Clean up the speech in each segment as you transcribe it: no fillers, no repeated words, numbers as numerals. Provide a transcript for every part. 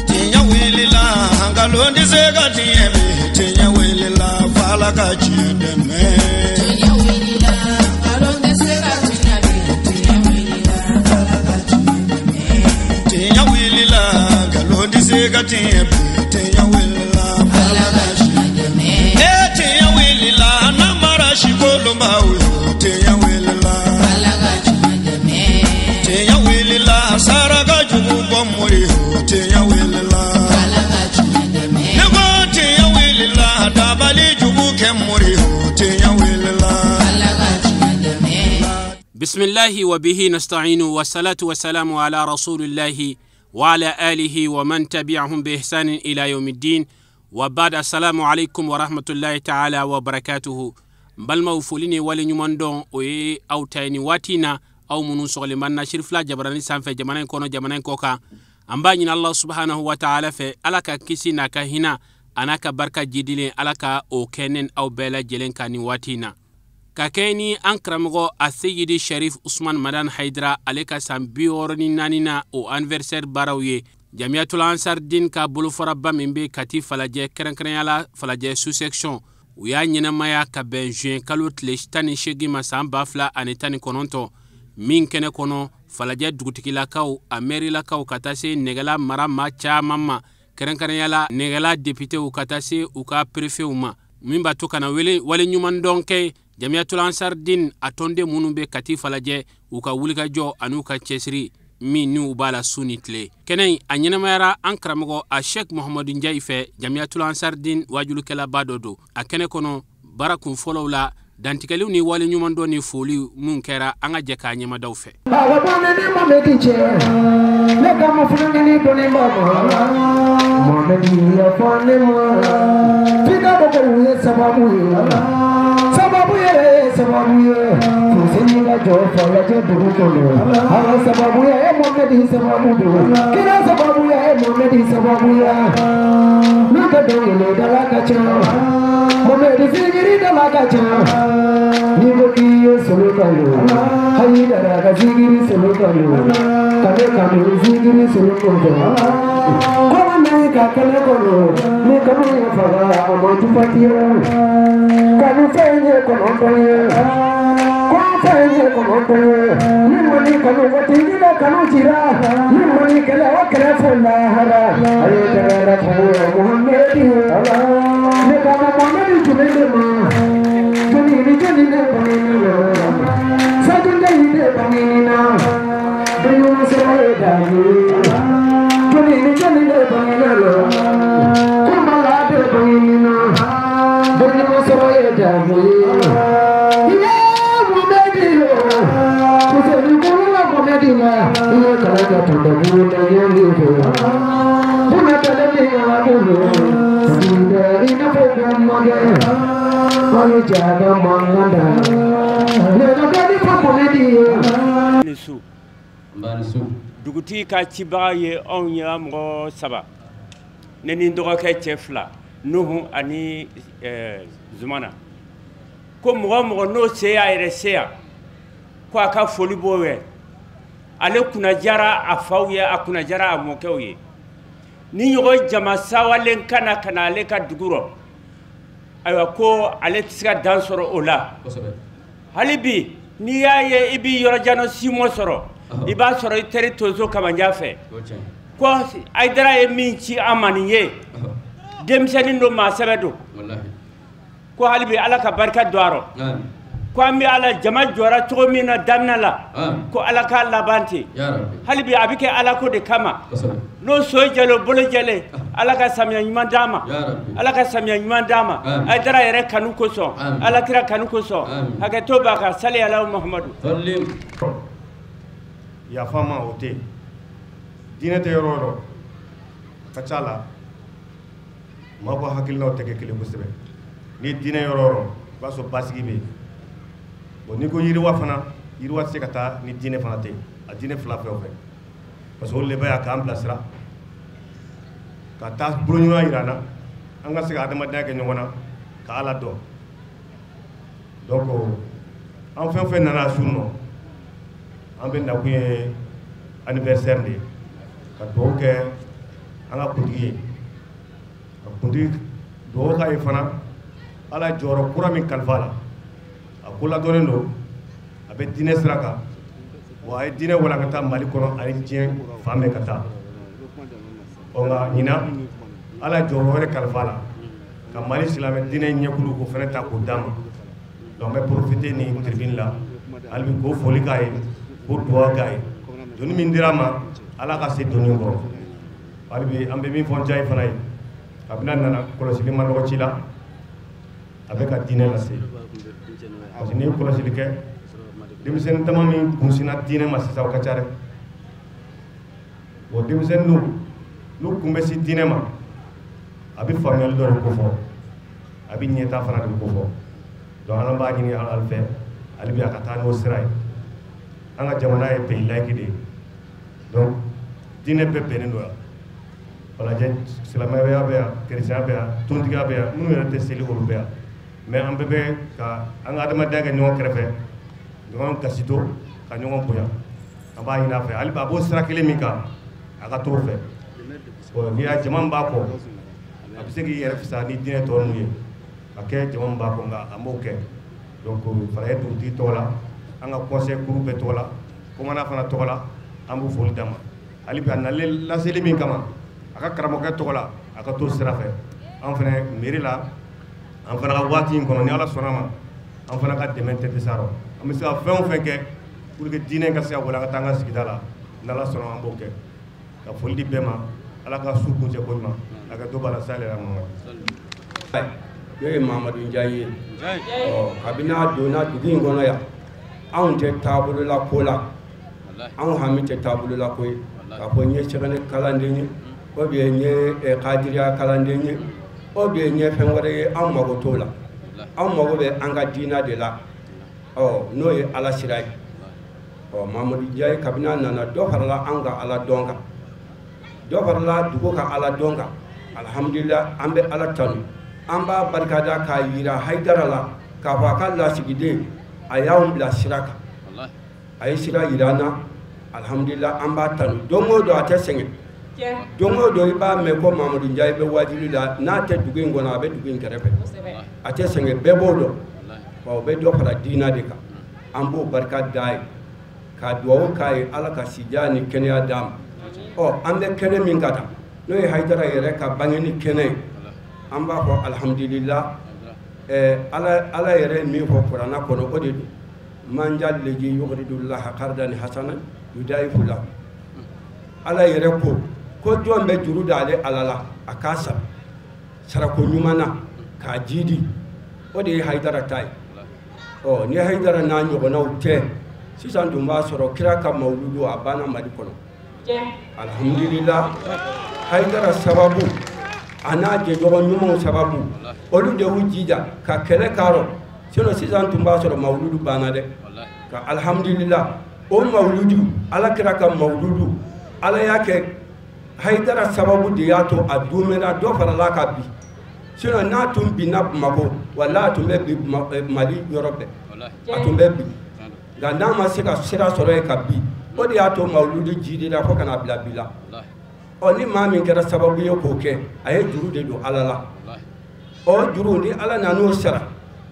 Tinya wilila hangalondi zega tiemi tinya wilila fala kachideme tinya wilila hangalondi zega tiemi tinya wilila fala kachideme tinya wilila hangalondi zega tiemi tinya wilila fala kachideme tinya wilila namara shikolomba tinya wilila fala kachideme tinya wilila saraga jubu bomuri tinya wilila fala kachideme nego tinya wilila dabali jubu kemuri tinya wilila fala kachideme bismillahi wa bihi nasta'inu wa salatu wa salamu ala rasulillahi wa ala alihi wa man tabi'ahum bi ihsanin ila yawmiddin wa ba'd. Assalamu alaykum wa rahmatullahi ta'ala wa barakatuhu. Balma ufolini wale nyumandon oye autayni watina aw munu sogli manna shirfla jabarani sanfe jamanen kono jamanen koka ambani Allah subhanahu wa ta'ala fe alaka kisi na kahina anaka barka jidile alaka o kenen aw bela jelen kani watina kakeni ankramgo asayidi Sharif Usman Madan Haidra aleka sambiorni nanina o anniversaire barawye Jamiatul Ansar Din ka bulu farabba mimbe kati falaje kerenkrenyala falaje sous section uya nyina maya ka ben juin kalot le tani shegi masamba fla anetani kononto min kene kono falaje dugutikila kaw ameri la kaw katase negala marama cha mama kerenkrenyala negala député u katase u ka préfet uma min batu kana wale nyuman donke Jamiatul Ansar Din atonde munumbe kati falaje u ka wulika jo anuka chesri mi ni ubala sunitle kenai anyina mayara ankramgo a Sheikh Muhammad Njai fe Jamiatul Ansar Din wajulu kala badodo akene kono barakun folowla dantikaliw ni wale nyumando ni foli mun kera anga jeka nyima dawfe baba bone ni mamedi che le kama fulani ni doni baba mamedi ya fane mo fika boko uye sababu ye kusinga jo fala je durukono hala sababu ya mamedi sababu do kira sababu ya mamedi sababu ya nuka dole dalaka cha mamedi sigiri dalaka cha Nibokiyo solokalo, hayidara kazigiri solokalo, kame zigiri solokalo. Kama naika kale kono, ni kama yafara amantu patiyo. Kanu fenye konotoye, kwa fenye konotoye. Nimani kanu watingina kanu jira, nimani kala wakala fola hara. Hayidara kumuya Muhammadi, ni kama Muhammadi tumendema. Joni ne panina, sajunda ide panina, dunu sere dani. Joni ne panina, kumala de panina, dunu sere dani. Ye mumedi lo, kuseni kumala mumedi la, ye kalaga tunda muna yengi lo. Buna kalemi alamulo, sinde ina pogo mage. Duguti ka cibaga ye anw ye mɔgɔ saba ne ni dɔgɔkɛ cɛ fila Nuhu ani Zumana ko mɔgɔ n'o se y'a yɛrɛ se yan ko a ka foli b'o ye ale kunnajara a faw ye a kunnajara a mɔkɛw ye ni ɲɔgɔn jama sawalen kana ale ka dugu rɔ ayiwa ko ale tɛ se ka dan sɔrɔ o la hali bi n'i y'a ye i b'i yɔrɔjano simo sɔrɔ i b'a sɔrɔ i teri tonso kamanjan fɛ ko Aidara ye min ci an ma nin ye denmisɛnnin don maa sɛbɛ don ko hali bi Ala ka barika don a rɔ ko an bɛ Ala jama jɔra cogo min na daminɛ la ko Ala k'a laban ten hali bi a bɛ kɛ Ala ko de kama n'o so jɛlen o bolo jɛlen Ala ka samiya ɲuman d'a ma Ala ka samiya ɲuman d'a ma Aidara yɛrɛ kanu kosɔn Alakira kanu kosɔn hakɛto b'a kan sali ala Muhamadu yafa ma o tɛ diinɛ tɛ yɔrɔ o yɔrɔ ka ca la maa ko hakilinaw tɛ kɛ kelen kosɛbɛ ni diinɛ yɔrɔ o yɔrɔ i b'a sɔrɔ basigi bɛ yen bon n'i ko yiriwa fana yiriwa tɛ se ka taa ni diinɛ fana tɛ a diinɛ fila fɛn o fɛ parce que olu de bɛ yan k'an bilasira ka taa boloɲɔgɔnya jira an na an ka se ka adamadenya kɛ ɲɔgɔn na ka Ala dɔn donc an fɛn o fɛn nana sun nɔ an bɛ nakun ye anniversaire de ka duwawu kɛ an ka kuntigi ye ka kuntigi duwawu k'a ye fana ala jɔyɔrɔ kura min kalifa la a ko ladɔnnen don a bɛ diinɛ sira kan wa a ye diinɛ walankata Mali kɔnɔ ani diɲɛ fan bɛɛ ka taa nka ɲinan ala ye jɔyɔrɔ wɛrɛ kalifa la ka Mali silamɛ diinɛ ɲɛkulu ko fana ta k'o d'a ma donc n bɛ profiter ni tribune la hali bi k'o foli k'a ye k'o duwawu k'a ye doni min dira ma ala ka se doni kɔrɔ hali bi an bɛ min fɔ n ja ye fana ye kabini a nana kɔlɔsili ma nɔgɔ ci la a bɛ ka diinɛ lase parce que n'i ye kɔlɔsili kɛ denmisɛnnin dama min kunsina diinɛ ma sisan o ka ca dɛ o denmisɛnnin n'u kun bɛ si diinɛ ma a bɛ faamuyali dɔ de kofɔ a bɛ ɲɛta fana de kofɔ donc an b'a ɲini ala fɛ hali bi a ka taa n'o sira ye an ka jamana ye pays laïque de ye donc diinɛ bɛɛ bɛnnen don yan falajɛ silamɛya bɛ yan kerecɛnya bɛ yan tontigiya bɛ yan minnu yɛrɛ tɛ seli olu bɛ yan mais an bɛɛ bɛ ka an ka adamadenya kɛ ɲɔgɔn kɛrɛfɛ ɲɔgɔn gasito ka ɲɔgɔn bonya an b'a ɲini a fɛ hali bi a b'o sira kelen min kan a ka t'o fɛ n'i y'a jama min b'a kɔ a bɛ se k'i yɛrɛ fisa ni diinɛ tɔ ninnu ye a kɛ jama min b'a kɔ nka an b'o kɛ donc fara ye dugutigi tɔgɔ la an ka conseil kuru bɛɛ tɔgɔ la commandant fana tɔgɔ la an b'u foli d'a ma hali bi a nalen laseli min kama a ka karamɔgɔkɛ tɔgɔ la a ka t'o sira fɛ an fana mairie la an fana ka waati in kɔnɔ ni ala sɔnna ma an fana ka dɛmɛ tɛ dɛsɛ a rɔ an bɛ se ka fɛn o fɛn kɛ pour que diinɛ ka se ka walankata an ka sigida la ni ala sɔnna an b'o kɛ ka foli di bɛɛ ma ala ka su kuncɛ ko ɲuman a ka dɔ b'a la sale la mamadu ne ye Mamadu Njayi ye kabini a donna dugu in kɔnɔ yan anw tɛ taabolola ko la anw hami tɛ taabolola ko ye k'a fɔ n ye sɛbɛnni kalanden ye ou bien n ye kadiriya kalanden ye ou bien n ye fɛn wɛrɛ ye anw mago t'o la anw mago bɛ an ka diina de la n'o ye ala sira ye Mamadu Njayi kabini a nana dɔ farala an ka ala dɔn kan dɔ farala dugu ka ala dɔn kan alhamdulillah an bɛ ala tanu an b'a barikada k'a yira Haidara la k'a fɔ a ka lasigiden a y'anw bila sira kan a ye sira yira an na alhamdulillah an b'a tanu don o don a tɛ sɛgɛn don o don i b'a mɛn ko Mamadu Njayi bɛ wajibi la n'a tɛ dugu in kɔnɔ a bɛ dugu in kɛrɛfɛ a tɛ sɛgɛn bɛɛ b'o dɔn wa o bɛ dɔ fara diina de kan an b'o barika d'a ye ka duwawu k'a ye ala ka sidiya ni kɛnɛya d'a ma an bɛ kɛnɛ min ka taa n'o ye Haidara yɛrɛ ka bange ni kɛnɛ ye an b'a fɔ alhamdulillah ala yɛrɛ ye min fɔ kuranna kɔnɔ o de don manja leji yuqridullaha qardan hasanan yudaifu lahu ala yɛrɛ ko jɔn bɛ juru d'ale ala la a k'a sara sarako ɲuman na k'a jidi o de ye Haidara ta ye ni Haidara n'a ɲɔgɔnnaw tɛ sisan dun b'a sɔrɔ kira ka mawludu a banna Mali kɔnɔ alhamdulillah Haidara sababu a n'a jɛɲɔgɔn ɲumanw sababu olu de y'u jija ka kɛlɛ k'a rɔ sinon sisan tun b'a sɔrɔ mawludu banna dɛ ka alhamdulillah o mawludu ala kira ka mawludu ala y'a kɛ Haidara sababu de y'a to a donmɛna dɔ farala ka bi sinon n'a tun binna Bamako wala a tun bɛ bi Mali yɔrɔ bɛɛ a tun bɛ bi nka n'a ma se ka sira sɔrɔ yen ka bi o de y'a to mawludu jidira fo kana bila bi la ni maa min kɛra sababu ye k'o kɛ a ye juru de don ala la juru ni ala nan'o sara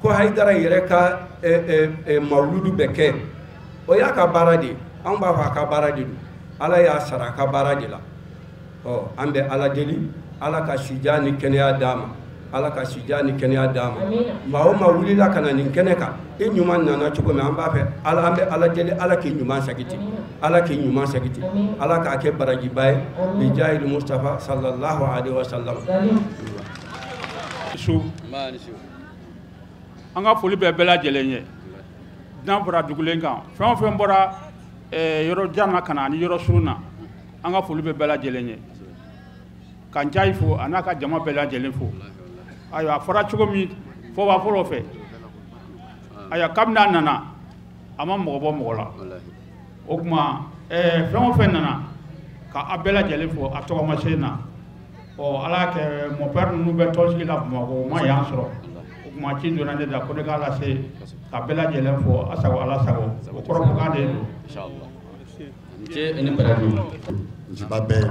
ko Haidara yɛrɛ ka mawludu bɛ kɛ o y'a ka baara de ye anw b'a fɔ a ka baara de don ala y'a sara a ka baara de la an bɛ ala deli ala ka sidiya ni kɛnɛya d'a ma ala ka sidiya ni kɛnɛya d'a ma maa o maa wulila ka na nin kɛnɛ kan i ɲuman nana cogo min an b'a fɛ an bɛ ala deli ala k'i ɲuman sagiti ala k'i ɲuman sagiti ala k'a kɛ barajiba ye bi jahil Mustafa sallallahu alaihi wa sallam an ka foli bɛ bɛɛ lajɛlen ye n'an bɔra dugulen kan fɛn o fɛn bɔra yɔrɔ jan na ka na ani yɔrɔ surun na an ka foli bɛ bɛɛ lajɛlen ye ka Njayi fo a n'a ka jama bɛɛ lajɛlen fo ayiwa a fɔra cogo min fɔba fɔlɔ fɛ ayiwa kabini a nana a ma mɔgɔ bɔ mɔgɔ la o tuma fɛn o fɛn nana k'a bɛɛ lajɛlen fo a tɔgɔma sen na ala y'a kɛ mon père ninnu bɛ tɔnsigi la Bamakɔ o ma yan sɔrɔ o tuma ci donna ne da ko ne k'a lase ka bɛɛ lajɛlen fo a sago ala sago o kɔrɔ ko k'ale don ce ini baradu njiba bɛɛ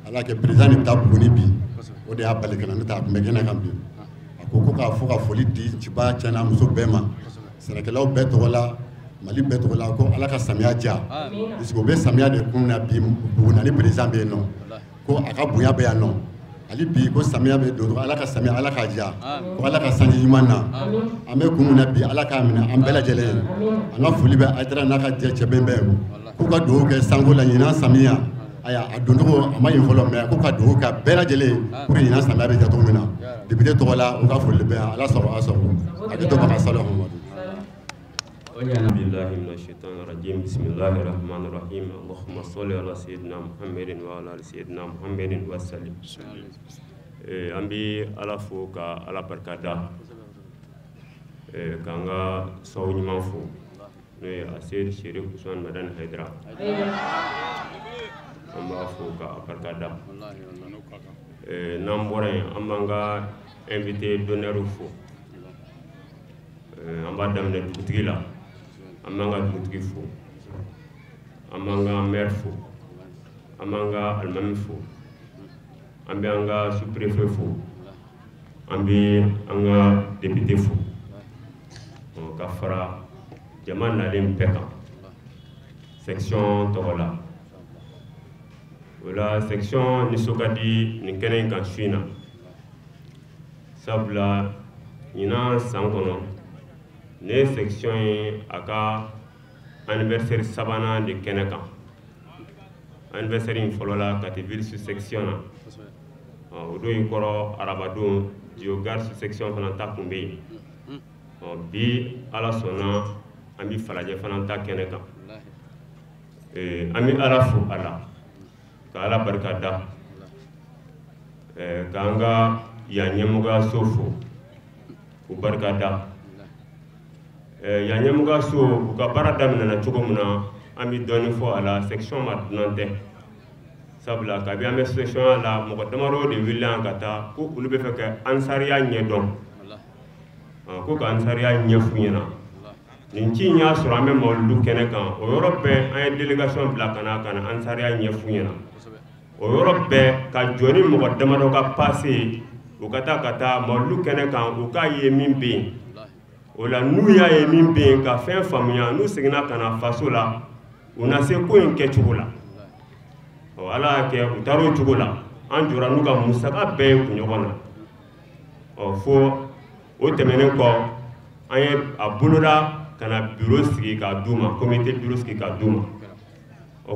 ala kɛ président de ta buguni bi o de y'a bali kana ne ta kun bɛ kɛnɛ kan bi a ko k'a fɔ ka foli di njiba cɛna muso bɛɛ ma sɛnɛkɛlaw bɛɛ tɔgɔ la mali bɛɛ tɔgɔ la ko ala ka samiya diya parce que o bɛ samiya de kun na bi buguni ni président bɛ yen nɔ ko a ka bonya bɛ yan nɔ hali bi ko samiya bɛ don ala ka samiya ala ka diya ko ala ka sanji ɲuman na an bɛ kun min na bi ala k'a minɛ an bɛɛ lajɛlen an ka foli bɛ Aidara n'a ka jɛ cɛbɛn bɛɛ k'u ka dugawu kɛ sanko la ɲinan samiya a doncogo a ma ɲi fɔlɔ mɛ k'u ka dugawu kɛ bɛɛ lajɛlen pour ɲinan samiya bɛ jɛ cogo min na député tɔgɔ la u ka foli bɛ yan ala sɔrɔ a sɔrɔ a bɛ to ka salo Mamadu. billahi minash shaitanir rajim bismillahir rahmanir rahim allahumma salli ala sayyidina muhammadin wa ala ali sayyidina muhammadin wa sallim. An bɛ ala fo ka ala barikada k'an ka saw ɲuman fo n'o ye Ased Sherif Usman Madani Haidara an b'a fo ka barikada n'an bɔra yen an b'an ka invité d'honneur fo an b'a daminɛ dugutigi la an b'an ka dugutigi fo an b'an ka maire fo an b'an ka alimami fo an bɛ an ka sous-préfet fo an bɛ an ka député fo ka fara jama nalen bɛɛ kan section tɔgɔ la o la section nisɔn ka di nin kɛnɛ in kan su in na sabula ɲinan san kɔnɔ ne ye section ye a ka anniversaire sabanan de kɛnɛ kan anniversaire in fɔlɔ la Kati-Ville sous section na o don in kɔrɔ arabadon Diogar sous section fana ta kun bɛ yen bi ala sɔnna an bɛ Falajɛ fana ta kɛnɛ kan an bɛ ala fo a la ka ala barikada k'an ka yan ɲɛmɔgɔyaso fo k'u barikada yan ɲɛmɔgɔyaso u ka baara daminɛna cogo min na an bɛ dɔɔnin fɔ a la section ma dunan tɛ sabula kabi an bɛ section la mɔgɔ damadɔ de wele an ka taa ko olu bɛ fɛ ka ansariya ɲɛdɔn ko ka ansariya ɲɛf'u ɲɛna nin ci in y'a sɔrɔ an bɛ mawuludu kɛnɛ kan o yɔrɔ bɛɛ an ye délégation bila ka na ansariya ɲɛf'u ɲɛna o yɔrɔ bɛɛ ka jɔ ni mɔgɔ damadɔ ka passe u ka taa mawuludu kɛnɛ kan u k'a ye min bɛ yen o la n'u y'a ye min bɛ yen ka fɛn faamuya n'u seginna ka na faso la u na se ko in kɛcogo la ala y'a kɛ u taara o cogo la an jɔra n'u ka musaka bɛɛ ye kunɲɔgɔn na fo o tɛmɛnen kɔ an ye a boloda ka na bureau sigi k'a d'u ma comité bureau sigi k'a d'u ma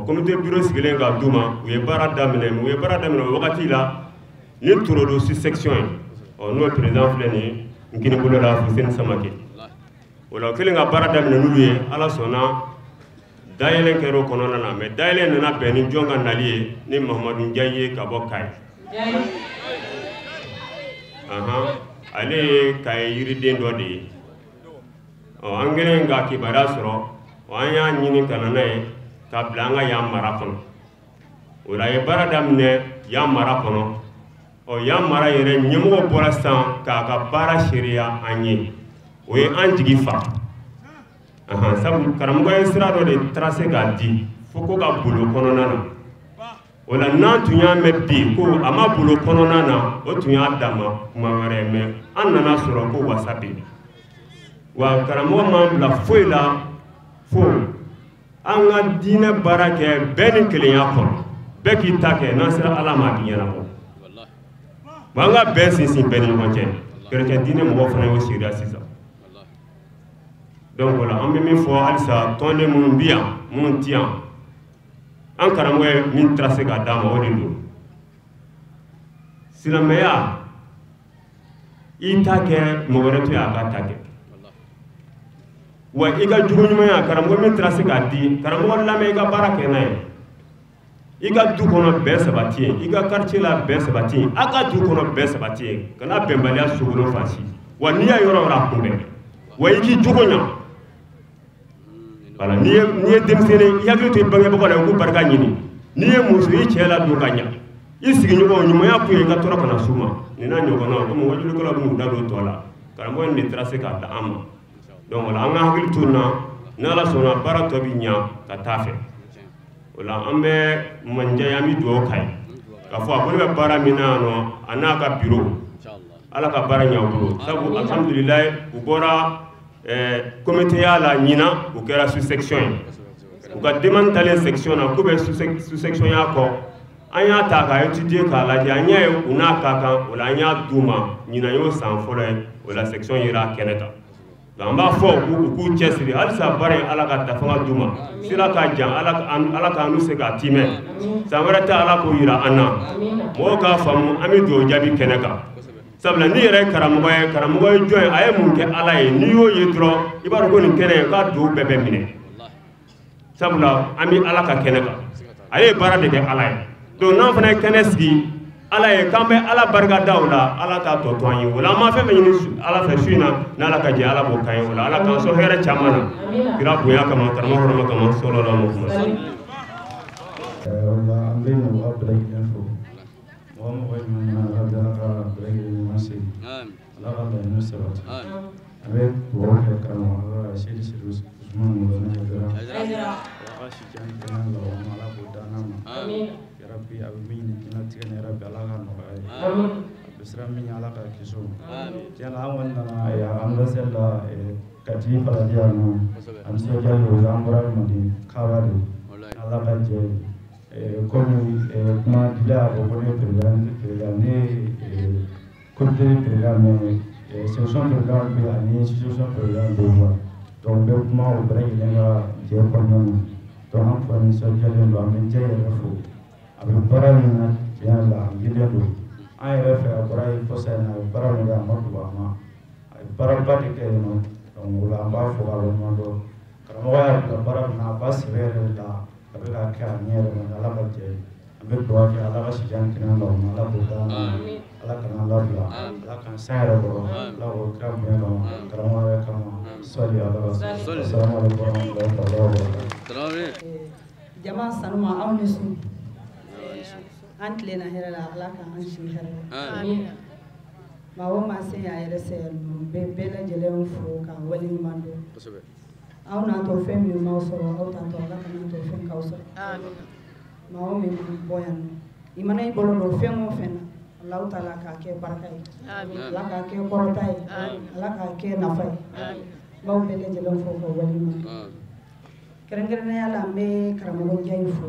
comité bureau sigilen k'a d'u ma u ye baara daminɛ o wagati la ni Torodo sous section ye n'o ye président filɛ nin ye n kini bolo la Fuseni Samake o la o kɛlen ka baara daminɛ n'olu ye ala sɔnna dayɛlɛ kɛra o kɔnɔna na mais dayɛlɛ nana bɛn ni jɔn ka nali ye ni Mahamadu Njayi ye ka bɔ Kayi ale ye Kayi yiriden dɔ de ye an kɛlen ka kibaruya sɔrɔ an y'a ɲini ka na n'a ye ka bila an ka yan mara kɔnɔ o la a ye baara daminɛ yan mara kɔnɔ yan mara yɛrɛ ɲɛmɔgɔ bɔra sisan k'a ka baara seereya an ye o ye an jigi fa sabu karamɔgɔ ye sira dɔ de tracé k'a di fo ko ka bolo kɔnɔna na o la n'an tun y'a mɛn bi ko a ma bolo kɔnɔna na o tun y'a dama kuma wɛrɛ mais an nana sɔrɔ ko wasa bɛ yen wa karamɔgɔ m'an bila foyi la fo an ka diinɛ baara kɛ bɛɛ ni kelenya kɔnɔ bɛɛ k'i ta kɛ n'an sera ala ma a bɛ ɲɛnabɔ wa an ka bɛn sinsin bɛɛ ni ɲɔgɔn cɛ chrétien diinɛ mɔgɔw fana y'o sariya sisan donc voilà an bɛ min fɔ halisa tɔnden minnu bɛ yan minnu tɛ yan an karamɔgɔ ye min tracé k'a d'a ma o de don silamɛya i ta kɛ mɔgɔ wɛrɛ to yen a ka ta kɛ wa i ka jugu ɲumanya karamɔgɔ min tracé k'a di karamɔgɔ lamɛn i ka baara kɛ n'a ye i ka du kɔnɔ bɛn sabati yen i ka quartier la bɛn sabati yen a ka du kɔnɔ bɛn sabati yen kana bɛnbaliya sogolo fansi wa n'i y'a yɔrɔ yɔrɔ a kunbɛn wa i k'i jogo ɲa voilà n'i ye denmisɛnnin i hakili to i bangebagaw la i k'u barika ɲini n'i ye muso i cɛ la don ka ɲa i sigiɲɔgɔnw ɲumanya kun ye i ka tɔɔrɔ kana s'u ma nin n'a ɲɔgɔnnaw komi wajulikɛlaw bɛ n'u da don tɔ la karamɔgɔ in de tracé k'a da an ma donc voilà an ka hakili to nin na n'ala sɔnna baara tɔ bi ɲa ka taa fɛ o la an bɛ manje an bɛ dugawu k'a ye k'a fɔ a ko ne bɛ baara min na yan nɔ a n'a ka biro ala ka baara ɲa u bolo sabu alhamdulilayi u bɔra comité la ɲina u kɛra sous-section ye u ka demande talen section na k'u bɛ sous-section ya kɔ an y'a ta k'a étudier k'a lajɛ an y'a ye u n'a ka kan o la an y'a d'u ma ɲinan y'o san fɔlɔ ye o la section yera kɛnɛ kan an b'a fɔ u k'u cɛsiri halisa baara in ala ka dafanga d'u ma sira ka jan ala k'an n'u se k'a timɛ san wɛrɛ tɛ ala k'o yira an na mɔgɔw k'a faamu an bɛ dugawu jaabi kɛnɛ kan sabula n'i yɛrɛ ye karamɔgɔ ye jɔn ye a ye mun kɛ ala ye n'i y'o ye dɔrɔn i b'a dɔn ko nin kɛnɛ ye k'a dugawu bɛɛ bɛ minɛ sabula an bɛ ala ka kɛnɛ kan a ye baara de kɛ ala ye donc n'an fana ye kɛnɛ sigi ala ye k'an bɛ ala barika da o la ala k'a tɔ to an ye o la an ma fɛn fɛn ɲini ala fɛ su in na n'ala ka jɛ ala b'o k'an ye o la ala k'an sɔn hɛrɛ caman na kira bonya kama karamɔgɔ hɔrɔma kama sɔlɔla muhamadu an bɛ mɔgɔ bɛɛ lajɛlen fo mɔgɔ mɔgɔ ɲuman na ala bɛ ala ka bɛɛ lajɛlen ɲuman se ala ka laɲini sabati an bɛ dugawu kɛ karamɔgɔ ala ka seli usman mɔgɔ ne dɔrɔn ala ka si jan kɛnɛ la o ma ala k'o dan ma yarabi a bɛ min ɲini diɲɛlatigɛ ni yarabi ala ka nɔgɔya ye a bɛ siran min ala ka kisi o tiɲɛ la an kɔni nana anniversaire la kati faladi yan nɔ an nisɔndiya don an bɔra mandi kaba don ala ka jɛ komi kuma dila a fɔ ko ne président ne comité président mais section président bɛ ani institution président bɛ wa donc n bɛ kuma o bɛɛ lajɛlen ka jɛ kɔnɔna na donc an fa nisɔndiyalen don an bɛ jɛ yɛrɛ fo a bɛ baara min na tiɲɛ la a gɛlɛn don an yɛrɛ fɛ a bɔra yen kɔsa in na a bɛ baara min kɛ a ma dogo a ma a ye baaraba de kɛ yen nɔ donc o la an b'a fɔ k'a waleɲuman dɔn karamɔgɔ y'a bila baara min na a ba sɛbɛ yɛrɛ la a bɛ k'a kɛ a ɲɛ yɛrɛ ma ala ka jɛ an bɛ dugawu kɛ ala ka sijan kɛnɛ la o ma ala k'o d'an ma ala kana labila ala k'an san yɛrɛ kɔrɔ ala k'o kira bonya kama karamɔgɔ yɛrɛ kama sɔli ala ka salamu aleykum warahmatulahi wabarakatuh jama sanuma aw ni su an tilenna hɛrɛ la ala k'an si hɛrɛ la maa o maa se y'a yɛrɛ se bɛɛ lajɛlen fo k'an waleɲuman dɔn aw n'atɔ fɛn min m'aw sɔrɔ aw t'atɔ ala kana t'o fɛn k'aw sɔrɔ maa o min bɔ yan nɔ i mana i bolo don fɛn o fɛn na ala ta'ala k'a kɛ barika ye ala k'a kɛ kɔrɔta ye ala k'a kɛ nafa ye baw bɛɛ lajɛlen fo ka waleɲuman dɔn kɛrɛnkɛrɛnnenya la an bɛ karamɔgɔ Njayi fo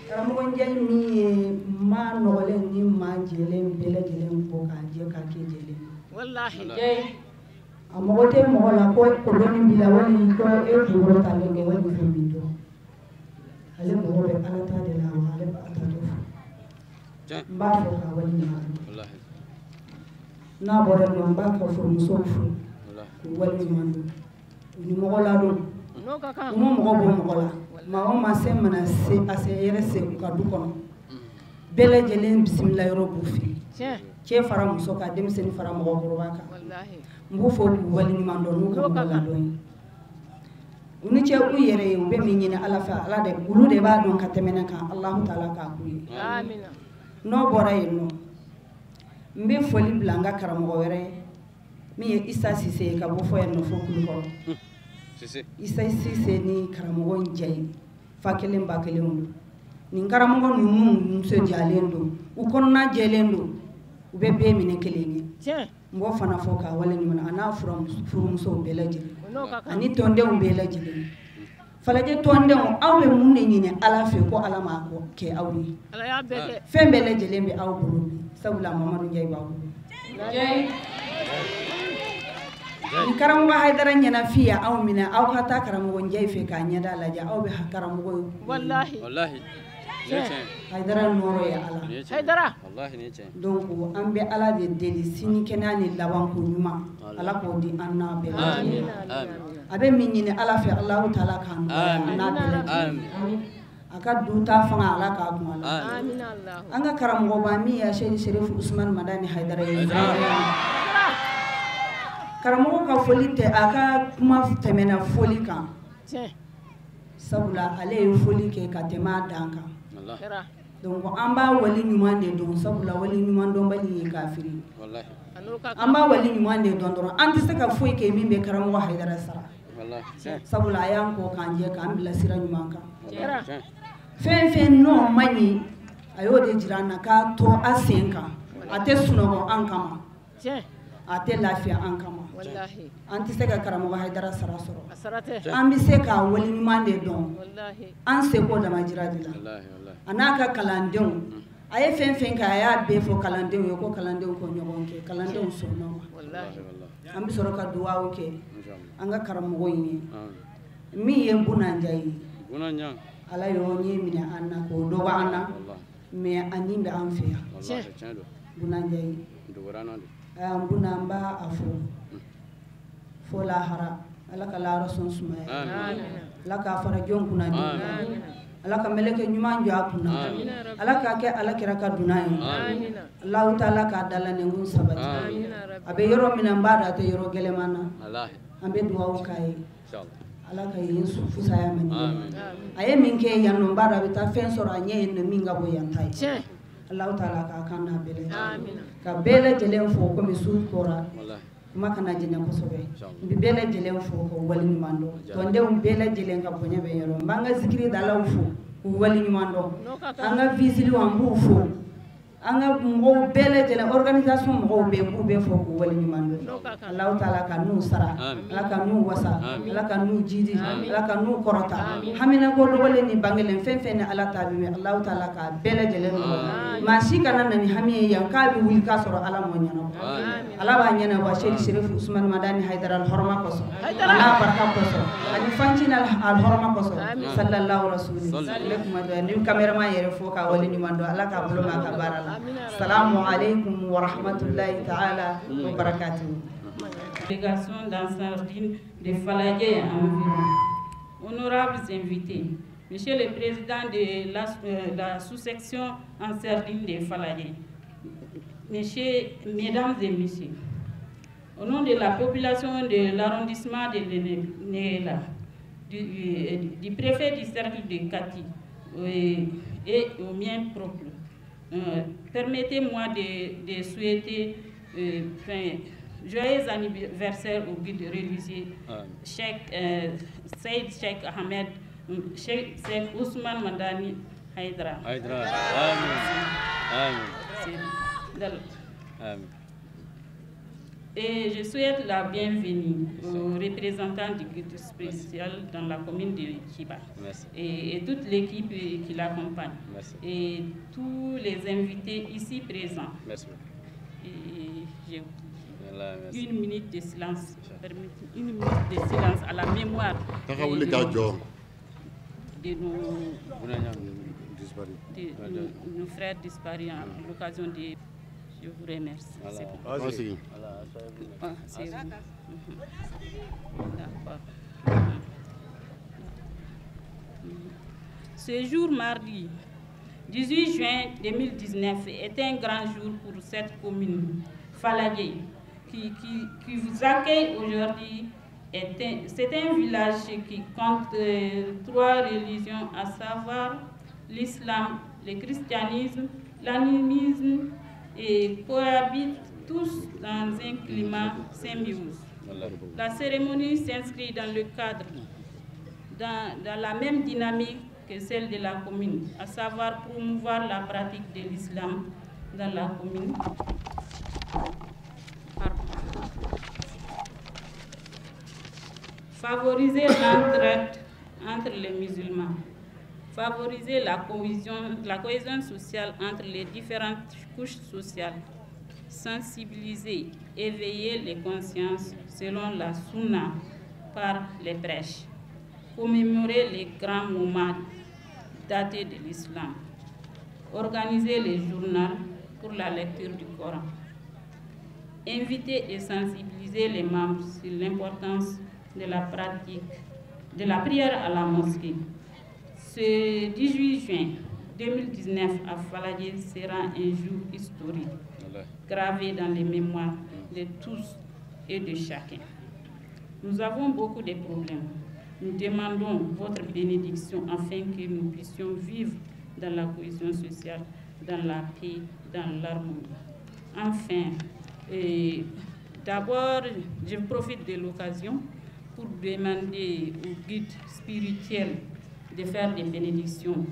karamɔgɔ Njayi min ye maa nɔgɔlen ni maa jɛlen bɛɛ lajɛlen bɔ k'a jɛ k'a kɛ jɛlen a mɔgɔ tɛ mɔgɔ la ko koloni b'i la wali ko e kunkolo talen kɛ wali fɛn min dɔn ale mɔgɔ bɛ ala ta de la wa ale b'a ta de fo n b'a fɔ k'a waleɲuman dɔn n'a bɔra yen nɔ n b'a ka furumusow fo k'u waleɲuman dɔn u ni mɔgɔ ladon u ma mɔgɔ bɔ mɔgɔ la maa o maa se mana se a se yɛrɛ se u ka du kɔnɔ bɛɛ lajɛlen bisimila yɔrɔ b'u fɛ cɛ fara muso kan denmisɛnnin fara mɔgɔkɔrɔba kan n b'u fɔ k'u waleɲuman dɔn n'u ka mɔgɔ ladɔn ye u ni cɛ u yɛrɛ ye u bɛ min ɲini ala fɛ ala de olu de b'a dɔn ka tɛmɛ ne kan alahu taala k'a k'u ye n'o bɔra yen nɔ n bɛ foli bila n ka karamɔgɔ wɛrɛ min ye Isa Sise ye ka bɔ fɔ yan nɔ fo Kulukɔrɔ Isa Sise ni karamɔgɔ Njayi fa kelen ba kelen don nin karamɔgɔ ninnu nisɔndiyalen don u kɔnɔna jɛlen don u bɛ bɛɛ minɛ kelen ye n b'o fana fɔ k'a waleɲuman a n'a furumusow bɛɛ lajɛlen ani tɔndenw bɛɛ lajɛlen falajɛ tɔndenw aw bɛ mun de ɲini ala fɛ ko ala m'a kɛ aw ye fɛn bɛɛ lajɛlen bɛ aw bolo sabula Mamadu Njayi b'aw bolo ni karamɔgɔ Hayidara ɲɛnafiya aw minɛ aw ka taa karamɔgɔ Njayi fɛ k'a ɲɛda lajɛ aw bɛ karamɔgɔ ye Hayidara nɔrɔ ye ala donc an bɛ ala de deli sini kɛnɛya ni labanko ɲuman ala k'o di an n'a bɛɛ lajɛlen a bɛ min ɲini ala fɛ alahu taala k'a nɔgɔya an n'a bɛɛ lajɛlen a ka du ta fanga ala k'a kun ala an ka karamɔgɔ ba min ye Seydi Serifu Usman Madani Hayidara ye karamɔgɔ ka foli tɛ a ka kuma tɛmɛna foli kan sabula ale ye foli kɛ ka tɛmɛ a dan kan donc an b'a waleɲuman de dɔn sabula waleɲuman dɔnbali ye kafiri an b'a wali ɲuman de dɔn dɔrɔn an tɛ se ka foyi kɛ min bɛ karamɔgɔ Hayidara sara sabula a y'an kɔ k'an jɛ k'an bila sira ɲuman kan fɛn fɛn n'o ma ɲi a y'o de jira an na k'a to a sen kan a tɛ sunɔgɔ an kama a tɛ lafiya an kama an tɛ se ka karamɔgɔ Hayidara sara sɔrɔ an bɛ se k'a wali ɲuman de dɔn an seko dama jira de la a n'a ka kalandenw a ye fɛn fɛn kɛ a y'a bɛɛ fɔ kalandenw ye ko kalandenw k'o ɲɔgɔn kɛ kalandenw sɔnna o ma an bɛ sɔrɔ ka duwawu kɛ an ka karamɔgɔ in ye min ye Bunanja ye Ala y'o ɲɛ minɛ an na k'o dɔgɔ an na mais a nin bɛ an fɛ yan Bunanja ye Buna an b'a a fɔ fo lahara Ala ka lahara sɔn sumaya Ala k'a fara jɔn kunna di Ala ka meleke ɲuman jɔ a kunna Ala k'a kɛ Alakira ka dunan ye Alahu Taala k'a dalanenkun sabati a bɛ yɔrɔ min na n b'a dɔn a tɛ yɔrɔ gɛlɛman na an bɛ dugawu k'a ye Ala ka yen fusaya ma ɲɛ a ye min kɛ yan nɔ n b'a dɔn a bɛ taa fɛn sɔrɔ a ɲɛ yen nɔ min ka bɔ yan ta ye Alahu Taala k'a kan n'a bɛɛ lajɛlen ka bɛɛ lajɛlen fo komi su kora kuma kana jɛnya kosɛbɛ n bɛ bɛɛ lajɛlen fo k'u wali ɲuman dɔn tɔndenw bɛɛ lajɛlen ka bonya bɛ yɔrɔ n b'an ka zikiri dalaw fo k'u wali ɲuman dɔn an ka visiliw an b'u fo an ka mɔgɔw bɛɛ lajɛlen organisation mɔgɔw bɛɛ b'u bɛɛ fo k'u wali ɲuman dɔn Alahu Taala ka n'u sara Ala ka n'u wasa Ala ka n'u jidi Ala ka n'u kɔrɔta hamina ko dɔgɔlen ni bangelen fɛn fɛn ni Ala ta bi Alahu Taala ka bɛɛ lajɛlen nɔgɔya maa si kana na ni hami ye yan k'a bɛ wuli k'a sɔrɔ Ala m'o ɲɛnabɔ Ala b'a ɲɛnabɔ Seydi Sherif Usmane Madani Hayidara al-hɔrɔma kɔsɔn a n'a barika kɔsɔn ani Fancina al-hɔrɔma kɔsɔn sallallahu rasuli ne kuma dɔn ni cameraman yɛrɛ fo k'a wali ɲuman dɔn Ala k'a bolo mɛn a ka baara la Assalamu alaikum wa rahmatullahi ta'ala wa barakatuh. Délégation dans Sardine de Faladje et environ. Honorables invités, Monsieur le Président de la sous-section en Sardine de Faladje, Mesdames et Messieurs, au nom de la population de l'arrondissement de Néla, du préfet du cercle de Kati et au mien propre, permettez-moi de souhaiter joyeux anniversaire au guide religieux Cheikh Ahmed Cheikh Ousmane Madani Hayidara. Et je souhaite la bienvenue aux représentants du guide spécial dans la commune de Kiba et toute l'équipe qui l'accompagne et tous les invités ici présents. Merci. Et j'ai une minute de silence, une minute de silence à la mémoire de nos frères disparus à l'occasion de... Je vous remercie. C'est D'accord. Ce jour mardi 18 juin 2019 est un grand jour pour cette commune, Faladje, qui vous accueille aujourd'hui. C'est un village qui compte 3 religions, à savoir l'islam, le christianisme, l'animisme, et cohabitent tous dans un climat symbiose. La cérémonie s'inscrit dans le cadre, dans la même dynamique que celle de la commune, à savoir promouvoir la pratique de l'islam dans la commune. Favoriser l'entraide entre les musulmans. Favoriser la cohésion sociale entre les différentes couches sociales, sensibiliser, éveiller les consciences selon la sunna par les prêches, commémorer les grands moments datés de l'islam, organiser les journaux pour la lecture du Coran, inviter et sensibiliser les membres sur l'importance de la pratique de la prière à la mosquée. Ce 18 juin 2019 à Faladje sera un jour historique, gravé dans les mémoires de tous et de chacun. Nous avons beaucoup de problèmes. Nous demandons votre bénédiction afin que nous puissions vivre dans la cohésion sociale, dans la paix, dans l'harmonie. Enfin, D'abord, je profite de l'occasion pour demander au guide spirituel de faire des bénédictions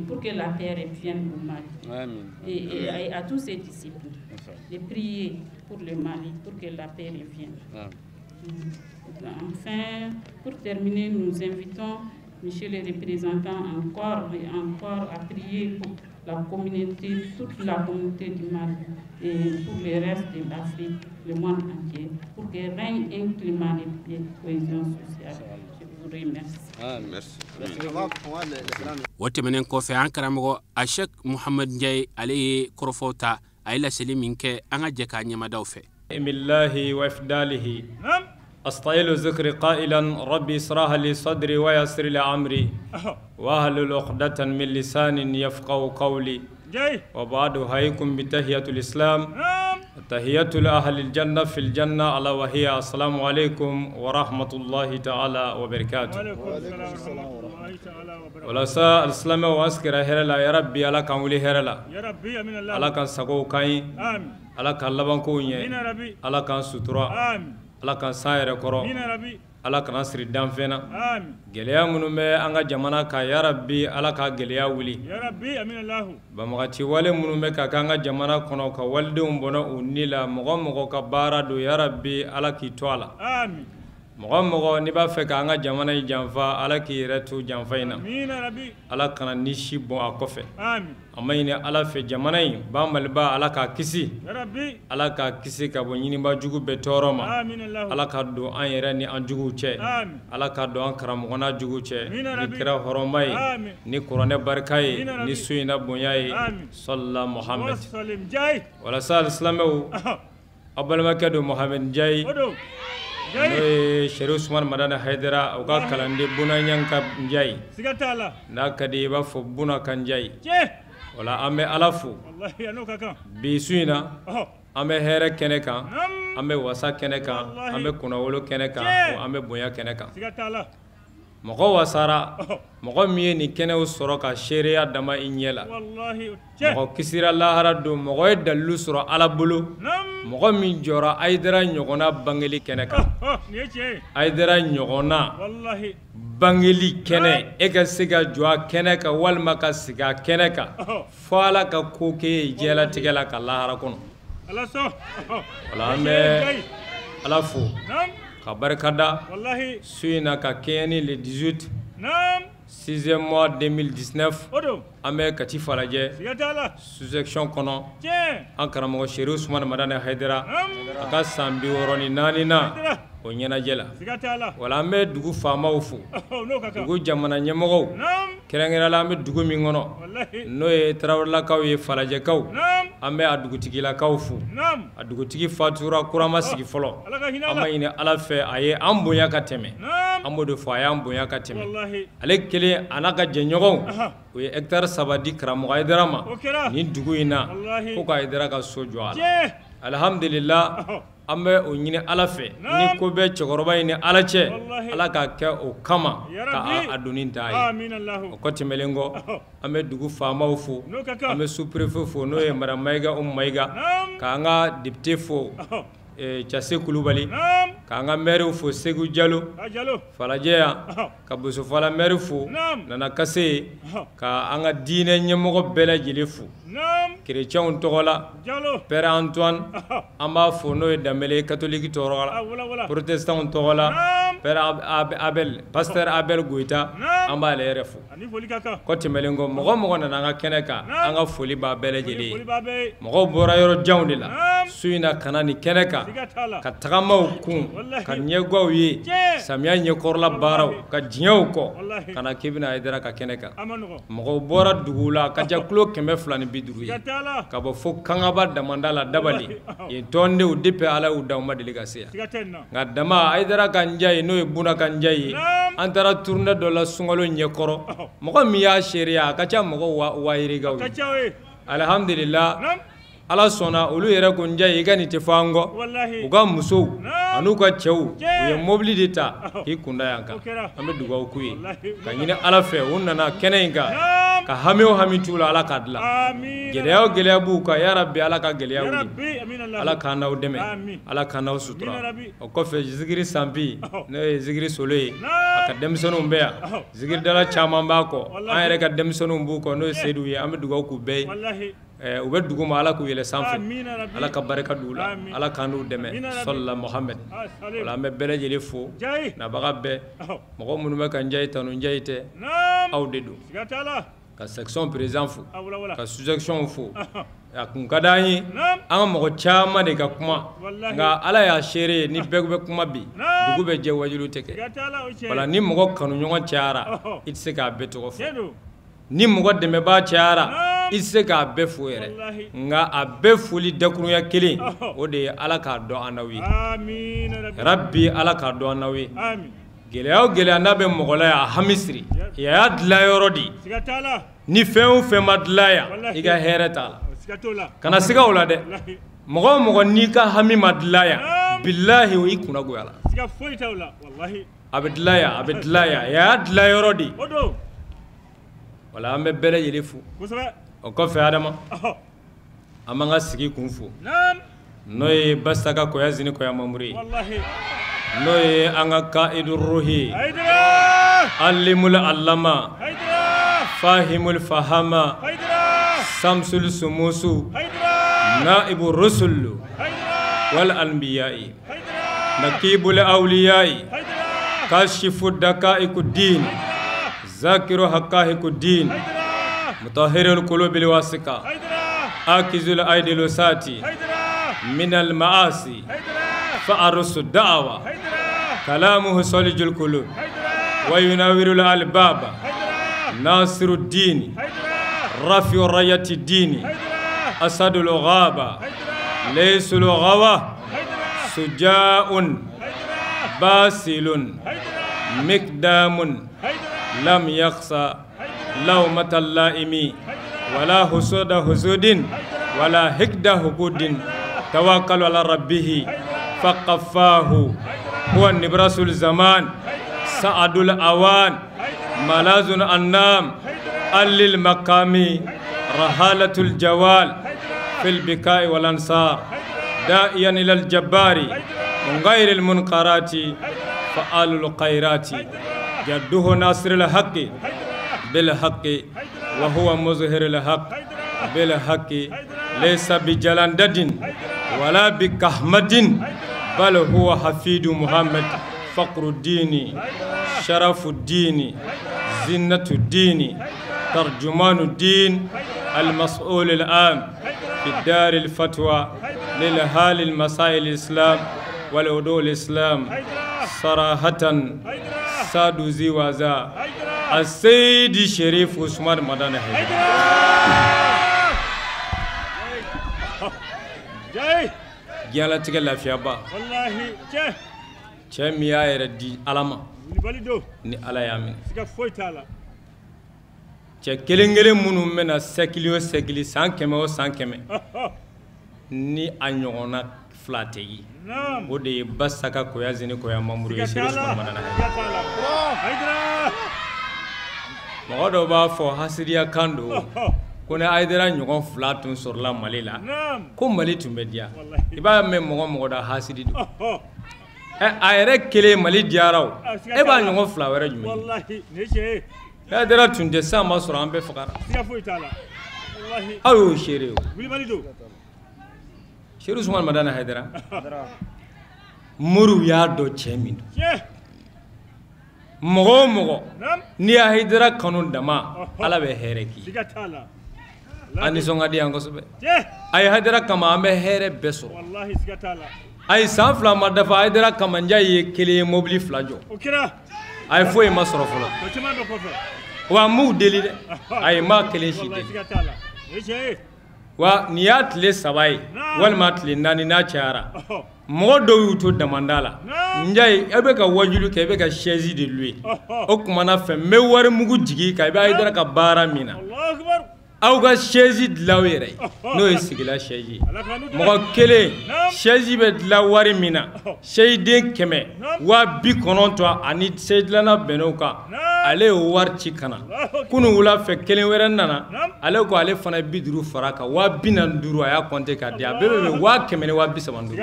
pour que la paix revienne au Mali. Et à tous ses disciples, de prier pour le Mali, pour que la paix revienne. Enfin, pour terminer, nous invitons Monsieur le représentant encore et encore à prier pour la communauté, toute la communauté du Mali et pour le reste de l'Afrique, le monde entier, pour que règne un climat de paix, cohésion sociale. Je vous remercie. Wotemenen kofe an karamogo a Sheikh Mohamed Ndiaye ale korofota ayla seliminke anga jeka nyama dawfe. Billahi wa ifdalihi. أستعيل ذكر قائلا ربي اسرح لي صدري ويسر لي أمري واحلل عقدة من لسان يفقهوا قولي وبعد هايكم بتحية الإسلام تحية لأهل الجنة في الجنة ألا وهي السلام عليكم ورحمة الله تعالى وبركاته. ولا سا الإسلام وأسكر هرلا يا ربي على كان ولي هرلا على كان سقو كاي على كان لبان كوني على كان سترة ala kan san yɛrɛ kɔrɔ ala kana siri danfɛn na gɛlɛya minnu bɛ an ka jamana kan ya rabbi ala ka gɛlɛya wuli banbagaci wale minnu bɛ ka kɛ an ka jamana kɔnɔ ka walidenw bɔnɛ u ni la mɔgɔ mɔgɔ ka baara don ya rabbi ala k'i to a la mɔgɔ mɔgɔ n'i b'a fɛ ka an ka jamana in janfa ala k'i yɛrɛ to janfa in na ala kana ni si bɔn a kɔfɛ an ma ɲini ala fɛ jamana in ba maliba ala k'a kisi ala k'a kisi ka bɔ ɲiniba jugu bɛɛ tɔɔrɔ ma ala ka don an yɛrɛ ni an juguw cɛ ala ka don an karamɔgɔna juguw cɛ ni kɛra hɔrɔnba ye ni kuranɛ barika ye ni su in na bonya ye sallallahu muhammad walasa alisilamɛw aw balimakɛ don Mohamed Ndiaye n'o ye Sherif Usman Madani Haidara u ka kalanden Bunayanka Ndiaye n'a ka di i b'a fɔ Buna ka Ndiaye wala an bɛ ala fo bi su in na an bɛ hɛrɛ kɛnɛ kan an bɛ wasa kɛnɛ kan an bɛ kunnawolo kɛnɛ kan wa an bɛ bonya kɛnɛ kan mɔgɔ wasara mɔgɔ min ye nin kɛnɛw sɔrɔ ka seereya dama i ɲɛ la mɔgɔ kisira lahara don mɔgɔ ye dalilu sɔrɔ ala bolo mɔgɔ min jɔra Haidara ɲɔgɔnna bangeli kɛnɛ kan Haidara ɲɔgɔnna bangeli kɛnɛ e ka se ka jɔ a kɛnɛ kan walima ka sigi a kɛnɛ kan fɔ ala ka ko k'e ye diɲɛlatigɛ la ka lahara kɔnɔ wala an bɛ ala fo ka barikada su in na ka kɛɲɛ ni le 18 6e mois 2019 an bɛ Kati Falajɛ sous-section kɔnɔ an karamɔgɔ Sherif Usman Madani Haidara a ka san 64 na o ɲɛnajɛ la wala an bɛ dugu faamaw fo dugu jamana ɲɛmɔgɔw kɛrɛnkɛrɛnnenya la an bɛ dugu min kɔnɔ n'o ye Tarawelelakaw ye Falajɛkaw an bɛ a dugutigilakaw fo a dugutigi fatura kurama sigi fɔlɔ an ma ɲini ala fɛ a ye an bonya ka tɛmɛ an b'o de fɔ a y'an bonya ka tɛmɛ ale kelen a n'a ka jɛɲɔgɔnw o ye hectare 3 di karamɔgɔ Haidara ma nin dugu in na ko ka Haidara ka so jɔ a la alhamdulillah an bɛ o ɲini ala fɛ ni ko bɛ cɛkɔrɔba in ni ala cɛ ala k'a kɛ o kama ka a donni da ye o kɔ tɛmɛlen kɔ an bɛ dugu faamaw fo an bɛ sous-préfet fo n'o ye madame Mayiga Mayiga k'an ka député fo Jase Kulubali k'an ka maire fo Segu Jalo Falajɛ yan ka Bosofala maire fo Nana Kase ka an ka diinɛ ɲɛmɔgɔ bɛɛ lajɛlen fo chrétienw tɔgɔ la Père Antoine an b'a fo n'o ye Danbɛlɛ catholique tɔgɔ la protestants tɔgɔ la Père Abel Pasteur Abel Goita an b'ale yɛrɛ fo kɔ tɛmɛlen kɔ mɔgɔ mɔgɔ nana an ka kɛnɛ kan an ka foli b'a bɛɛ lajɛlen ye mɔgɔw bɔra yɔrɔ janw de la su in na ka na nin kɛnɛ kan ka tagamaw kun ka ɲɛguwaw ye samiya ɲɛkɔrɔla baaraw ka diɲɛw kɔ ka na k'i bɛna Haidara ka kɛnɛ kan mɔgɔw bɔra duguw la ka ja kilo 250 ye ka bɔ fo Kangaba Damanda la Dabali yen tɔndenw depuis ala y'u da u ma deli ka se yan nka dama Haidara ka Ndiaye n'o ye Buna ka Ndiaye ye an taara tournée dɔ la sunkalo ɲɛkɔrɔ mɔgɔ min y'a seereya a ka ca mɔgɔ 2000 ye alhamdulillah ala sɔnna olu yɛrɛ ko nja i ka nin tɛ fɔ an kɔ u ka musow an'u ka cɛw u ye mobili de ta k'i kunda yan kan an bɛ dugawu k'u ye ka ɲini ala fɛ u nana kɛnɛ in kan ka hami o hami t'u la ala k'a dilan gɛlɛya o gɛlɛya b'u kan ya rabbi ala ka gɛlɛya wuli ala k'an n'aw dɛmɛ ala k'an n'aw sutura o kɔfɛ zikiri sanpi n'o ye zikiri solo ye a ka denmisɛnninw bɛ yan zikiri dala caman b'a kɔ an yɛrɛ ka denmisɛnninw b'u kɔ n'o ye seyidu ye an bɛ dugawu k'u bɛɛ ye u bɛ dugu ma ala k'u yɛlɛ sanfɛ ala ka barika d'u la ala k'an n'u dɛmɛ sallallahu muhammed wala an bɛ bɛɛ lajɛlen fo nabaga bɛɛ mɔgɔ minnu bɛ ka njayi tanu njayi tɛ aw de don ka section président fo ka sous-section fo a kun ka d'an ye an ka mɔgɔ caman de ka kuma nka ala y'a seere ye ni bɛɛ bɛ kuma bi dugu bɛ jɛ wajulu tɛ kɛ wala ni mɔgɔ kanuɲɔgɔn cayara i tɛ se k'a bɛɛ tɔgɔ fɔ ni mɔgɔ dɛmɛbaa cayara i tɛ se k'a bɛɛ fo yɛrɛ nka a bɛɛ foli dakurunya kelen o de ye ala k'a dɔn an n'aw ye rabbi ala k'a dɔn an n'aw ye gɛlɛya o gɛlɛya n'a bɛ mɔgɔ la yan a hami siri y'a dilan yɔrɔ de ni fɛn o fɛn ma dilan yan i ka hɛrɛ t'a la kana siga o la dɛ mɔgɔ o mɔgɔ n'i ka hami ma dilan yan bilahi o i kunna goya la a bɛ dilan yan a bɛ dilan yan y'a dilan yɔrɔ de wala an bɛ bɛɛ lajɛlen fo o kɔfɛ adama an b'an ka sigi kun fo n'o ye basaka koya zini koya mamuru ye n'o ye an ka ka'idu ruhi alimul allama fahimul fahama samsul sumusu naibu rusulu wal anbiyai nakibul awliyai kashifu dakaiku din zakiru haqahiku din mutahhirul qulubil wasika akizul aidil sati minal maasi fa'arusu da'wa kalamuhu salijul qulub wa yunawirul albaba nasirud din rafi'ur rayati dini asadul ghaba laysul ghawa suja'un basilun mikdamun lam yakhsa lawmata laimi wala husuda husudin wala hikda hukudin tawakkalu ala rabbihi faqaffahu huwa nibrasul zaman sa'adul awan malazun annam allil maqami rahalatul jawal fil bikai wal ansar da'iyan ila al jabbari min ghayril munqarati fa'alul khairati jadduhu nasirul haqqi bil haqqi wa huwa muzhirul haqq bil haqqi laysa bi jalandadin wala bi kahmadin bal huwa hafidu muhammad faqruddini sharafuddini zinnatuddini tarjumanuddin المسؤول الآن في دار الفتوى للهال المسائل الإسلام والوضوء الإسلام صراحة سادو زيوازا السيد الشريف عثمان مدان حيدر جالا تيغلا فيابا والله تشميا يردي علما ni ala y'a minɛ siga foyi t'a la cɛ kelen kelen minnu bɛna sɛkili o sɛkili san kɛmɛ o san kɛmɛ ni a ɲɔgɔnna fila tɛ ye o de ye basaka koya zini koya mamuru ye seri sumana madana mɔgɔ dɔw b'a fɔ hasiriya kan don ko ni ayidara ɲɔgɔn fila tun sɔrɔla mali la ko mali tun bɛ diya i b'a mɛn mɔgɔ mɔgɔ da hasiri don a yɛrɛ kelen mali diyara o e b'a ɲɔgɔn fila wɛrɛ jumɛn ye ayidara tun tɛ san ma sɔrɔ an bɛɛ fagara aw y'o seere o seri sumana madana hayidara moriw y'a dɔn cɛ min don mɔgɔ o mɔgɔ n'i y'a hayidara kanu dama ala bɛ hɛrɛ k'i ye a nisɔn ka di yan kosɛbɛ a ye hayidara kama an bɛ hɛrɛ bɛɛ sɔrɔ a ye san fila ma dafa hayidara kama n ja ye kelen ye mobili fila jɔ a ye foyi ma sɔrɔ fɔlɔ wa n m'u deli dɛ a ye maa kelen si deli wa nin y'a tile saba ye walima tile naani n'a cayara mɔgɔ dɔw y'u to damanda la n ja ye e bɛ ka wajulu kɛ e bɛ ka chaise de louer o kumana fɛ n bɛ wari mugu jigin kan i bɛ hayidara ka baara min na aw ka chaise dilaw yɛrɛ n'o ye sigila chaise mɔgɔ kelen chaise bɛ dilan wari min na chaiseden 190 ani chaise dilanna bɛnn'o kan ale y'o wari ci ka na kunun wula fɛ kelen wɛrɛ nana ale ko ale fana 50 fara kan 45 a y'a compter k'a di a bɛɛ bɛ 135.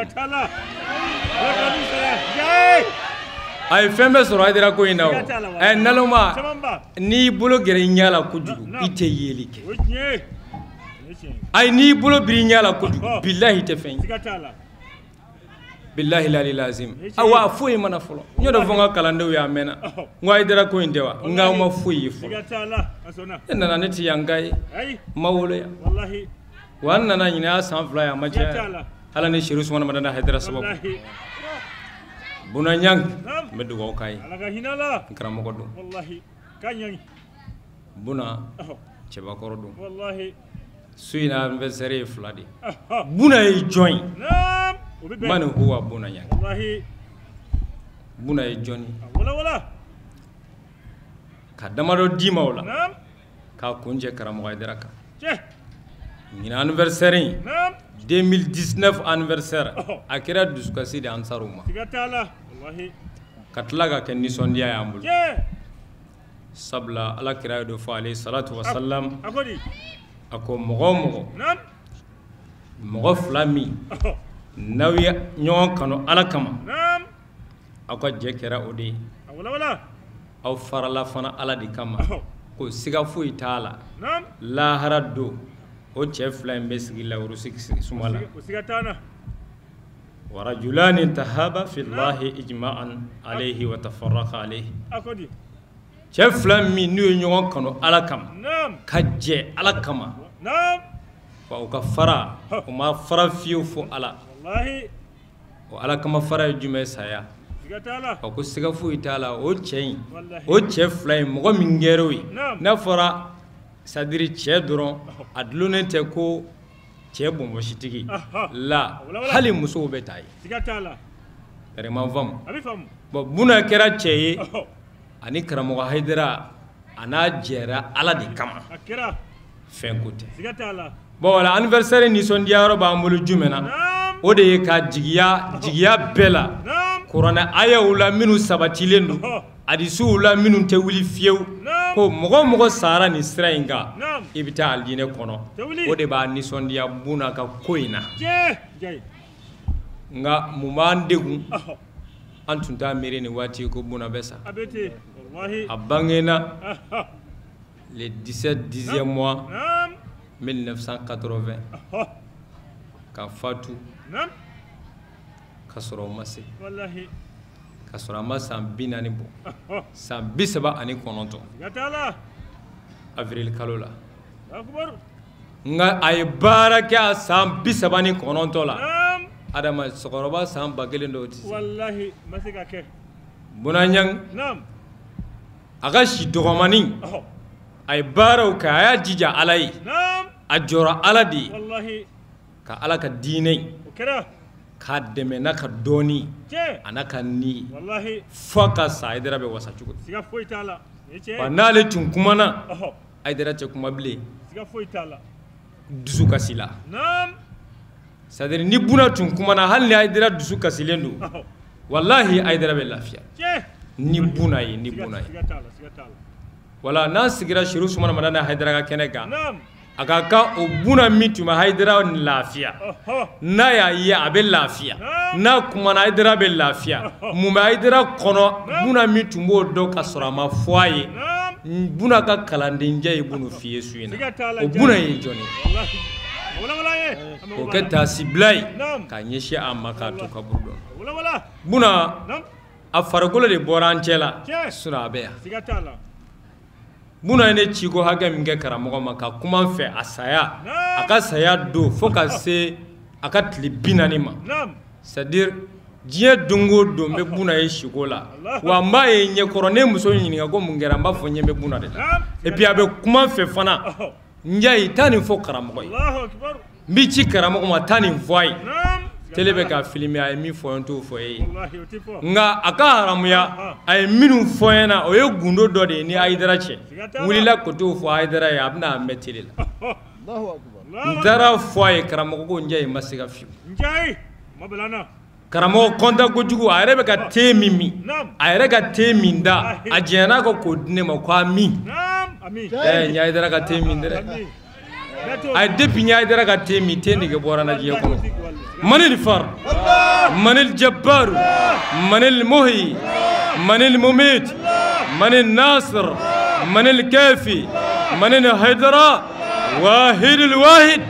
a ye fɛn bɛɛ sɔrɔ Hayidara ko in na o naloma n'i bolo gɛrɛ i ɲɛ la kojugu i tɛ yeli kɛ ayi n'i bolo biri i ɲɛ la kojugu bilahi i tɛ fɛn ye bilahi lali lazim awa foyi mana fɔlɔ n y'o de fɔ n ka kalandenw ye a mɛnna n ko Hayidara ko in tɛ wa n k'aw ma foyi ye fɔlɔ ne nana ne tɛ yanka ye n ma wolo yan wa n nana ɲinɛ a san 2 ye a ma caya ala ni Seydou Soumana Madanda Hayidara sababu Buna Ñang n bɛ dugawu k'a ye n karamɔgɔ don Buna cɛbakɔrɔ don su in na anniversaire ye 2 de Buna ye jɔn ye mani huwa Buna Ñang Buna ye jɔn ye ka damadɔ d'i ma o la k'a kun cɛ karamɔgɔ Hayidara kan ɲina anniversaire in 2019 anniversaire a kɛra dusukasi de Ansaru ma ka tila ka kɛ nisɔndiya y'an bolo sabula ala kira ye dɔ fɔ alayhi salatu wa salam a ko mɔgɔ mɔgɔ 2 min n'aw ye ɲɔgɔn kanu ala kama aw ka jɛ kɛra o de ye aw farala fana ala de kama ko siga foyi t'a la lahara don o cɛ 2 in bɛ sigi lawurusi suma la wa rajulani tahaba fillahi ijma'an alayhi wa tafarraqa alayhi cɛ 2 min n'u ye ɲɔgɔn kanu ala kama ka jɛ ala kama wa u ka fara u ma fara fiyewu fo ala o ala kama fara ye jumɛn saya a ko siga foyi t'a la o cɛ in o cɛ 2 in mɔgɔ min kɛra ye n'a fɔra sadiri cɛ dɔrɔn a dulonnen tɛ ko cɛ bɔnbɔsitigi la hali musow bɛ taa ye vraiment faamu bon Buna kɛra cɛ ye ani karamɔgɔ Hayidara a n'a jɛra ala de kama fɛn ko tɛ bon wala anniversaire nisɔndiyayɔrɔ b'an bolo jumɛn na o de ye ka jigiya bɛɛ la kuranɛ ayaw la minnu sabatilen don hadisuw la minnu tɛ wuli fiyewu ko mɔgɔ sara ni sira in kan i bɛ taa alijinɛ kɔnɔ o de b'a nisɔndiya Buna ka ko in na nka mun b'an degun an tun t'a miiri nin waati ko Buna bɛ sa a bangena le 17 mois 1980 ka fatu ka sɔrɔ o ma se ka sɔrɔ a ma san 40 bɔ san 39 avril kalo la nka a ye baara kɛ a san 39 la adama sɔgɔrɔba san 1000 dɔw tɛ se Buna Ñang a ka si dɔgɔmani a ye baaraw kɛ a y'a jija ala ye a jɔra ala de ye ka ala ka diinɛ k'a dɛmɛ n'a ka dɔɔni a n'a ka ni fo ka sa Hayidara bɛ wasa cogo wa n'ale tun kumana Hayidara tɛ kuma bilen dusu kasi la c'est à dire ni Buna tun kumana hali ni Hayidara dusu kasilen don wallahi Hayidara bɛ lafiya ni Buna ye wala n'an sigira Seydou Soumana Madanda Hayidara ka kɛnɛ kan a ka kan o Buna min tun bɛ Hayidara lafiya n'a y'a ye a bɛ lafiya n'a kumana Hayidara bɛ lafiya mun bɛ Hayidara kɔnɔ Buna min tun b'o dɔn ka sɔrɔ a ma fɔ a ye Buna ka kalandenjɛ ye bunu f'i ye su in na o Buna ye jɔn ye o kɛ taasibila ye k'a ɲɛsin a ma k'a to kaburu dɔn Buna a farikolo de bɔra an cɛ la sinon a bɛ yan Buna ye ne ciko hakɛ min kɛ karamɔgɔ ma ka kuma n fɛ a saya a ka saya don fo ka se a ka tile 40 ma c'est à dire diɲɛ don o don n bɛ Buna ye siko la wa n b'a ye ɲɛkɔrɔ ne muso ɲininka ko mun kɛra n b'a fɔ ɲɛ bɛ Buna de la et puis a bɛ kuma n fɛ fana n jaa ye taa nin fɔ karamɔgɔ ye n b'i ci karamɔgɔ ma taa nin fɔ a ye télé bɛ ka filmer a ye min fɔ n t'o fɔ e ye nka a ka haramuya a ye minnu fɔ n ɲɛna o ye gundo dɔ de ye ni Hayidara cɛ n wulila ko t'o fɔ Hayidara ye a bɛna a mɛn télé la n taara fɔ a ye karamɔgɔ ko Njayi ma se ka fiyewu karamɔgɔ kɔntan kojugu a yɛrɛ bɛ ka te min a yɛrɛ ka te min da a jɛnna ko k'o di ne ma ko a min Hayidara ka te min dɛ a ye depuis Hayidara ka te min te nege bɔra na diɲɛ kɔnɔ manil far manil jabbar manil muhi manil mumit manil nasir manil kafi manil Hayidara wahidul wahid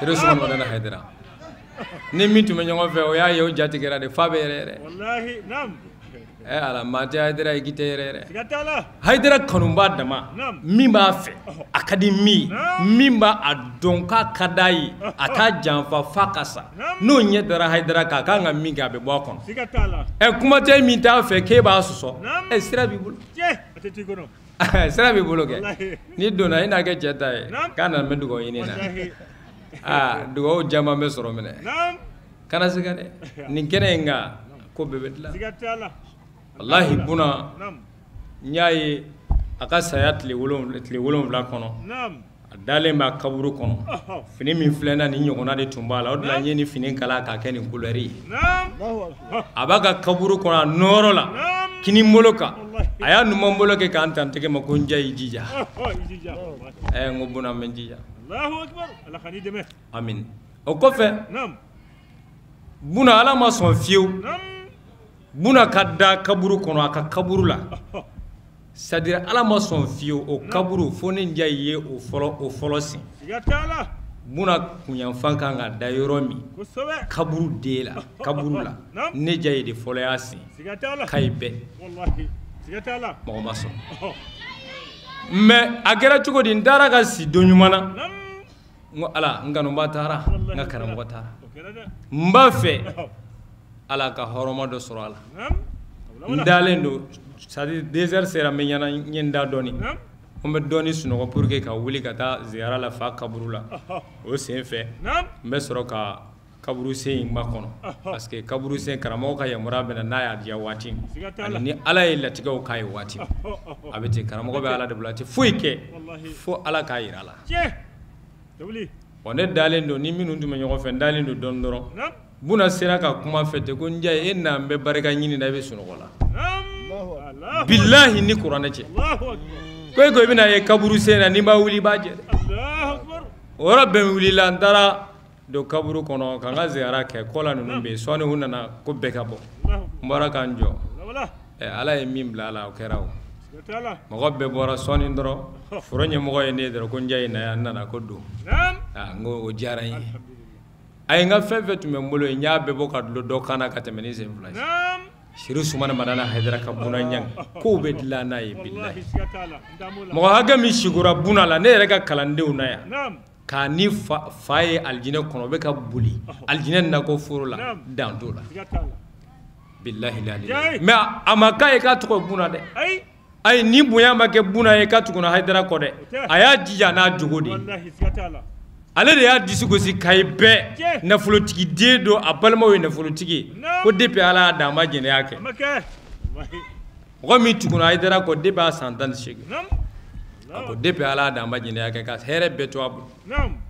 Rasul Madana Hayidara ni min tun bɛ ɲɔgɔn fɛ o y'a ye o jatigɛra de fa bɛ yɛrɛ wallahi naam ala maa tɛ Hayidara ye gite yɛrɛ Hayidara kanuba dama min b'a fɛ a ka di min b'a a dɔn k'a ka d'a ye a t'a janfa fa ka sa n'o ɲɛ dara Hayidara kan a kan ka min kɛ a bɛ bɔ a kɔnɔ kuma tɛ min t'a fɛ k'e b'a sɔsɔ sira b'i bolo sira b'i bolo kɛ n'i donna i n'a kɛ cɛ ta ye k'a nana mɛ dugawu ɲini na dugawu caman bɛ sɔrɔ minɛ kana se ka dɛ nin kɛnɛ in kan ko bɛɛ bɛ dilan wallahi buna n y'a ye a ka saya tile 7 kɔnɔ a dalen b'a kaburu kɔnɔ fini min filɛna nin ɲɔgɔnna de tun b'a la o de la n ye nin fini kala k'a kɛ nin couleur ye a b'a ka kaburu kɔnɔ a nɔɔrɔ la kini bolo kan a y'a numan bolo kɛ k'an tan tɛgɛ ma ko Njayi jija n ko buna n bɛ jija amin o kɔfɛ buna ala ma sɔn fiyewu buna ka da kaburu kɔnɔ a ka kaburu la c'est-à-dire ala ma sɔn fiyewu o kaburu fo ni Njayi ye o fɔlɔ sin buna kunyanfan kan ka da yɔrɔ min kaburu de la kaburu la ne Njayi de fɔlɔ y'a sin kayi bɛɛ mɔgɔ ma sɔn mais a kɛra cogo di n taara ka si don ɲuman na n ko ala n kanuba taara n ka karamɔgɔ taara n b'a fɛ ala ka hɔrɔma dɔ sɔrɔ a la n dalen don c'est à dire 2 heures sera n bɛ ɲɛna n ye n da dɔɔni n bɛ dɔɔni sunɔgɔ pour que ka wuli ka taa ziyara la fa kaburu la o sen fɛ n bɛ sɔrɔ ka kaburu sen in ba kɔnɔ parce que kaburu sen karamɔgɔ ka yamaruya bɛ na n'a y'a diya waati ani ni ala ye latigɛw k'a ye waati a bɛ ten karamɔgɔ bɛ ala de bolo a tɛ foyi kɛ fo ala k'a yira a la wa ne dalen don ni minnu tun bɛ ɲɔgɔn fɛ n dalen don dɔɔni dɔrɔn buna sera ka kuma fɛ ten ko Njayi e na n bɛ barika ɲini na i bɛ sunɔgɔ la billahi ni kuranɛ cɛ ko e ko i bɛna ye kaburu sen na n'i b'a wuli i b'a jɛ o yɔrɔ bɛɛ wulila n taara don kaburu kɔnɔ ka n ka ziyara kɛ kɔla ninnu bɛ yen sɔɔni u nana ko bɛɛ ka bɔ n bɔra ka n jɔ ala ye min bila a la o kɛra o mɔgɔ bɛɛ bɔra sɔɔni dɔrɔn foro ɲɛmɔgɔ ye ne ye dɔrɔn ko Njayi na yan n nana ko don n ko o diyara n ye a ye n ka fɛn fɛn tun bɛ n bolo n y'a bɛɛ bɔ ka dulon dɔ kan na ka tɛmɛ ni sen fila ye Siri Sumana Madana Hayidara ka buna ɲang kow bɛ dilan n'a ye billahi mɔgɔ hakɛ min sigora buna la ne yɛrɛ ka kalandenw na yan k'a ni fa ye alijinɛ kɔnɔ o bɛ ka boli alijinɛ nakɔ foro la dan t'o la billahi mais a ma k'a ye k'a tɔgɔ buna dɛ ayi ni bonya ma kɛ buna ye k'a tuguna Hayidara kɔ dɛ a y'a jija n'a jogo de ale de y'a disi gosi kayi bɛɛ nafolotigi den don a balimaw ye nafolotigi ko depuis ala y'a d'a ma jɛnɛya kɛ mɔgɔ min tuguna Hayidara kɔ depuis a san 18 a ko depuis ala y'a d'a ma jɛnɛya kɛ ka hɛrɛ bɛɛ to a bolo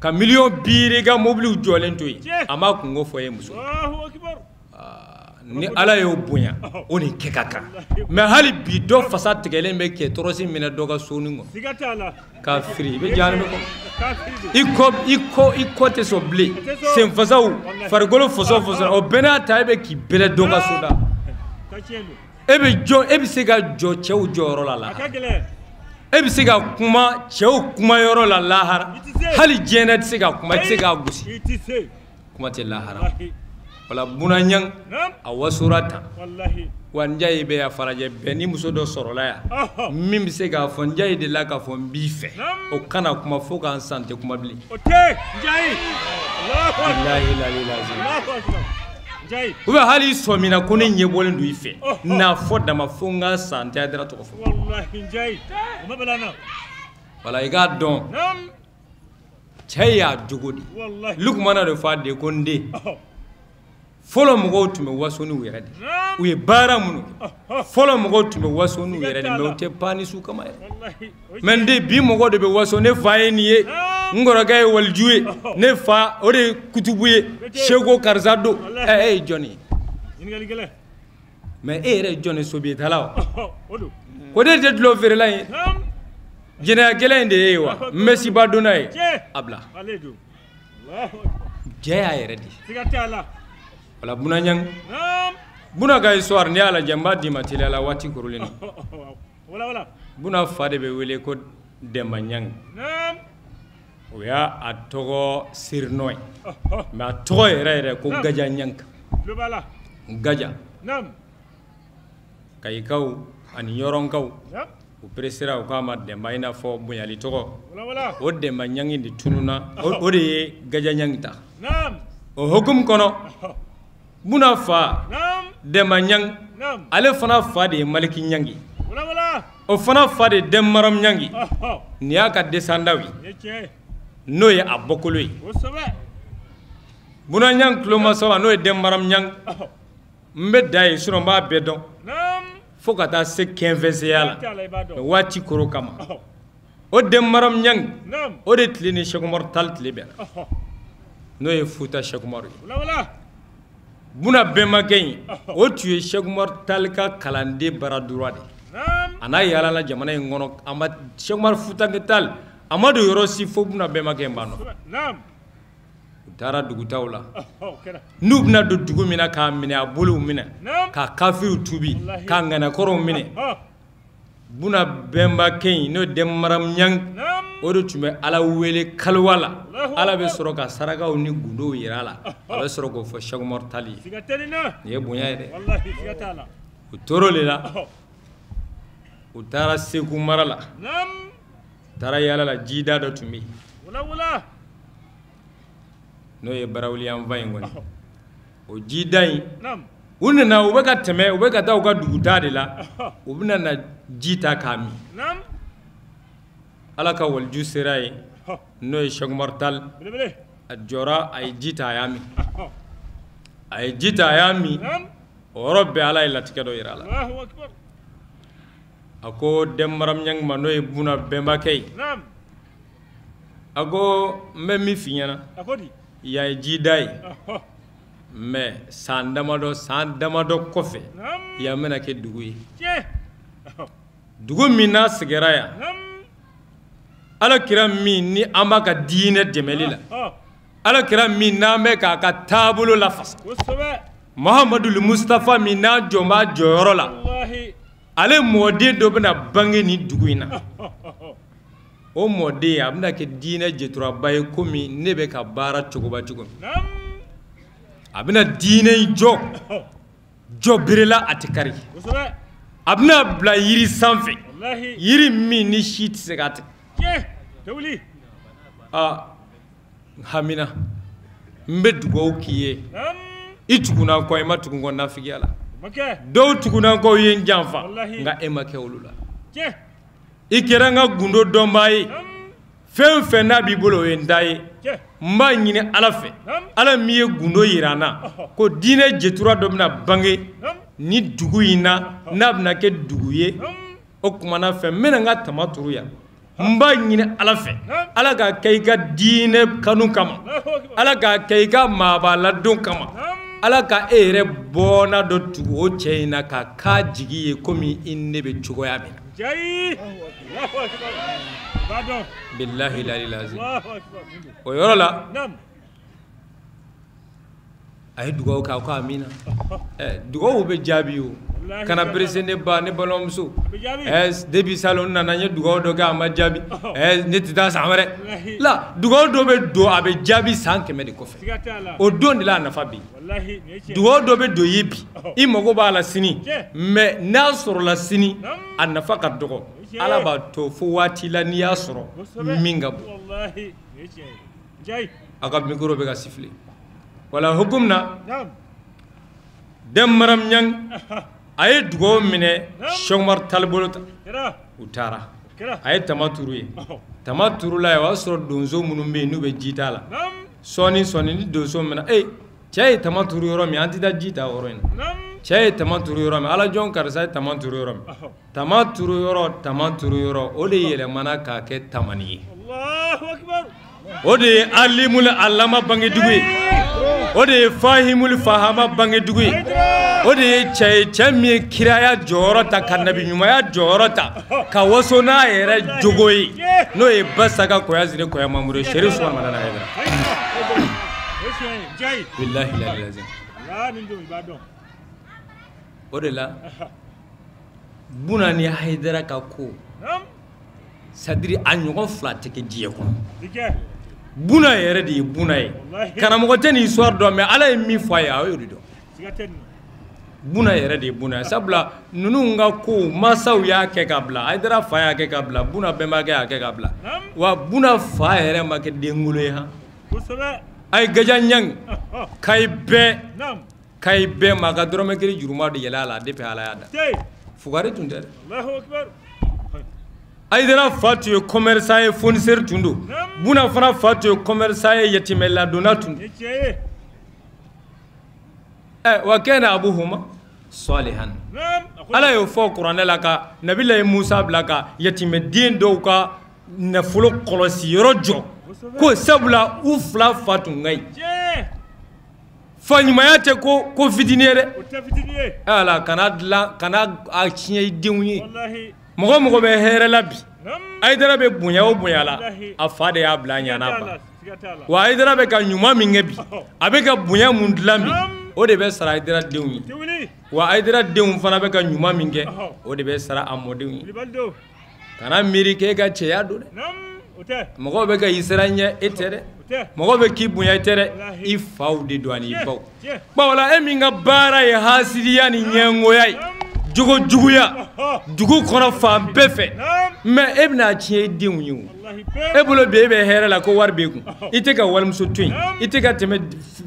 ka miliyɔn biiri ka mobiliw jɔlen to yen a m'a kungo fɔ ye muso ni ala y'o bonya o ni kɛ ka kan mais hali bi dɔ fasa tigɛlen bɛ kɛ tɔrɔsi minɛ dɔ ka soni kɔnɔ k'a firi i bɛ jahanama kɔnɔ i kɔ tɛ sɔn bilen senfasaw farikolo fɔsɔn o bɛɛ n'a ta e bɛ k'i bɛlɛ dɔ ka so da e bɛ se ka jɔ cɛw jɔyɔrɔ la lahara e bɛ se ka kuma cɛw kumayɔrɔ la lahara hali diɲɛ tɛ se ka kuma i tɛ se k'a gosi kuma tɛ lahara wala buna ɲang a wasora tan wa Njayi bɛ ya farajɛ bɛɛ ni muso dɔ sɔrɔla yan min bɛ se k'a fɔ Njayi de la k'a fɔ n b'i fɛ o kana kuma fo k'an san tɛ kuma bilen ou bien hali sɔmina ko ne ɲɛ bɔlen don i fɛ n'a fɔ dama fo n ka san tɛ Hayidara tɔgɔ fɔ wala i k'a dɔn cɛ y'a jogo di Lukumana de fɔ a den ko n den fɔlɔ mɔgɔw tun bɛ waso n'u yɛrɛ de u ye baara minnu kɛ fɔlɔ mɔgɔw tun bɛ waso n'u yɛrɛ de mais u tɛ pan ni su kama yɛrɛ mais n den bi mɔgɔ de bɛ waso ne fa ye nin ye n kɔrɔkɛ ye waliju ye ne fa o de ye kutubu ye seko karisa don e ye jɔn ye mais e yɛrɛ ye jɔn ye sobiyetala wa ko de tɛ dulɔ feerela ye jɛnɛya gɛlɛn in de ye wa mɛsiba donna ye a bila jɛ y'a yɛrɛ de wala Bunaɲang Buna ka histoire ni ala jamba di matila la waati korolen Buna fa de bɛ wele ko Dembaɲang o y'a a tɔgɔ sirnɔ ye mais a tɔgɔ yɛrɛ yɛrɛ ko Gajaɲang Gaja Kayikaw ani Yɔrɔnkaw u presera u k'a ma Demba i n'a fɔ bonyali tɔgɔ o Dembaɲang de tununa o de ye Gajaɲang ta o hukumu kɔnɔ Buna fa Dembaɲang ale fana fa de ye Maliki Ɲangi o fana fa de ye Denmaram Ɲangi ni y'a ka descendant ye n'o ye a bɔkolo ye Bunaɲang tulomasaba n'o ye Denmaram Ɲang n bɛ da ye sinon n b'a bɛɛ dɔn fo ka taa se kɛnfɛseya la waati koro kama o Denmaram Ɲang o de tile ni Cheikh Umar Tall tile bɛnna n'o ye Futa Cheikh Umar ye Buna bɛnbakɛ in o tun ye Cheikh Umar Tall ka kalanden baradura de a n'a yaalala jamana in kɔnɔ a ma Cheikh Umar Futakɛ Tall a ma don yɔrɔ si fo Buna bɛnbakɛ in b'a nɔ u taara dugutaw la n'u bɛna don dugu min na k'a minɛ a bolow minɛ k'a kafiriw tubi k'a ŋanakɔrɔw minɛ Buna bɛnbakɛ in n'o ye Denmaram Ɲang o de tun bɛ Ala wele kaliwa la Ala bɛ sɔrɔ ka sarakaw ni gundow yira a la a bɛ sɔrɔ k'o fɔ Cheikh Umar Tall ye nin ye bonya ye dɛ u tor'o de la u taara Segu mara la taara yaala la jida dɔ tun bɛ yen n'o ye Barawuliyanfa in kɔni o jida in u nana u bɛ ka tɛmɛ u bɛ ka taa u ka duguta de la u bɛna na ji ta k'a min Ala ka waliju sera ye n'o ye Cheikh Umar Tall a jɔra a ye ji ta a y'a min a ye ji ta a y'a min o yɔrɔ bɛɛ Ala ye latigɛ dɔ yira a la a ko Denmaram Ɲang ma n'o ye Buna bɛnbakɛ ye a ko n bɛ min f'i ɲɛna yan ye jida ye mais san damadɔ kɔfɛ yan bɛna kɛ dugu ye dugu min n'a sigira yan Alakira min ni an b'a ka diinɛ dɛmɛli la Alakira min n'an bɛ k'a ka taabolo lafasa Muhamadul Mustafa min n'a jɔn b'a jɔyɔrɔ la ale mɔden dɔ bɛna bange nin dugu in na o mɔden a bɛna kɛ diinɛ jɛturaba ye komi ne bɛ ka baara cogoba cogo min a bɛna diinɛ in jɔ berela a tɛ kari a bɛna bila yiri sanfɛ yiri min ni si tɛ se k'a tigɛ Hamina n bɛ dugawu k'i ye i tugunna kɔ i ma tugun kɔ nafigiya la dɔw tugunna kɔ ye n janfa nka e ma kɛ olu la i kɛra n ka gundo dɔnbaa ye fɛn fɛn n'a b'i bolo o ye n ta ye n b'a ɲini Ala fɛ Ala min ye gundo yira an na ko diinɛ jɛtura dɔ bɛna bange ni dugu in na n'a bɛna kɛ dugu ye o kumana fɛ n bɛna n ka tama turu yan n b'a ɲini Ala fɛ Ala ka kɛ i ka diinɛ kanu kama Ala ka kɛ i ka maaba ladon kama Ala ka e yɛrɛ bɔna dɔ tugu o cɛ in na ka k'a jigi ye komi i ne bɛ cogoya min na billahi lazim o yɔrɔ la a ye dugawu k'a ko amina dugawu bɛ jaabi o kana perese ne ba ne balimamuso depuis salon nana n ye dugawu dɔ kɛ a ma jaabi ne tɛ taa san wɛrɛ la dugawu dɔ bɛ don a bɛ jaabi san 100 de kɔfɛ o don de la a nafa bɛ yen dugawu dɔ bɛ don i ye bi i mago b'a la sini mais n'a sɔrɔla sini a nafa ka dɔgɔ Ala b'a to fo waati la n'i y'a sɔrɔ min ka bon a ka micro bɛ ka siffler wala hukum na Denmaram Ɲang a ye dugawu minɛ Cheikh Umar Tall bolo ta u taara a ye tama turu ye tama turula ya wasoro donzo munun be nu be jita la soni ni donzo mena cey tama turu yoro mi anti da jita woro ina cey tama turu yoro mi ala jon karsa tama turu yoro mi tama turu yoro o de yele mana ka ke tamani Allahu akbar o de alimul allama bangi dugu o de fahimul fahama bangi dugu o de cey mi kiraya jorota kan nabi nyumaya jorota ka waso na yere jogoyi no e basaka ko yazine ko yamamure sherif suwan madana hedra billahi la lazim o de la buna ni haidara ka ko sadiri a ɲɔgɔn fila tɛ kɛ diɲɛ kɔnɔ buna yɛrɛ de ye buna ye karamɔgɔ tɛ nin histoire dɔn mais ala ye min fɔ a ye a y'o de dɔn buna yɛrɛ de ye buna ye sabula ninnu ka ko masaw y'a kɛ ka bila haidara fa y'a kɛ ka bila buna bɛnbakɛ y'a kɛ ka bila wa buna fa yɛrɛ ma kɛ denkolo ye han a ye gaja ɲangi kayi bɛɛ ma ka dɔrɔmɛ kelen juruma de yɛlɛ a la depuis ala y'a da fugari tun tɛ dɛ haidara fa tun ye commerçant ye fournisseur tun don buna fana fa tun ye commerçant ye yatimɛ ladonna tun don wa kana abuhuma salihan ala y'o fɔ kuranɛ la ka nabilahi musa bila ka yatimɛ den dɔw ka nafolo kɔlɔsi yɔrɔ jɔ ko sabula u fila fa tun ka ɲi fa ɲumanya tɛ ko fitini ye dɛ ala kana a tiɲɛ i denw ye mɔgɔ mɔgɔ bɛ hɛrɛ la bi haidara bɛ bonya o bonya la a fa de y'a bila ɲana ba wa haidara bɛ ka ɲuman min kɛ bi a bɛ ka bonya mun dilan bi o de bɛ sara haidara denw ye wa haidara denw fana bɛ ka ɲuman min kɛ o de bɛ sara a mɔdenw ye kana miiri k'e ka cɛya don dɛ mɔgɔw bɛ ka i sera ɲɛ e tɛ dɛ mɔgɔw bɛ k'i bonya i tɛ dɛ i faw de don ani i baw bawala e min ka baara ye hasidiya ni ɲɛngoya ye jogo juguya dugu kɔnɔ fan bɛɛ fɛ mais e bɛna tiɲɛ i denw ye o e bolo bi e bɛ hɛrɛ la ko wari b'e kun i tɛ ka walimuso to yen i tɛ ka tɛmɛ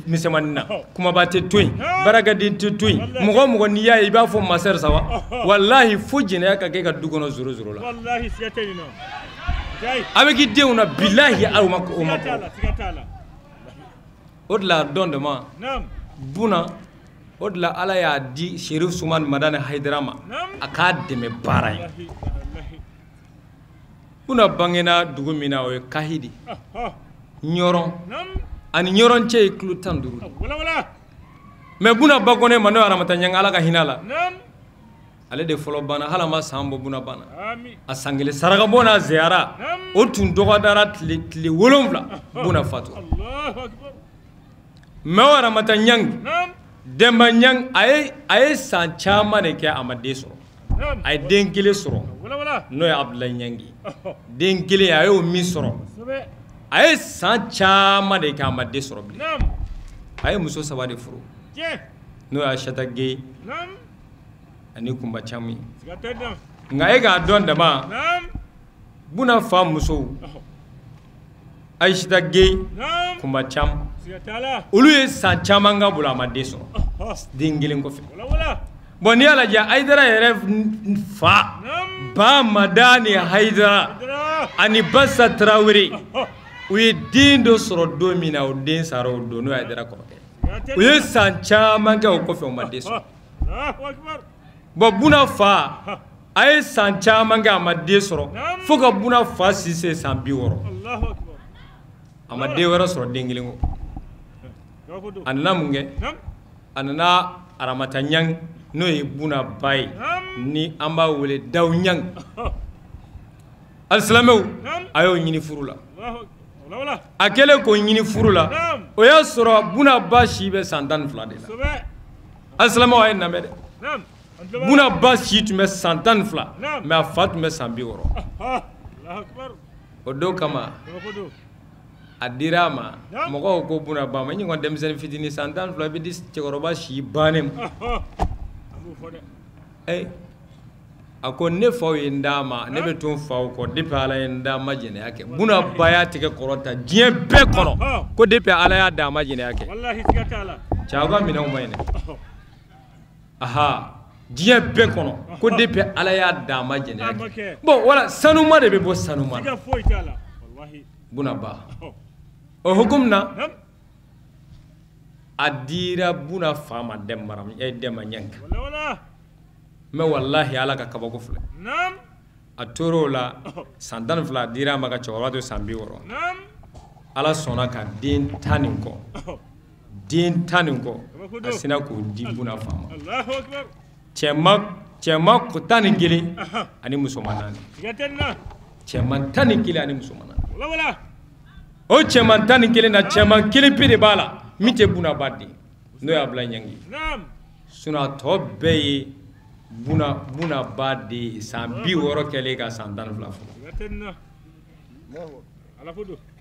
misɛnmanin na kumaba tɛ to yen barakaden tɛ to yen mɔgɔ mɔgɔ n'i y'a ye i b'a fɔ masɛri sa wa walahi fo jɛnɛya ka kɛ ka du kɔnɔ zoro zoro la a bɛ k'i denw na bilahi o ma kɔgɔ o de la dɔn dama buna o de la ala y'a di sherif suman madani haidara ma a k'a dɛmɛ baara ye buna bangena dugu min na o ye kahidi ɲɔrɔn ani ɲɔrɔn cɛ ye kilo 15 mais buna ba kɔnɛ ma n'o aramata ɲanga ala ka hinɛ la ale de fɔlɔ banna hali a ma san bɔ buna banna a san kelen saraka bɔ n'a ziyara o tun dɔgɔdara tile 7 buna fatu mais o aramata ɲangi Demba Nyang a ye san caman de kɛ a ma den sɔrɔ a ye den kelen sɔrɔ n'o ye Abdulayi Nyangi den kelen a y'o min sɔrɔ a ye san caman de kɛ a ma den sɔrɔ bilen a ye muso 3 de furu n'o ye Achata Gueye ani Kumba Camu nka e k'a dɔn dama buna fa musow Achata Gueye Kumba Camu olu ye san caman ka bolo a ma den sɔrɔ den kelen kɔfɛ bon n'i y'a lajɛ haidara yɛrɛ fa ba madani haidara ani basa tarawele u ye den dɔ sɔrɔ don min na o den sara o don n'o ye haidara kɔrɔkɛ u ye san caman kɛ o kɔfɛ o ma den sɔrɔ bon buna fa a ye san caman kɛ a ma den sɔrɔ fo ka buna fa si se san 60 a ma den wɛrɛ sɔrɔ den kelen kɔ a nana mun kɛ a nana aramata ɲangi n'o ye buna ba ye ni an b'a wele dawu ɲangi alisilamɛw a y'o ɲini furu la a kɛlen k'o ɲini furu la o y'a sɔrɔ buna ba si bɛ san 12 de la alisilamɛw a ye namɛ dɛ buna ba si tun bɛ san 12 mais a fa tun bɛ san 60 o don kama a dira a ma mɔgɔw ko buna ba ma ɲɔgɔn denmisɛnnin fitinin san 12 i bɛ di cɛkɔrɔba si bannen ma a ko ne faw ye n d'a ma ne bɛ to n faw kɔ depuis ala ye n d'a ma jɛnɛya kɛ buna ba y'a tigɛ kɔrɔta diɲɛ bɛɛ kɔnɔ ko depuis ala y'a d'a ma jɛnɛya kɛ cɛ aw ka minɛnw ma ɲi dɛ aha diɲɛ bɛɛ kɔnɔ ko depuis ala y'a d'a ma jɛnɛya kɛ bon wala sanuma de bɛ bɔ sanuma buna ba o hukumna adira buna fama dem maram dem nyank me wallahi ala ka kabako fule atoro la sandan fula dira maka chawra to sambi woro ala sona ka din taninko asina ko di buna fama Allahu akbar cema ko tanin gili ani musulmanani cema tanin gili ani musulmanani wala o cema tanin gili na cema gili pide bala mite buna baddi no ya bla nyangi suna to be buna baddi sambi woro kele ka sandan fula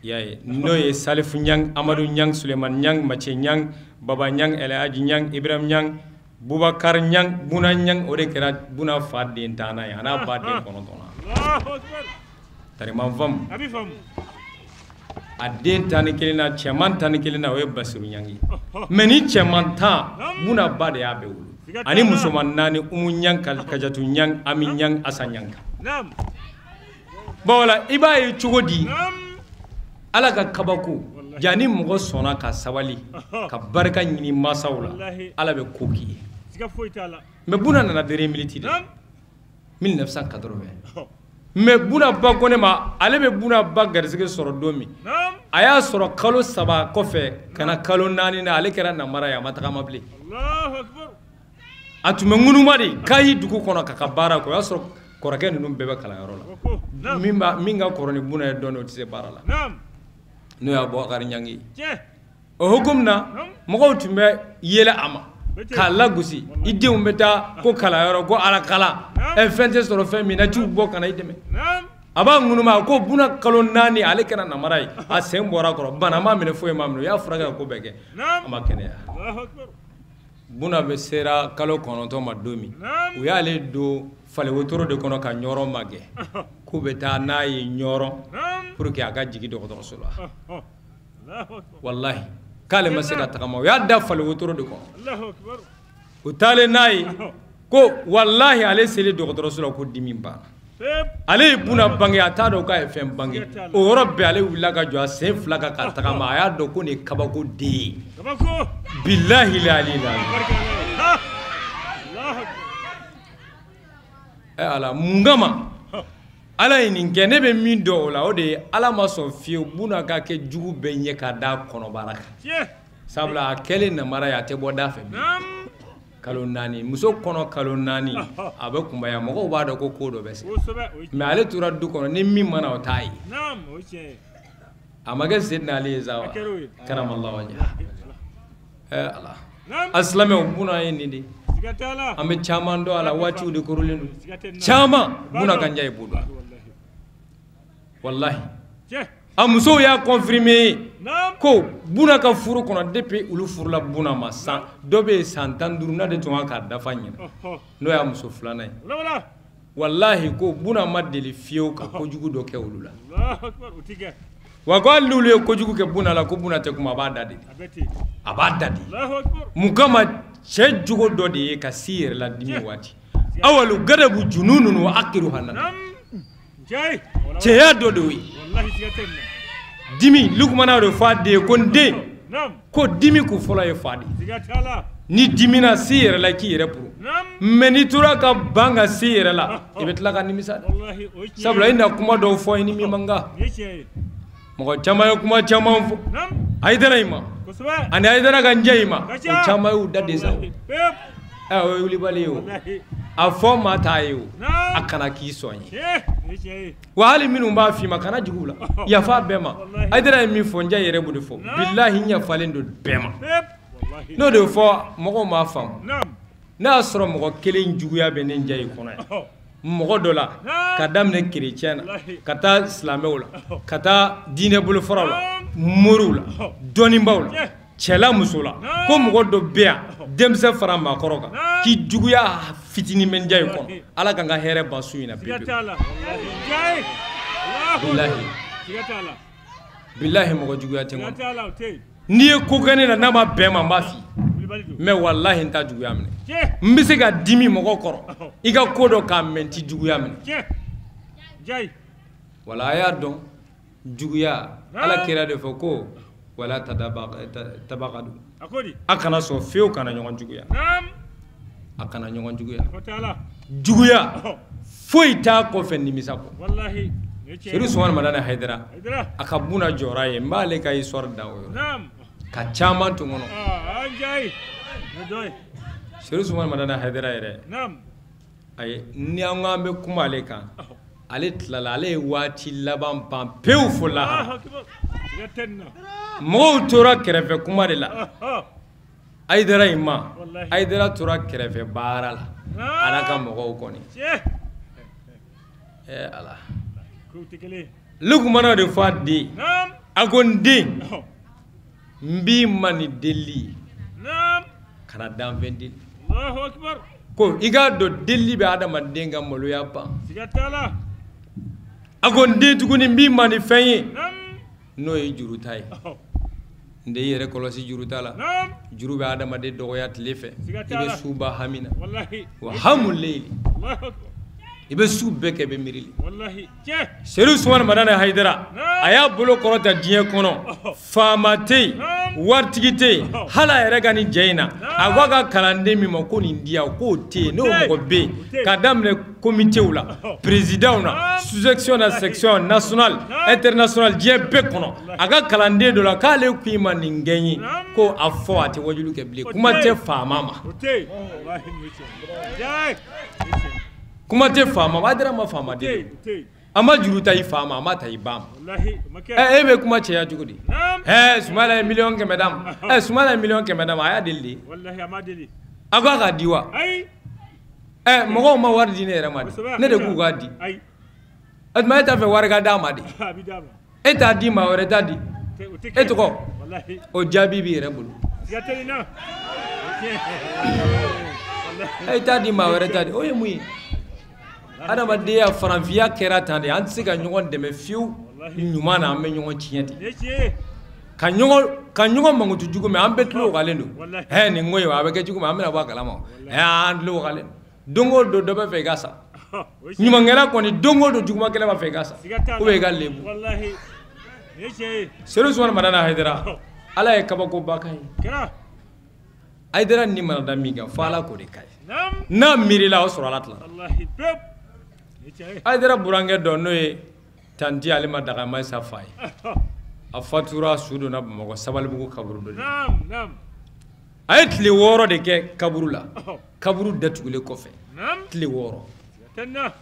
yaye no ye Salif Nyang, Amadou Nyang, Suleiman Nyang, Mache Nyang, Baba Nyang, Elaji Nyang, Ibrahim Nyang, Bubakar Nyang, Buna Nyang, ode kera buna fadde intana ya na badde kono tona Allahu akbar tari man fam abi fam adde tani kelina chaman tani kelina we Basiru Nyangi meni chaman ta buna badde ya be wulu ani musuman nani umu Nyang kajatu Nyang ami Nyang asan Nyang nam bola ibaye chugodi ala ka kabako jani mɔgɔ sɔnna ka sabali ka barika ɲini masaw la ala bɛ ko k'i ye mais buna nana dernier minute de 1980 mais buna ba ko ne ma ale bɛ buna ba garisɛgɛ sɔrɔ don min a y'a sɔrɔ kalo 3 kɔfɛ kana kalo 4 na ale kɛra namara ye a ma tagama bilen a tun bɛ ŋunuma de k'a yi dugu kɔnɔ ka ka baara kɛ o y'a sɔrɔ kɔrɔkɛ ninnu bɛɛ bɛ kalanyɔrɔ la min ka kɔrɔ ni buna ye dɔɔnin o tɛ se baara la no ya Bubakar Nyangi o hukumna mɔgɔw tun bɛ yɛlɛ a ma k'a lagosi i denw bɛ taa ko kalanyɔrɔ ko ala kala fɛn tɛ sɔrɔ fɛn min na ciw bɔ kana i dɛmɛ a b'a ŋunuma ko buna kalo 4 ale kɛra namara ye a sen bɔra kɔrɔ bana ma minɛ foyi ma minɛ o y'a furakɛ ko bɛɛ kɛ a ma kɛnɛya buna bɛ sera kalo 9 ma don min u y'ale don fale wotoro de kɔnɔ ka ɲɔrɔ magɛ k'u bɛ taa n'a ye ɲɔrɔ pour que a ka jigi dɔgɔtɔrɔso la wallahi k'ale ma se ka tagama o y'a da fale wotoro de kɔnɔ u taalen n'a ye ko wallahi ale selen dɔgɔtɔrɔso la ko dimi banna ale ye buna bange a t'a dɔn k'a ye fɛn bange o yɔrɔ bɛɛ ale wulila ka jɔ a sen 2 kan ka tagama a y'a dɔn ko nin ye kabako den ye billahi la ala mungama ala ye nin kɛ ne bɛ min dɔn o la o de ye ala ma sɔn fiyewu buna ka kɛ jugu bɛɛ ɲɛ ka da kɔnɔbara kan sabula a kɛlen namara ye a tɛ bɔ da fɛ kalo 4 muso kɔnɔ kalo 4 a bɛ kunbaya mɔgɔw b'a dɔn ko dɔ bɛ se mais ale tora du kɔnɔ ni min mana o t'a ye a ma kɛ Seydina Ali ye sa wa karamallahu wajha ala asilamɛw buna ye nin de an bɛ caman dɔn a la waatiw de korolen don caman buna ka ɲa ye bolo wallahi a musow y'a confirmer ko buna ka furu kɔnɔ depuis olu furula buna ma san dɔ bɛ yen san 15 n'a de tun kan k'a dafa ɲina n'o y'a muso 2nan ye wallahi ko buna ma deli fiyewu ka kojugu dɔ kɛ olu la wa ko hali n'olu ye kojugu kɛ buna la ko buna tɛ kuma a b'a da de a b'a da de mun kama cɛ jogo dɔ de ye ka si yɛrɛ la dimi waati awalu gadabu jununun wa akiru hanana cɛya dɔ de ye dimi lukumana de fa de ko n den ko dimi kun fɔlɔ ye fa de ni dimina si yɛrɛ la k'i yɛrɛ puru mais ni tora ka ban ka si yɛrɛ la i bɛ tila ka nimisa sabula i na kuma dɔw fɔ i ni min man kan mɔgɔ caman ye kuma caman fɔ Aidara ima ani Aidara ka njɛ ima o caman y'u da de sa o o ye wulibali ye o a fɔ maa t'a ye o a kana k'i sɔn ye wa hali minnu b'a f'i ma kana jigin u la yafa bɛɛ ma Aidara ye min fɔ n jɛ yɛrɛ b'o de fɔ bilahi n yafalen don bɛɛ ma n'o de fɔ mɔgɔw m'a faamu n'a y'a sɔrɔ mɔgɔ kelen juguya bɛ ne n jɛ in kɔnɔ yan mɔgɔ dɔ la ka daminɛ chrétien na ka taa silamɛw la ka taa diinɛ bolofaraw la moriw la dɔnnibaw la cɛla muso la ko mɔgɔ dɔ bɛ yan denmisɛn fara maakɔrɔ kan k'i juguya fitinin bɛ n jɛ in kɔnɔ ala kan ka hɛrɛ ban su in na pewu bilahi mɔgɔ juguya tɛ n kɔnɔ n'i ye ko kɛ ne la n'a ma bɛn ma n b'a f'i mais wallahi n ta juguya minɛ n bɛ se ka dimi mɔgɔ kɔrɔ i ka ko dɔ k'a mɛn ti juguya minɛ wala a y'a dɔn juguya ala kira de fo ko wala tabaqadu akana so feo kana ɲɔgɔn juguya akana ɲɔgɔn juguya juguya foyi t'a kɔfɛ nimisa kɔ Seri Sumana Madani Haidara aka buna jɔra ye n b'ale ka histoire da o yɔrɔ ka caman tun kɔnɔ Seri Sumana Madani Haidara yɛrɛ ayi ni an k'an bɛ kuma ale kan ale tilala ale ye waati laban ban pewu fo lahara mɔgɔw tora kɛrɛfɛ kuma de la Haidara in ma Haidara tora kɛrɛfɛ baara la ala ka mɔgɔw kɔni ala Lukumana de fɔ a den a ko n den n b'i ma ni deli kana danfɛn deli ko i k'a dɔn deli bɛ adamaden ka maloya ban a ko n den tuguni n b'i ma ni fɛn ye n'o ye juruta ye n de i yɛrɛ kɔlɔsi juruta la juru bɛ adamaden dɔgɔya tile fɛ i bɛ suba hami na wa hamu leyili i bɛ su bɛɛ kɛ i bɛ miirili Seri Sumana Madani Haidara a y'a bolo kɔrɔta diɲɛ kɔnɔ faama tɛ yen waritigi tɛ yen hali a yɛrɛ ka nin jɛ in na a ko a ka kalanden min ma ko nin di yan k'o tɛ yen n'o mɔgɔ bɛ yen k'a daminɛ komitew la présidentw na sous-section na section nationale internationale diɲɛ bɛɛ kɔnɔ a ka kalanden dɔ la k'ale ko i ma nin gɛn ye ko a fɔ a tɛ wajulu kɛ bilen kuma tɛ faama ma kuma tɛ faama ma Haidara ma faama de a ma juru ta i faama a ma ta i ba ma e bɛ kuma cɛya cogo di Sumala ye miliyɔn 100 d'a ma Sumala ye miliyɔn 100 d'a ma a y'a deli de a ko a k'a di wa mɔgɔw ma wari di ne yɛrɛ ma de ne de k'u k'a di o tuma e t'a fɛ wari ka d'a ma de e t'a di maa wɛrɛ t'a di e tɔgɔ o jaabi b'i yɛrɛ bolo e t'a di maa wɛrɛ t'a di o ye mun ye adamadenya faranfiya kɛra tan de an tɛ se ka ɲɔgɔn dɛmɛ fiyewu ɲuman na an bɛ ɲɔgɔn tiɲɛ ten ka ɲɔgɔn mankutu jugu mɛn an bɛɛ tulo wagalen don nin ko ye a bɛ kɛ cogo min an bɛna bɔ a kalama an tulo wagalen don o don dɔ bɛ fɛ i ka sa ɲumankɛla kɔni don o don jugumakɛla b'a fɛ i ka sa ou bien i ka lebu Seri Sumana Madani Haidara ala ye kabakoba kan ye Haidara ni mana da min kan fɔ ala k'o de ka ye n'a miirila o sɔrɔ ala tila Haidara burankɛ dɔ n'o ye tanti Alima Dagamasa fa ye a fatura su donna Bamakɔ Sabalibugu kaburu dɔ de a ye tile 6 de kɛ kaburu la kaburu datugulen kɔfɛ tile 6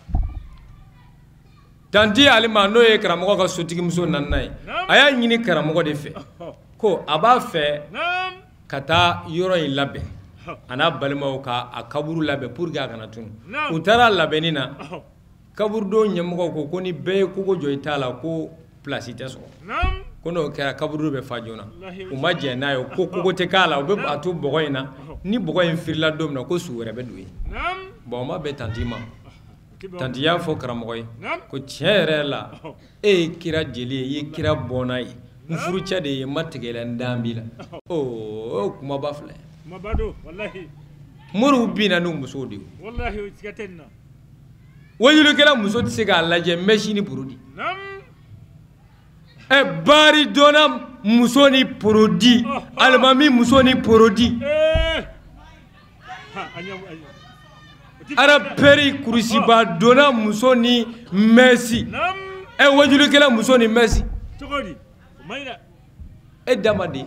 tanti Alima n'o ye karamɔgɔ ka sotigimuso naaninan ye a y'a ɲini karamɔgɔ de fɛ ko a b'a fɛ ka taa yɔrɔ in labɛn a n'a balimaw ka a kaburu labɛn pour que a kana tunu u taara labɛnni na kaburudon ɲɛmɔgɔ ko ni bɛɛ ye kogo jɔ i t'a la ko place tɛ sɔrɔ ko n'o kɛra kaburu bɛ fa joona u ma jɛn n'a ye ko kogo tɛ k'a la u bɛ a to bɔgɔ in na ni bɔgɔ in firila don min na ko su wɛrɛ bɛ don yen bon o ma bɛn tanti ma tanti y'a fɔ karamɔgɔ ye ko tiɲɛ yɛrɛ la e ye kira jeli ye i ye kira bɔnna ye n furucɛ de ye n ma tigɛ la n dan b'i la o kumaba filɛ moriw binna n'u musow de ye wajulikɛla muso tɛ se k'a lajɛ mɛsi ni porodi baari donna muso ni porodi alimami muso ni porodi arapɛri kurusiba donna muso ni mɛsi wajulikɛla muso ni mɛsi e dama de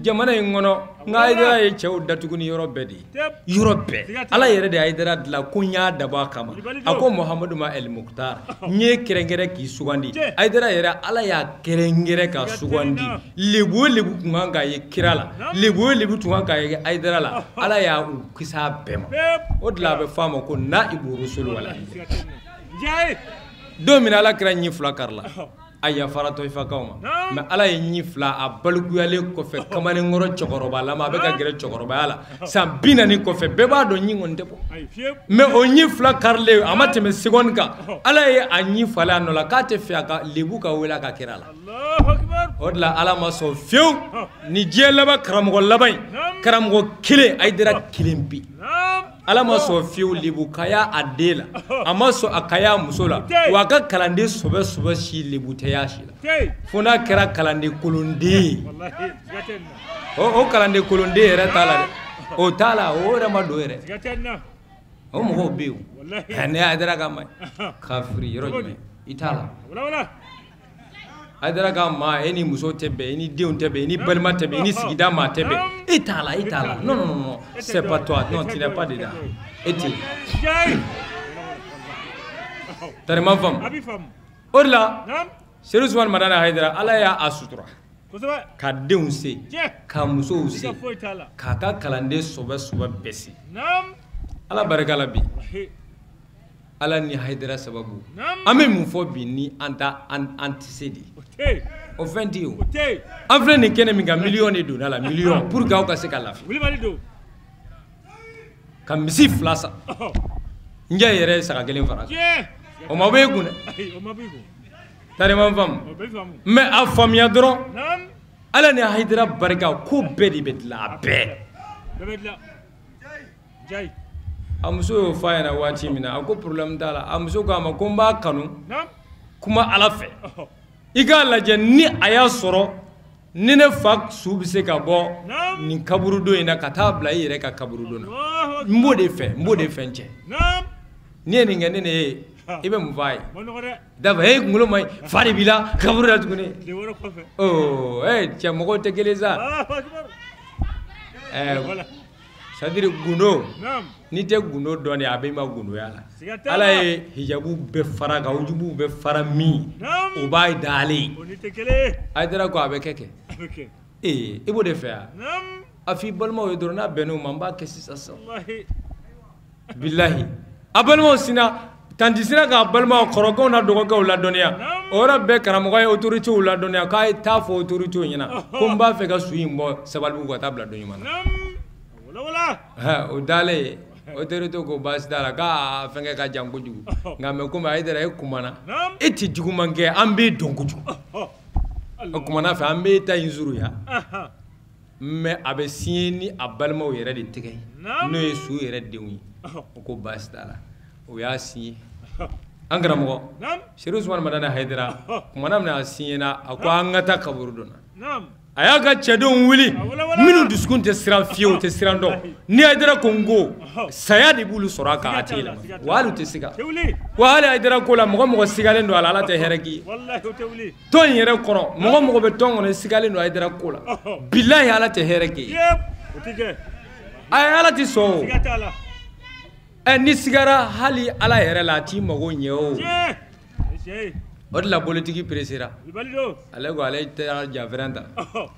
jamana in kɔnɔ n ka Haidara ye cɛw datugu ni yɔrɔ bɛɛ de ye yɔrɔ bɛɛ ala yɛrɛ de ye Haidara dilan ko n y'a dabɔ a kama a ko Muhamadu ma El Mukhtar n ye kɛrɛnkɛrɛn k'i sugandi Haidara yɛrɛ ala y'a kɛrɛnkɛrɛn ka sugandi lebu o lebu tun kan k'a ye kira la lebu o lebu tun kan k'a ye Haidara la ala y'a u kisi a bɛɛ ma o de la a bɛ fɔ a ma ko Naibu Rasulu wala don min ala kɛra ɲi 2 kari la a yafara tɔifakaw ma mais ala ye ɲi 2 a balikuyalen kɔfɛ kamalenkɔrɔ cɛkɔrɔba lama a bɛ ka gɛrɛ cɛkɔrɔbaya la san 40 kɔfɛ bɛɛ b'a dɔn ɲi kɔni tɛ bɔ mais o ɲi 2 karilen a ma tɛmɛ seconde kan ala ye a ɲi falen a nɔ la k'a tɛ fɛ a ka lebu ka wele a ka kira la o de la ala ma sɔn fiyewu ni diɲɛ laban karamɔgɔ laban in karamɔgɔ kelen Haidara kelen bi ala ma sɔn fiyewu lebu kaya a den la a ma sɔn a kaya muso la wa a ka kalanden sɔbɛ si lebu tɛ y'a si la fo n'a kɛra kalanden kolonden ye o kalanden kolonden yɛrɛ t'a la dɛ o t'a la o yɛrɛ ma don yɛrɛ o mɔgɔw bɛ yen ne Haidara ka ma kafiri yɔrɔ jumɛn i t'a la Haidara ka ma e ni muso tɛ bɛn e ni denw tɛ bɛn e ni balima tɛ bɛn e ni sigida maa tɛ bɛn e t'a la non c'est pas toi non tu n'es pas dedans e tɛ tari ma faamu o de la Seydou Ousmane Madani Haidara ala y'a sutura ka denw se ka musow se k'a ka kalanden sɔbɛ bɛɛ se ala barika la bi ala ni Haidara sababu an bɛ mun fɔ bi ni an tɛ se de o fɛn tɛ ye o an filɛ nin kɛnɛ min kan miliyɔn de donna la miliyɔn pour que aw ka se ka lafiya ka misi 2 san n jɛ yɛrɛ ye saga 1 fara o ma bɛ e kun dɛ tari ma faamu mais a faamuya dɔrɔn ala ni Haidara barika ko bɛɛ de bɛ dilan a bɛɛ a muso y'o f'a ɲɛna waati min na a ko problème t'a la a muso k'a ma ko n b'a kanu kuma ala fɛ i k'a lajɛ ni a y'a sɔrɔ ni ne fa su bɛ se ka bɔ nin kaburudon in na ka taa bila i yɛrɛ ka kaburudon na n b'o de fɛ n cɛ ni ye nin kɛ ne ye i bɛ mun f'a ye dafa e kunkolo ma ɲi fa de b'i la kaburu la tuguni cɛ mɔgɔw tɛ kelen sa c'est à dire gundo ni tɛ gundo dɔn a bɛ ma gundoya la ala ye hijabu bɛɛ fara kan ujubu bɛɛ fara min o b'a dalen Haidara ko a bɛ kɛ i b'o de fɛ yan a f'i balimaw ye dɔrɔn n'a bɛnn'o ma n b'a kɛ sisan bilahi a balimaw sina tanti sina k'a balimaw kɔrɔkɛw na dɔgɔkɛw ladɔnniya o yɔrɔ bɛɛ karamɔgɔ ye autoritéw ladɔnniya k'a ye taa fɔ autoritéw ɲɛna ko n b'a fɛ ka su in bɔ Sabalibugu ka taa bila dɔ ɲuman na o dalen autorité ko baasi t'a la k'a fɛnkɛ ka jan kojugu nka mɛ komi Haidara e kumana e tɛ juguman kɛ an b'e dɔn kojugu o kumana fɛ an b'e ta in zurunya mais a bɛ signé ni a balimaw yɛrɛ de tɛgɛ ye n'o ye su yɛrɛ denw ye o ko baasi t'a la o y'a signé an karamɔgɔ Seydou Ousmane Madani Haidara kumana min a signé na a ko an ka taa kaburudon na a y'a ka cɛdenw wuli minnu dusukun tɛ siran fiyewu u tɛ siran dɔn ni Haidara ko n ko saya de b'olu sɔrɔ a kan a tɛ yɛlɛma wa hali u tɛ siga wa hali Haidara ko la mɔgɔ sigalen don a la ala tɛ hɛrɛ k'i ye tɔn in yɛrɛ kɔnɔ mɔgɔ bɛ tɔn kɔnɔ sigalen don Haidara ko la bilahi ala tɛ hɛrɛ k'i ye ala tɛ sɔn o ni sigara hali ala yɛrɛ la a t'i mago ɲɛ o de la politique pressera ale ko ale tɛ janfɛrɛn ta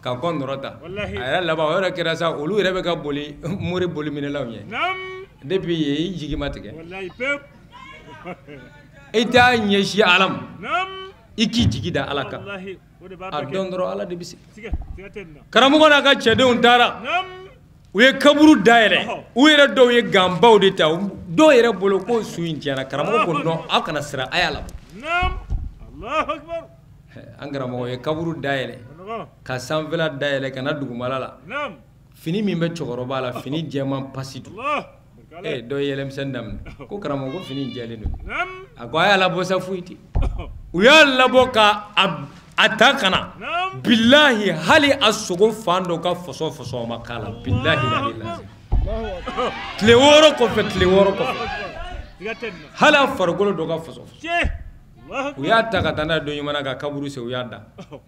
ka kɔ nɔrɔ ta a yɛrɛ laban o yɛrɛ kɛra sa olu yɛrɛ bɛ ka boli mori boliminɛlaw ɲɛ depuis yen i jigi ma tigɛ i t'a ɲɛsin ala ma i k'i jigi da ala kan a dɔn dɔrɔn ala de bɛ se karamɔgɔ n'a ka cɛdenw taara u ye kaburu dayɛlɛ u yɛrɛ dɔw ye ganbaw de ta dɔw yɛrɛ bolo ko su in tiɲɛna karamɔgɔ ko non aw kana siran a y'a labɔ an karamɔgɔ ye kaburu dayɛlɛ ka sanfɛla dayɛlɛ ka na dugumala la fini min bɛ cɛkɔrɔba la fini jɛman pasi don dɔ ye yɛlɛmisɛnnin daminɛ ko karamɔgɔ ko fini jɛlen don a ko a y'a labɔ sa foyi tɛ u y'a labɔ ka a ta ka na bilahi hali a sogo fan dɔ ka fɔsɔ ma k'a la bilahi tile 6 kɔfɛ hali a farikolo dɔ ka fɔsɔ u y'a ta ka taa n'a ye dɔ ɲuman na ka kaburu se u y'a da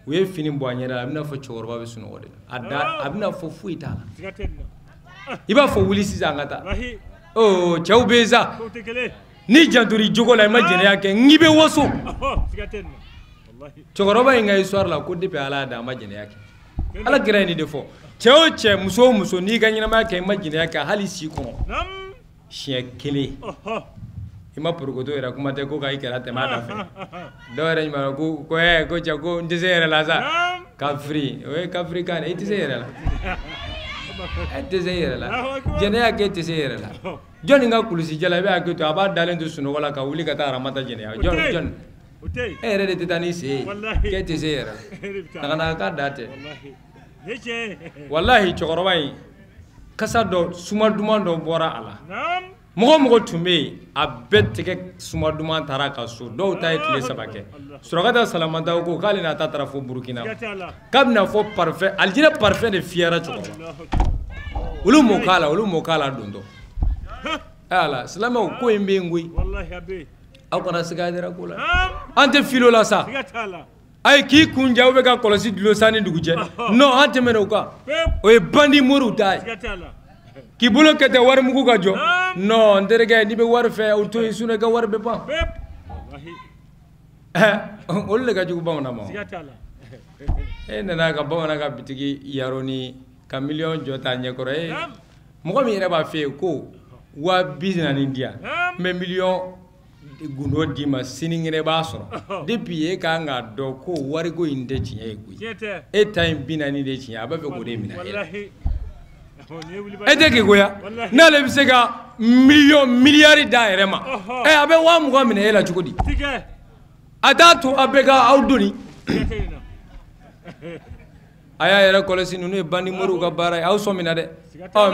u ye fini bɔ a ɲɛda la a bɛna fɔ cɛkɔrɔba bɛ sunɔgɔ de la a bɛna fɔ foyi t'a la i b'a fɔ wuli sisan an ka taa cɛw bɛ yen sa ni jantori jogo la i ma jɛnɛya kɛ n'i bɛ waso cɛkɔrɔba in ka histoire la ko depuis ala y'a da a ma jɛnɛya kɛ ala kira ye nin de fɔ cɛ o cɛ muso o muso n'i ka ɲɛnamaya kɛ i ma jɛnɛya kɛ hali si kɔnɔ siɲɛ 1 i ma porokoto yɛrɛ kuma tɛ ko ka i kɛra tɛmɛ a da fɛ dɔw yɛrɛ ɲuman ko cɛ ko n tɛ se yɛrɛ la sa kafiri o ye kafiri kan i tɛ se yɛrɛ la e tɛ se yɛrɛ la jɛnɛya kɛ tɛ se yɛrɛ la jɔnni ka kulusi jala i bɛ hakili to a b'a dalen to sunɔgɔ la ka wuli ka taa aramata jɛnɛya jɔnni e yɛrɛ de tɛ taa n'i sen ye k'e tɛ se yɛrɛ la nagana k'a da tɛ walahi cɛkɔrɔba in kasa dɔ suma duman dɔ bɔra a la mɔgɔ mɔgɔ tun bɛ yen a bɛɛ tɛgɛ suma duman taara ka so dɔw ta ye tile 3 kɛ surakata salamata ko k'ale n'a ta taara fɔ burukina k'a bɛna fɔ parfait alijinɛ parfait de fiyɛra cɛkɔrɔba olu m'o k'a la don dɔ ala silamɛw ko in bɛ yen koyi aw kana siga dira ko la an tɛ filo la sa ay k'i kunja u bɛ ka kɔlɔsi dulo sa ni dugu cɛ non an tɛmɛna o kan o ye bandi moriw ta ye k'i bolo kɛ tɛ wari mugu ka jɔ non n terikɛ n'i bɛ wari fɛ o to yen sinon i ka wari bɛ ban olu de ka jugu bamanan ma e nana ka bamanan ka bitigi yaroni ka miliyɔn jɔ ta ɲɛkɔrɔ e mɔgɔ min yɛrɛ b'a fɛ yen ko 240 di yan n bɛ miliyɔn gundo d'i ma sinikɛnɛ b'a sɔrɔ depuis e kan k'a dɔn ko wariko in tɛ tiɲɛ ye koyi e ta in 40 de tiɲɛ a b'a fɛ k'o de minɛ e tɛ kegoya n'ale bɛ se ka miliyari d'a yɛrɛ ma a bɛ 20 minɛ e la cogo di a t'a to a bɛ ka aw doni a y'a yɛrɛ kɔlɔsi ninnu ye bandi moriw ka baara ye aw sɔmina dɛ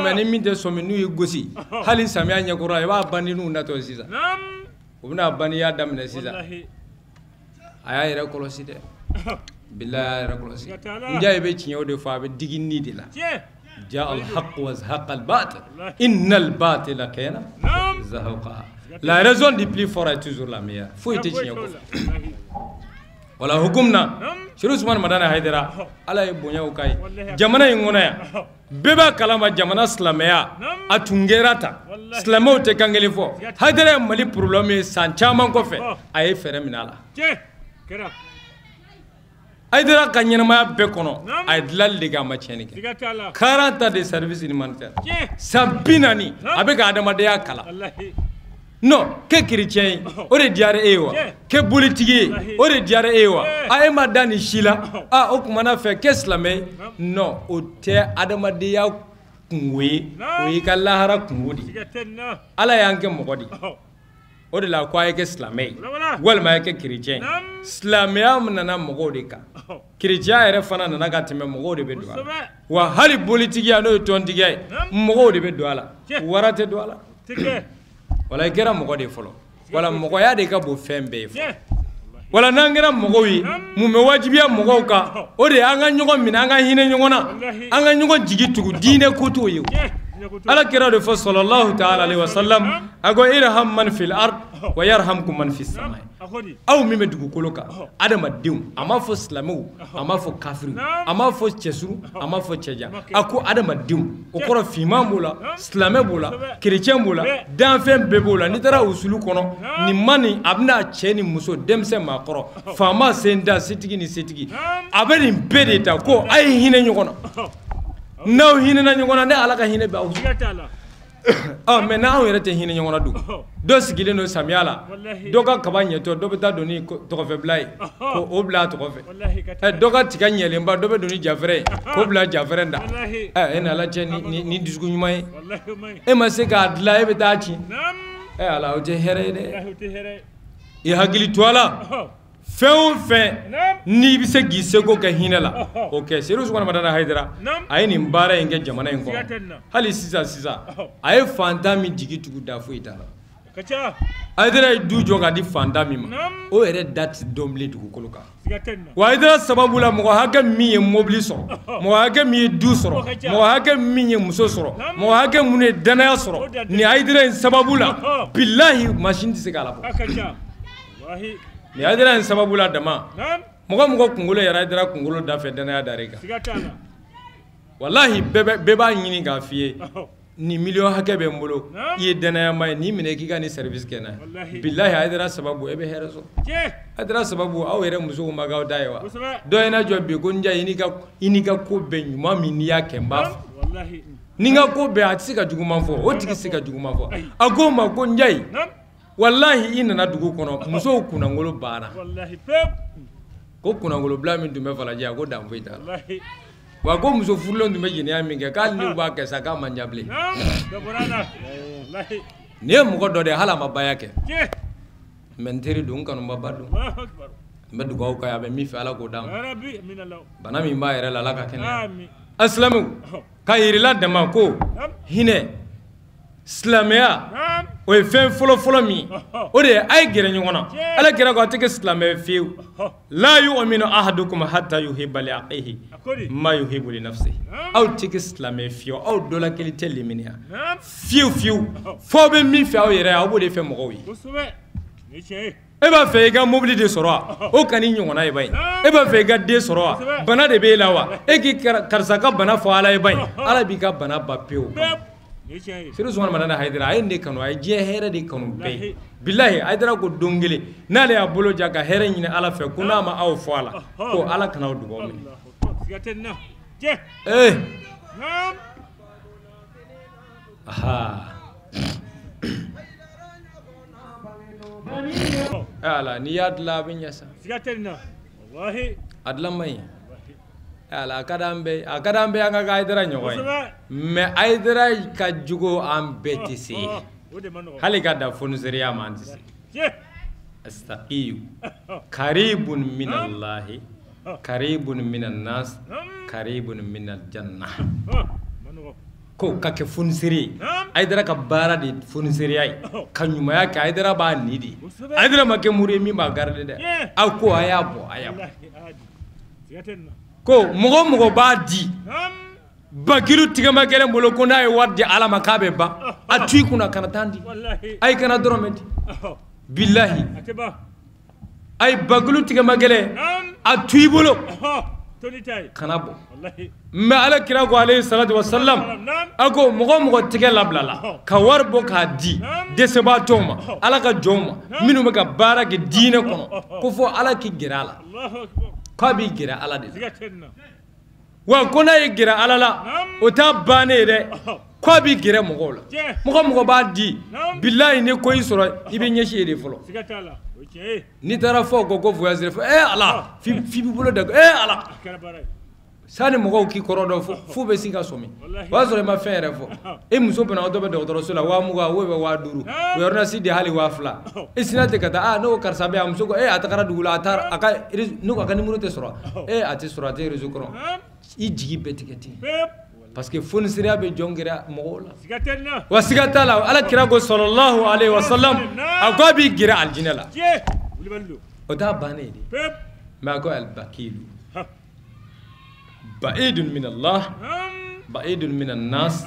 mais ni min tɛ sɔmi n'u ye gosi hali samiya ɲɛkɔrɔ i b'a bandi n'u natɔ sisan u bɛna bandiya daminɛ sisan a y'a yɛrɛ kɔlɔsi dɛ bilahi a y'a yɛrɛ kɔlɔsi n diya i bɛ tiɲɛw de fɔ a bɛ digi ni de la جاء الحق وزهق الباطل إن الباطل كان زهوقا la raison du plus fort est toujours la meilleure faut être tiɲɛ ko wala hukumna Cheikh Ousmane Madani Haidara ala ye bonyaw k'a ye jamana in kɔnɔ yan bɛɛ b'a kalama jamana silamɛya a tun kɛra tan silamɛw tɛ kan kelen fɔ Haidara ye Mali problème ye san caman kɔfɛ a ye fɛɛrɛ minɛ a la Haidara ka ɲɛnamaya bɛɛ kɔnɔ a ye dilanli de kɛ a ma tiɲɛni kɛ 40 ans de service humanitaire san 40 a bɛ ka adamadenya kala non kɛ chrétien ye o de diyara e ye wa kɛ bolitigi ye o de diyara e ye wa a e ma da nin si la o kumana fɛ kɛ silamɛ ye non o tɛ adamadenya kungo ye o y'i ka lahara kungo de ala y'an kɛ mɔgɔ de o de la ko a ye kɛ silamɛ ye walima a ye kɛ chrétien ye silamɛya nana mɔgɔw de kan chrétien yɛrɛ fana nana ka tɛmɛ mɔgɔw de bɛ don a la wa hali bolitigiya n'o ye tɔntigiya ye mɔgɔw de bɛ don a la wara tɛ don a la wala i kɛra mɔgɔ de fɔlɔ wala mɔgɔya de ka bon fɛn bɛɛ ye fɔlɔ wala n'an kɛra mɔgɔw ye mun bɛ wajibiya mɔgɔw kan o de ye an ka ɲɔgɔn minɛ an ka hinɛ ɲɔgɔn na an ka ɲɔgɔn jigi tugu diinɛ ko t'o ye ala kira de fɔ sallallahu ta'ala alaihi wasallam a ko irham man fil ard wa yarhamkum man fis samai aw min bɛ dugukolo kan adamadenw a ma fɔ silamɛw a ma fɔ kafiriw a ma fɔ cɛsuru a ma fɔ cɛja a ko adamadenw o kɔrɔ finman b'o la silamɛ b'o la chrétien b'o la danfɛn bɛɛ b'o la n'i taara usulu kɔnɔ nin ma nin a bɛna cɛ ni muso denmisɛn maakɔrɔ faama sen da setigi ni setigi a bɛ nin bɛɛ de ta ko a ye hinɛ ɲɔgɔn na n'aw hinɛna ɲɔgɔn na ne ala ka hinɛ bɛ aw mais n'aw yɛrɛ tɛ hinɛ ɲɔgɔn na dun dɔ sigilen don samiya la dɔ ka kaba ɲɛtɔ dɔ bɛ taa don ni tɔgɔfɛbila ye ko o bila a tɔgɔfɛ dɔ ka tiga ɲɛlenba dɔ bɛ don ni jafɛrɛ ye k'o bila jafɛrɛ da e ni ala cɛ ni dusukun ɲuman ye e ma se k'a dilan e bɛ taa ci ala o tɛ hɛrɛ ye dɛ i hakili to a la fɛn o fɛn n'i bɛ se k'i seko kɛ hinɛ la o kɛ Seydou Ousmane Madani Haidara a ye nin baara in kɛ jamana in kɔnɔ hali sisan a ye fantan min jigi tugu da foyi t'a la Haidara ye du jɔ k'a di fantan min ma o yɛrɛ da tɛ dɔn bilen dugukolo kan wa Haidara sababu la mɔgɔ hakɛ min ye mobili sɔrɔ mɔgɔ hakɛ min ye du sɔrɔ mɔgɔ hakɛ min ye muso sɔrɔ mɔgɔ hakɛ min ye danaya sɔrɔ nin Haidara in sababu la bilahi machine tɛ se k'a labɔ ni Haidara in sababu la dama mɔgɔ mɔgɔ kunkolo yɛrɛ Haidara kunkolo da fɛ danaya dar'i kan wallahi bɛɛ b'a ɲini k'a f'i ye nin miliyɔn hakɛ bɛ n bolo i ye danayama ye n'i minɛ k'i ka nin service kɛ n'a ye bilahi Haidara sababu e bɛ hɛrɛ sɔrɔ Haidara sababu aw yɛrɛ musow ma k'aw da ye wa dɔ ye na jɔ bi ko n ja i n'i ka ko bɛɛ ɲuman min n'i y'a kɛ n b'a fɔ ni n ka ko bɛɛ a tɛ se ka juguman fɔ o tigi tɛ se ka juguman fɔ a ko n ma ko n ja wallahi i nana dugu kɔnɔ musow kunnangolo banna ko kunnangolobila min tun bɛ Falaji a ko dan foyi t'a la wa ko muso furulen tun bɛ jɛnɛya min kɛ k'ale n'u b'a kɛ sa k'a man ɲa bilen nin ye mɔgɔ dɔ de ye hali a ma baya kɛ mais n teri don n kanubaba don n bɛ dugawu k'a ye a bɛ min fɛ ala k'o d'a ma bana min b'a yɛrɛ la ala ka kɛnɛya asilamɛw yirila dama ko hinɛ silamɛya o ye fɛn fɔlɔ min o de ye a ye gɛrɛ ɲɔgɔn na ala kira ko a tɛ kɛ silamɛ fiyewu la yu'minu ahadukum hatta yuhibba li akhihi ma yuhibbu li nafsihi aw tɛ kɛ silamɛ fiyewu aw dɔ la kelen tɛ limaniya fiyewu fɔ bɛ min fɛ aw yɛrɛ aw b'o de fɛ mɔgɔw ye e b'a fɛ i ka mobili de sɔrɔ wa o ka ni ɲɔgɔnna ye ba in e b'a fɛ i ka den sɔrɔ wa bana de b'e la wa e k'i karisa ka bana fɔ ala ye ba in ala b'i ka bana ba pewu Siri Usmane Madana Haidara a ye ne kanu a ye diɲɛ hɛrɛ de kanu bɛɛ ye bilahi Haidara ko don kelen n'ale y'a bolo ja ka hɛrɛ ɲini ala fɛ ko n'a ma aw fɔ a la ko ala kana aw dugawu minɛ aha ala n'i y'a dilan a bɛ ɲɛ sa a dilan man ɲi ala a ka d'an bɛɛ an ka Haidara ɲɔgɔn ye mais Haidara ka jugu an bɛɛ tɛ se hali ka da foniseriya ma an tɛ se astaqiyu karibun minallahi karibun minan nas karibun minal janna ko ka kɛ foniseri ye Haidara ka baara de foniseriya ye ka ɲumanya kɛ Haidara b'a ni de Haidara ma kɛ muru ye min b'a garder dɛ aw ko a y'a bɔ ko mɔgɔ b'a di bakiru tigɛma gɛlɛn bolo ko n'a ye wari di ala ma k'a bɛ ban a tu i kunna kana taa di a ye kana dɔrɔmɛ di bilahi a ye bakiru tigɛma gɛlɛn a tu i bolo kana bɔ mais ala kira ko alayhi salatu wasalam a ko mɔgɔ tigɛ labila la ka wari bɔ k'a di dɛsɛbaatɔw ma ala ka jɔnw ma minnu bɛ ka baara kɛ diinɛ kɔnɔ ko fɔ ala k'i gɛrɛ a la k'a b'i gɛrɛ ala de la wa ko n'a ye gɛrɛ ala la o t'a bannen ye dɛ k'a b'i gɛrɛ mɔgɔw la mɔgɔ b'a di bilahi ni ko y'i sɔrɔ i bɛ ɲɛsin ye de fɔlɔ n'i taara fɔ ko voyage fɔ ala f'i b'i bolo da ala sani mɔgɔw k'i kɔrɔ dɔn fo bɛ sin ka sɔmi o y'a sɔrɔ i ma fɛn yɛrɛ fɔ e muso banabagatɔ bɛ dɔgɔtɔrɔso la 20,000 o bɛ 50,000 o ordonnance di hali 2,000 e sinna ten ka taa n'o karisa bɛ yan muso ko a tagara dugu la a ka numéro tɛ sɔrɔ a tɛ sɔrɔ a tɛ réseau kɔnɔ i jigi bɛɛ tigɛ ten parce que foniseriya bɛ jɔn gɛrɛ mɔgɔw la wa siga t'a la ala kira ko sallallahu alayhi wa sallam a ko a b'i gɛrɛ alijinɛ la o t'a bannen ye de mais a ko al-bakilu ba'idun min Allah ba'idun min an-nas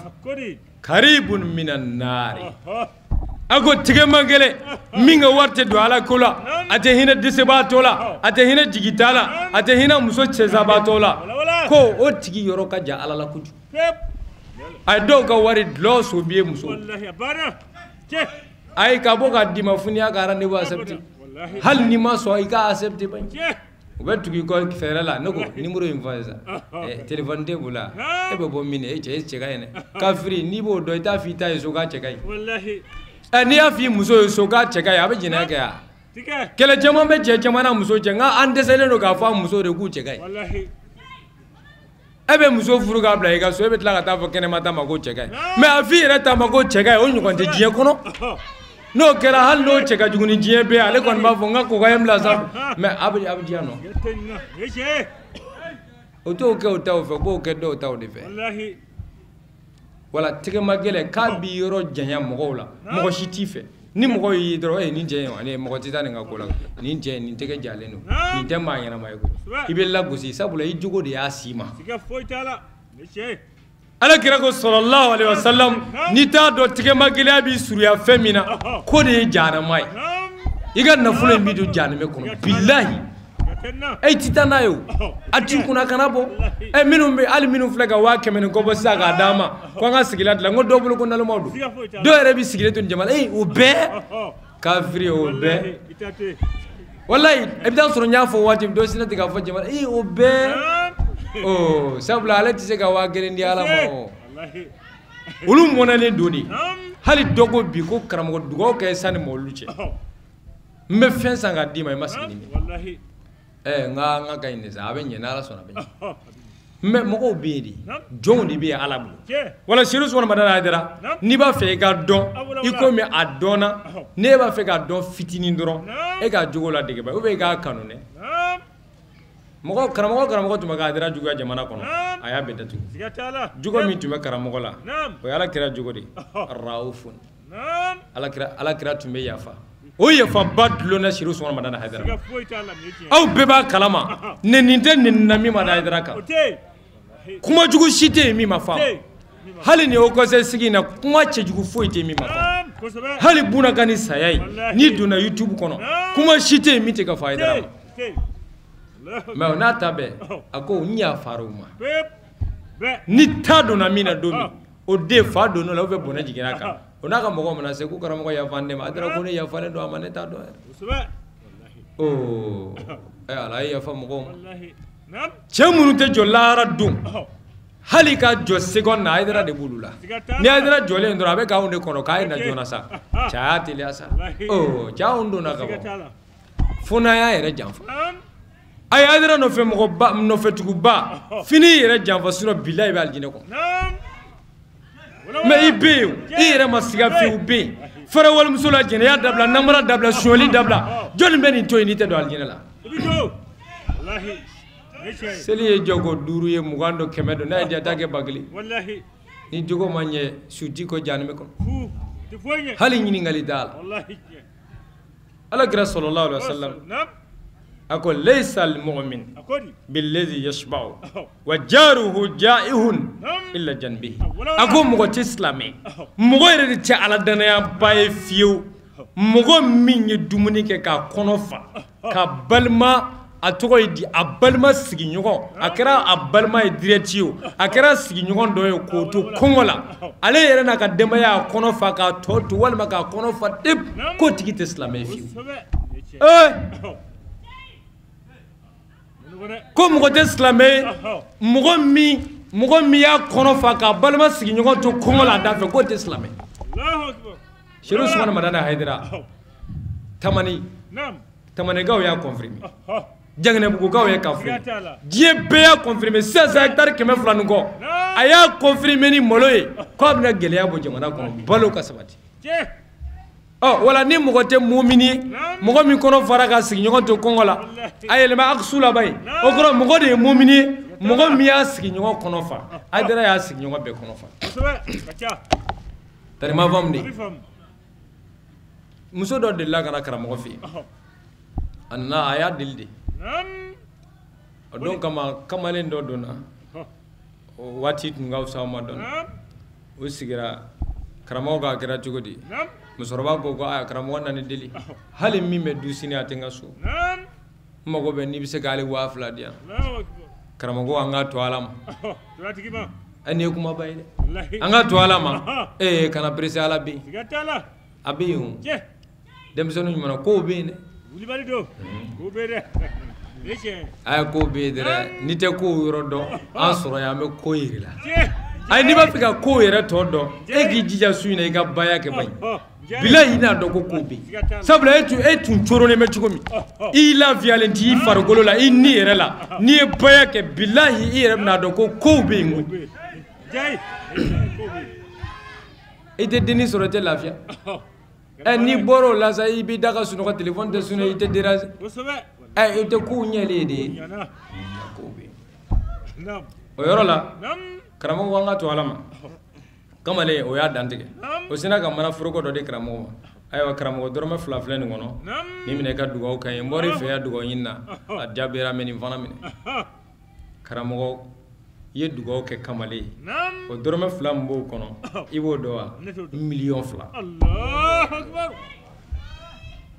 karibun min an-nar ako tigɛma gɛlɛn min ka wari tɛ don ala ko la a tɛ hinɛ dɛsɛbaatɔ la a tɛ hinɛ jigita la a tɛ hinɛ muso cɛsabaatɔ la ko o tigi yɔrɔ ka jan ala la kojugu a ye dɔw ka wari dulɔ sobiye muso a ye ka bɔ ka d'i ma fo n'i y'a ka rendez-vous accepté hali n'i ma sɔn i ka accepté ba u bɛ tugu i kɔ fɛɛrɛ la ne ko numéro in fɔ sisan téléphone tɛ bolo e bɛ bɔ min e cɛ ka ɲi dɛ kafiri n'i b'o dɔn i t'a fɔ i ta ye so k'a cɛ ka ɲi n'i y'a fɔ i muso ye so k'a cɛ ka ɲi a bɛ jɛnɛya kɛ yan kɛlɛ caman bɛ cɛ caman na muso cɛ nka an dɛsɛlen don k'a fɔ a muso de k'u cɛ ka ɲi e bɛ muso furu k'a bila i ka so e bɛ tila ka taa fɔ kɛnɛma ta ma ko cɛ ka ɲi mais a fɔ i yɛrɛ ta ma ko cɛ ka ɲi o ɲɔgɔn tɛ diɲɛ kɔnɔ n'o kɛra hali n'o cɛ ka jugu ni diɲɛ bɛɛ ale kɔni b'a fɔ n ka kokaye bila sanfɛ mais a bɛ diyan nɔ o t'o kɛ o taw fɛ k'o kɛ dɔw taw de fɛ wala tɛgɛma gɛlɛn k'a b'i yɔrɔ janya mɔgɔw la mɔgɔ si t'i fɛ ni mɔgɔ y'i dɔrɔn nin cɛ in mɔgɔ tɛ taa nin ka ko la nin cɛ nin tɛgɛ jalen don nin tɛ maa ɲɛnama ye koyi i bɛ lagosi sabula i jogo de y'a s'i ma ala kira ko sallallahu alaihi wasallam n'i t'a dɔn tigɛma gɛlɛya b'i surunya fɛn min na ko de ye jahanama ye i ka nafolo in b'i don jahanama kɔnɔ bilahi e ti taa n'a ye o a t'i kunna kana bɔ hali minnu filɛ ka 100 ni kɔ bɔ sisan k'a d'an ma ko an ka sigila dilan ko dɔw bolo ko nalomaw don dɔw yɛrɛ bɛ sigilen to nin jama la o bɛɛ kafiri o bɛɛ walayi i bɛ taa sɔrɔ n y'a fɔ waati min dɔw sinna ten k'a fɔ jama la o bɛɛ sabula ale tɛ se ka 1000 di ala ma olu mɔnɛlen don de hali dɔ ko bi ko karamɔgɔ dugawu kɛ sani mɔlu cɛ n bɛ fɛn san k'a d'i ma i ma sigi ni min n ka ka ɲi de sa a bɛ ɲɛ n'ala sɔnna a bɛ ɲɛ mais mɔgɔw bɛ yen de jɔnw de bɛ yen ala bolo wala Siri Usmane Madana Haidara n'i b'a fɛ i ka dɔn i komi a dɔnna n'e b'a fɛ ka dɔn fitinin dɔrɔn e k'a jogo ladege ba ou bien i k'a kanu dɛ mɔgɔ karamɔgɔ tuma ka adira juguya jamana kɔnɔ a y'a bɛɛ datugu jugo min tun bɛ karamɔgɔ la o ye alakira jogo de raufun alakira tun bɛ yafa o yafaba dulonna Seydou Soumana Madani Haidara aw bɛɛ b'a kalama nin tɛ nin na min ma da Haidara kan kuma jugu si tɛ yen min ma faamu hali ni o conseil sigi in na kuma cɛjugu foyi tɛ yen min ma faamu hali buna ka ni saya ye n'i donna YouTube kɔnɔ kuma si tɛ yen min tɛ ka fɔ Haidara ma mais n'a ta bɛɛ a ko n yafara u ma ni ta donna min na don min o den fa donn'o la ou bien bɔnɛ jiginna a kan o n'a ka mɔgɔw mana se ko karamɔgɔ yafa ne ma Haidara ko ne yafalen don a ma ne t'a dɔn ala ye yafa mɔgɔw ma cɛ minnu tɛ jɔ lahara don hali ka jɔ seconde na Haidara de b'olu la ni Haidara jɔlen dɔrɔn a bɛ k'anw de kɔnɔ k'a ye na joona sa cɛ y'a teliya sa cɛ anw donna ka bɔ fo n'an y'a yɛrɛ janfa a ye Haidara nɔfɛtuguba fini yɛrɛ janfa sinon bilahi i bɛ alijinɛ kɔnɔ mais i bɛ yen i yɛrɛ ma siga fiyewu bɛ yen fɛrɛ walimuso la jɛnɛya dabila namara dabila sonyali dabila jɔnni bɛ nin to yen n'i tɛ don alijinɛ la seli ye jɔko 5 ye 20 do 100 do n'a ye jata kɛ 1000 ni jogo ma ɲɛ suti ko janime kɔnɔ hali ɲininkali t'a la alakira sallallahu alaihi wasallam ako laysa al-mu'min billadhi yashba'u wa jaruhu ja'ihun illa janbihi ako mɔgɔ tɛ silamɛ mɔgɔ yɛrɛ de tɛ ala danaya ba ye fiyewu mɔgɔ min ye dumuni kɛ k'a kɔnɔ fa ka balima a tɔgɔ ye di a balima sigiɲɔgɔn a kɛra a balima ye direct ye o a kɛra sigiɲɔgɔn dɔ ye k'o to kɔngɔ la ale yɛrɛ n'a ka denbaya y'a kɔnɔ fa k'a tɔ to walima k'a kɔnɔ fa dep k'o tigi tɛ silamɛ ye fiyewu ko mɔgɔ tɛ silamɛ ye mɔgɔ min y'a kɔnɔ fa k'a balima sigiɲɔgɔn to kɔngɔ la a da fɛ k'o tɛ silamɛ Seydou Soumana Madani Haidara tamanikaw y'a confirmer Janginɛbugukaw ye k'a fɔ diɲɛ bɛɛ y'a confirmer 16 hectares 200 nin kɔ a y'a confirmer ni malo ye k'a bɛna gɛlɛya bɔ jamana kɔnɔ balo ka sabati wala ni mɔgɔ tɛ mumini ye mɔgɔ min kɔnɔ fara ka sigiɲɔgɔn to kɔngɔ la a yɛlɛma aksu laban ye o kɔrɔ mɔgɔ de ye mumini ye mɔgɔ min y'a sigiɲɔgɔn kɔnɔ fa Haidara y'a sigiɲɔgɔn bɛɛ kɔnɔ fa tari ma faamu de muso dɔ delila ka na karamɔgɔ fɛ yen a nana a y'a deli de o don kama kamalen dɔ donna o waati tun ka fisa ma dɔn o sigira karamɔgɔ ka kɛra cogo di musokɔrɔba ko a karamɔgɔ nana deli hali min bɛ du sini a tɛ n ka so n mago bɛ n'i bɛ se k'ale 2000 di yan karamɔgɔ an ka to ala ma nin ye kumaba ye dɛ an ka to ala ma kana perese ala bɛ yen a bɛ yen o denmisɛnninw ɲuman kow bɛ yen dɛ a ye kow bɛ yen dɛrɛ n'i tɛ kow yɔrɔ dɔn an sɔrɔ yan an bɛ ko yiri la ayi n'i b'a fɛ ka kow yɛrɛ tɔ dɔn e k'i jija su in na i ka baya kɛ ban bilahi i n'a dɔn ko kow bɛ yen sabula e tun coronnen bɛ cogo min i lafiyalen t'i farikolo la i ni yɛrɛ la n'i ye baya kɛ bilahi i yɛrɛ bɛna dɔn ko kow bɛ yen koyi i tɛ denni sɔrɔ i tɛ lafiya n'i bɔra o la sa i b'i da ka sunɔgɔ téléphone tɛ sonné i tɛ déranger i tɛ kow ɲɛlen ye de o yɔrɔ la karamɔgɔ an ka to ala ma kamalen o y'a dantigɛ o sina ka mana foroko dɔ di karamɔgɔ ma ayiwa karamɔgɔ dɔrɔmɛ 2 filɛ nin kɔnɔ ni minɛ i ka dugawu ka ɲi n bɔra i fɛ ya dugawu ɲini na a jaabira mɛ nin fana minɛ karamɔgɔ i ye dugawu kɛ kamalen ye o dɔrɔmɛ 2 min b'o kɔnɔ i b'o dɔn wa 1,200,000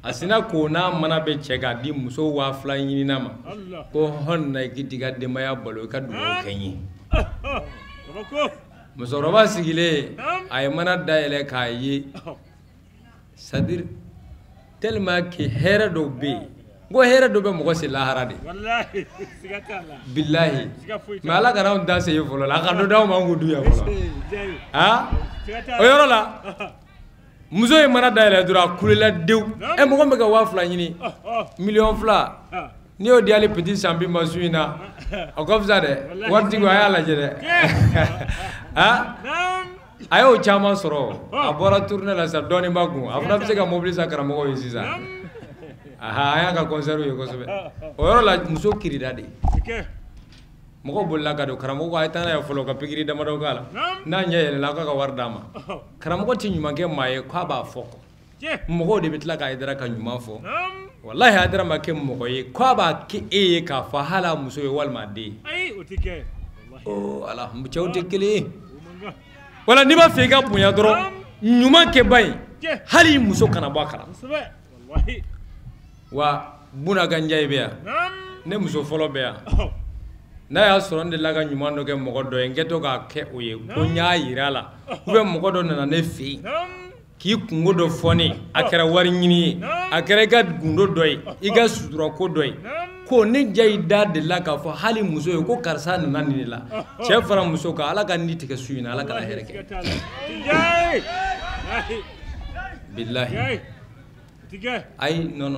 a sina ko n'a mana bɛ cɛ k'a di muso 2,000 ɲinina ma ko hɔn na i k'i t'i ka denbaya balo i ka dugawu kɛ n ye musokɔrɔba sigilen a ye mana dayɛlɛ k'a ye c'est à dire tellement que hɛrɛ dɔw bɛ yen n ko hɛrɛ dɔ bɛ mɔgɔ se lahara de bilahi mais ala kana anw da se ye fɔlɔ la a ka dɔ d'aw ma an k'o dun yan fɔlɔ o yɔrɔ la muso ye mana dayɛlɛ dɔrɔn a kulela dewu mɔgɔ min bɛ ka 2,000 ɲini 1,200,000 n'i y'o di ale petit champi ma su in na o ka fisa dɛ waritigi a y'a lajɛ dɛ a y'o caman sɔrɔ a bɔra tournée la sa dɔɔnin b'a kun a fana bɛ se ka mobili san karamɔgɔw ye sisan aha aya ka conserve ye ko sobe o yoro la muso kirida de moko bolla ka do karamo ko ay tan ya folo ka pigiri dama do kala na nyele la ka war dama karamo ko tinyu manke maye ko ba foko moko de bitla ka idara ka nyuma fo wallahi adara make moko ye ko ba ki e ka fa hala muso ye walma de ai utike wallahi oh ala mu chawte kele wala ni ba fe ga bunya doro nyuma ke bay hali muso kana ba kala wallahi wa buna ganjay be ne muso folo be na ya soron de laga nyuma do ke moko do engeto ga ke oye ko nya yirala ube moko do na ne fi ki kungo do foni akara wari nyini akara ga gundo doy iga sudura ko doy ko ne jay da de laga fo hali muso ye ko karsa na ni la che fara muso ka ala ga ni tike suyina ala ga hereke billahi ay no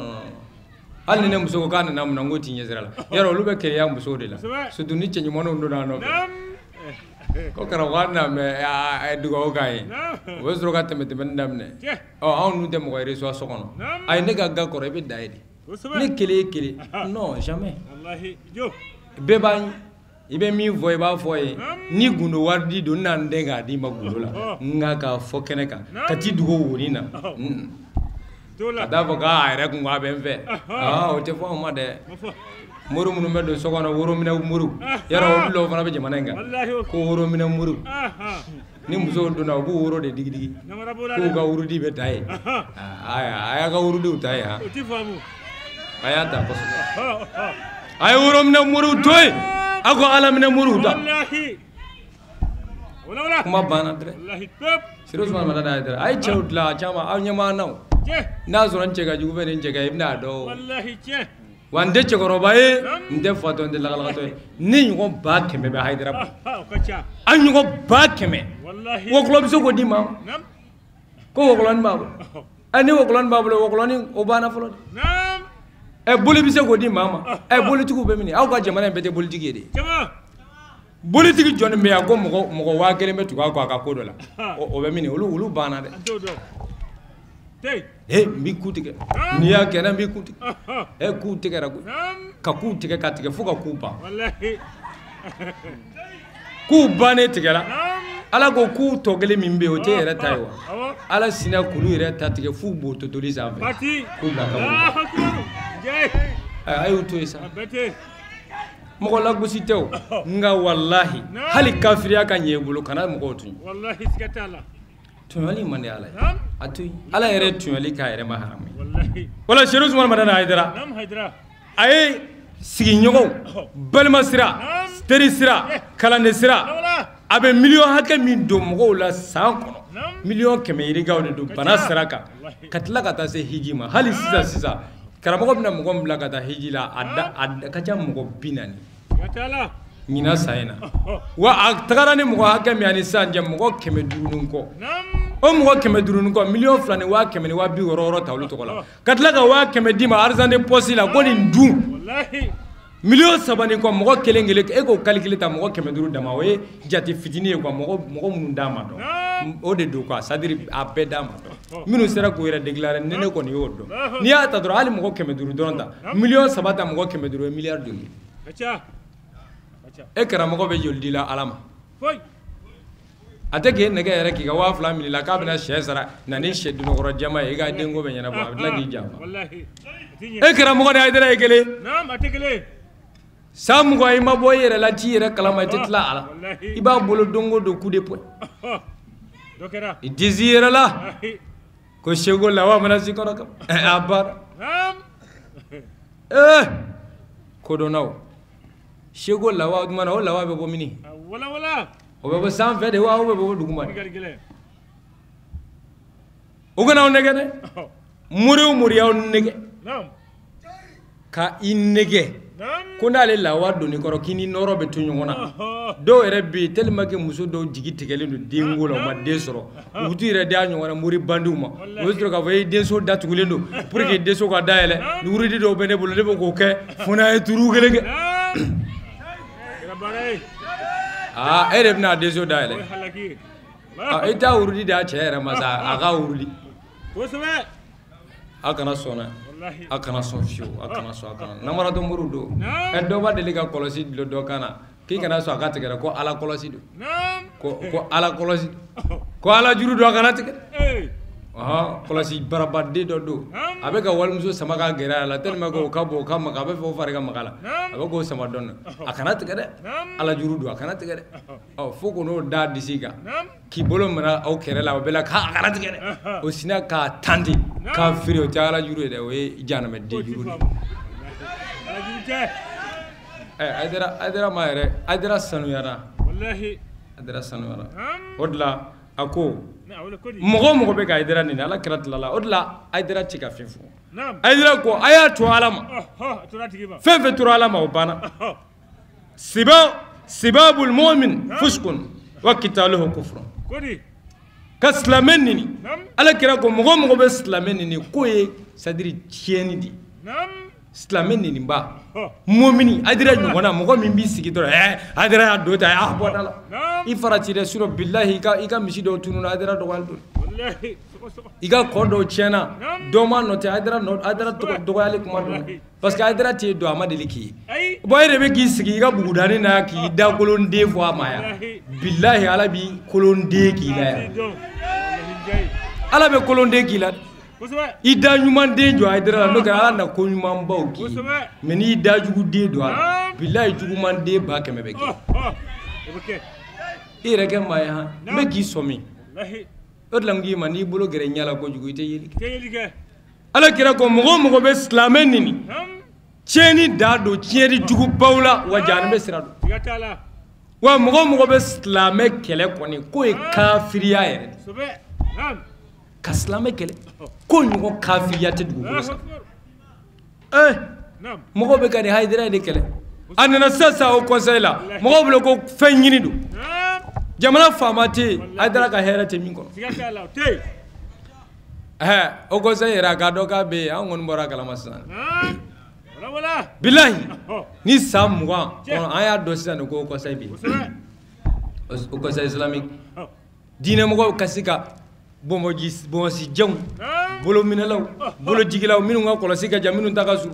hal ne muso ko kana nam nango tinye zirala yaro lube ke ya muso de la so duni chenyi mono ndo na no ko kara wana me ay dugo gay wosro ga teme teme ndamne o on nu dem ko reso so kono ay ne ga ko rebe daydi ne kele non jamais wallahi jo be bañ ibe mi voy ba foy ni gundo wardi do nan de ga di magulo la nga ka fo keneka kati dugo wonina ada foga ayre ko ngabe mfe o te fo ma de muru munu medo sokono woro mina muru yaro lo fana be jamanenga ko woro mina muru ni muso do na bu woro de digi ko ga wuru di be tay aya ga wuru di tay ha ti famu aya ta ko ay woro mina muru toy ako ala mina muru ta wallahi wala kuma bana dre wallahi top sirus ma da dre ay chawdla chama aw nyama naw na zoran cega jugu benen cega ibna do wallahi che wande cegoro baye nde fato nde lagala to ni ngo ba keme be haydara kacha an ngo ba keme wallahi wo klo biso ko di mam ko wo klon babu ani wo klon babu wo klon o bana folo nam e boli biso ko di mama e boli tugu be mini aw ka jamana be te boli tigi de jama boli tigi joni me ko mo wa gele me tugu ko aka ko do la o be mini ulu bana de mbi kutige ni ya kena mbi kutige kutige ragu ka kutige ka tige fuka kupa wallahi ku bane tigela ala go ku togele mimbe o te era taiwa ala sina kulu era tatige fu boto to lisa ave ku la ka ay uto isa mo la gusitew nga wallahi hali kafiriya ka nyebulu kana mo ko tun wallahi sikatala tunali mande ala atu ala yere tunali ka yere maharami wallahi wala shiru zuma madana haidara nam haidara ay sigi nyogo balma sira steri sira kalande sira abe million hakke min do mo la sanko million keme yiri gawde do bana siraka katla kata se hijima hali sisa karamo bina mo mbla kata hijila adda kacha mo binani yatala mina sayna wa aktarani mo hakke mi ani sanje mo keme durun ko o mo keme durun ko million flani wa keme ni wa bi wororo tawlu to kola katla ka wa keme dima arzande posila goni ndu wallahi million sabani ko mo kelengele e ko calculer ta mo keme duru dama we jati fitini ko mo mun dama do o de do ko sadiri abbe dama do minu sera ko ira déclarer nene ko ni yodo ni ata do hali mo keme duru donta million sabata mo keme duru milliard do acha e kara mo be joldi la alama foy atake nege yere ki ga wa fla mili la ka bina shesara na ni shedu no goro jama e ga dengo be nyana ba la gi jama wallahi e kara mo da idara egele nam atekele sam go ay mabo yere la ti yere kala ma tetla ala iba bolo dongo do coup de poing dokera i désire la ko shego la wa mana sikoro kam abar nam ko do naw shego la wa mana o la wa be bo mini wala o be bo sam fede wa o be bo duguma o gana o nege de muri o nege nam ka inege ko ndale la wa do ni koro kini noro be tunyu ngona do ere bi tellement que muso do jigi tigele no dengo la ma desoro utu ire da nyu ngona muri banduma o soro ka vay deso datugule no pour que deso ka daele wuri di do bene bolo de ko ke funa e turu gelege ere bna deso daele ita wuri da chere masa aga wuri ko sebe akana sona akana son fiu akana so akana namara do murudo e do ba deliga kolosi do kana ki kana so akati gara ko ala kolosi do ko ala kolosi ko ala juru do kana tigere aha kolosi barabade do abe ka walmuso sama ka gera la tel ma ko ka bo ka maka be fo fare ka makala abe ko sama don akana tigere ala juru do akana tigere o fo ko no da disiga ki bolo mara o kere la be la ka akana tigere o sina ka tandi ka firi o ta ala juru de o jana me de juru aidara maere aidara sanu yara wallahi aidara sanu yara odla ako mogo be ka aidara ni ala kirat lala odla aidara tika fifu aidara ko aya to alama fefe to alama o bana sibabul mu'min fuskun wa qitaluhu kufrun kaslamenni ala kira ko mogo be slamenni ko e sadiri tieni di slamenni ni ba mu'mini adira nyona mogo min bi sigi doro adira do ta ah bodala ifarati de suro billahi ika misi do tununa adira do waldo wallahi iga kondo chena do man no te adira no adira do yale kuma do parce que adira ti do amade liki boy rebe gi sigi iga bugudani na ki da kolon de fois maya billahi ala bi kolon de ki la ala be kolon de ki la ida nyuman de jo aidara no ga ala na ko nyuman baw ki meni ida jugu de do ala billahi jugu man de ba keme be ki ire ke maya me gi somi wallahi odlangi mani bulo gere nyala ko jugu te yeli ke ala kira ko mogo be islamen ni cheni dado chieri jugu bawla wa janbe sirado wa mogo be islame kele koni ko e kafiriya ere ka islame kele ko nyugo kafiriya te dugu mogo be kani haidira de kele anana sasa o conseil mogo blo ko fenyini do jamana famati adara ka hera te min ko o conseil ra ga do ka be an won bora kala masan wala billahi ni samwa on aya do sisan ko conseil bi o conseil islamique dine mo ko kasika bomo si jeng bolo minalaw bolo jigilaw minu nga ko sika jaminu takasu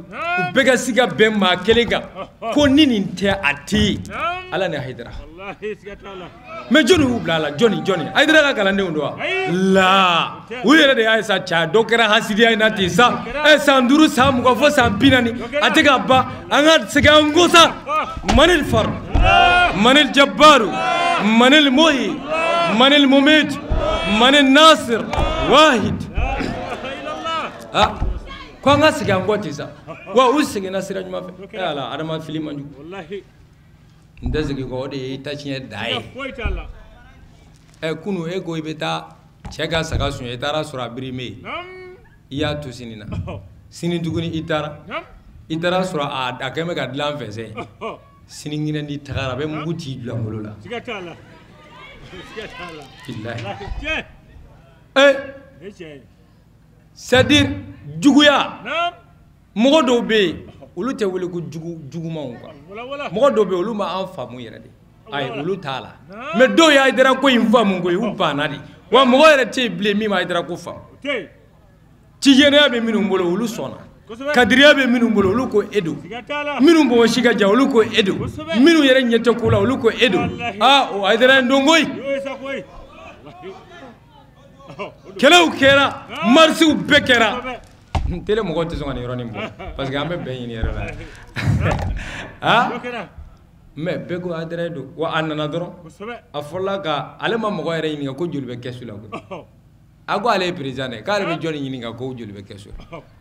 ubega sika bemma kelega ko nini te ati ala ne haidara wallahi sikatala me joni ublala joni haidara ka kala ne ndo la uyere de aysa cha dokera hasidi ay nati sa e sanduru sam ko fo sam pinani atega ba anga sika ngosa manil far manil jabbaru manil muhi manil mumit من الناصر واحد ko nga siga ngoti sa wa usige nasira nyuma fe ala adama filima nju wallahi ndazigi ko de tachinye dai kunu ego ibeta chega saga sunye itara sura birime iya to sinina sinin duguni itara sura akeme ga dlan fese sinin ngina ni tagara be muguti dulangolola sigatala c'est-à-dire juguya mogo do be olu te wele ko jugu ma quoi mogo do be olu ma an famu yere de ay olu tala mais do ya idara ko infamu ko yu banadi wa mogo yere te ble mi ma idara ko fam ci yene be minu mbolo olu sona kadiriya be minu mbolo olu ko edo minu bo shiga ja olu ko edo minu yere nyete kula olu ko edo o idara ndongoy kelaw kera marsi u bekera tele mo gonte zongani roni mbo parce que ambe be yini yere la me bego adere do wa anana doro afola ka ale ma mo yere yini ko julbe kesu la ko ago ale président ka ale be joni yini ko julbe kesu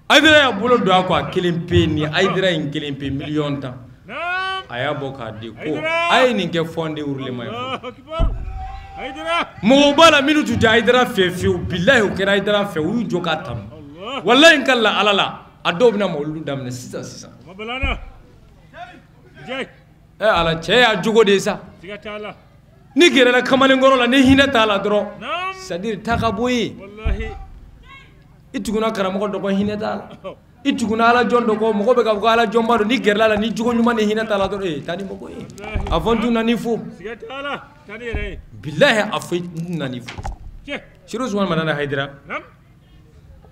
adere ya bulo do ko kelimpe ni adere in kelimpe million tan aya boka de ko ay ni ke fonde urle may mo bala minutu ja idara fe billahi o kera idara fe u joka tam wallahi kala alala adobna mawludu damne sisa mabalana jay ala che ya jugo de sa sigatala ni gere la kamale ngoro la ne hina tala dro c'est-à-dire takaboyi wallahi ituguna karamo do ko hina tala ituguna ala jondo ko mo ko be ga ala jombado ni gere la ni jugo nyuma ne hina tala dro tani mo boyi avant na ni fo sigatala tani re billahi afi nani fo shiro zuwan manana haidira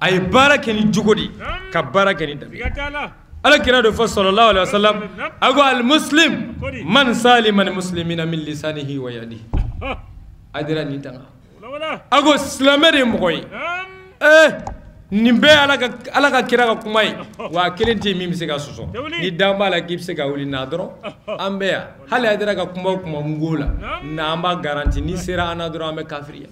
ay baraka ni jugodi ka baraka ni dabi ala kira do fa sallallahu alaihi wasallam ago al muslim man salima al muslimina min lisanihi wa yadihi adira ni tanga ago islamere moy nimbe ala ka kira ka kumai wa kelenti mi se ka soso ni damba la gipse ka wuli na doro ambeya hali adira ka kuma ngola na amba garanti ni sera ana doro ambe kafiriya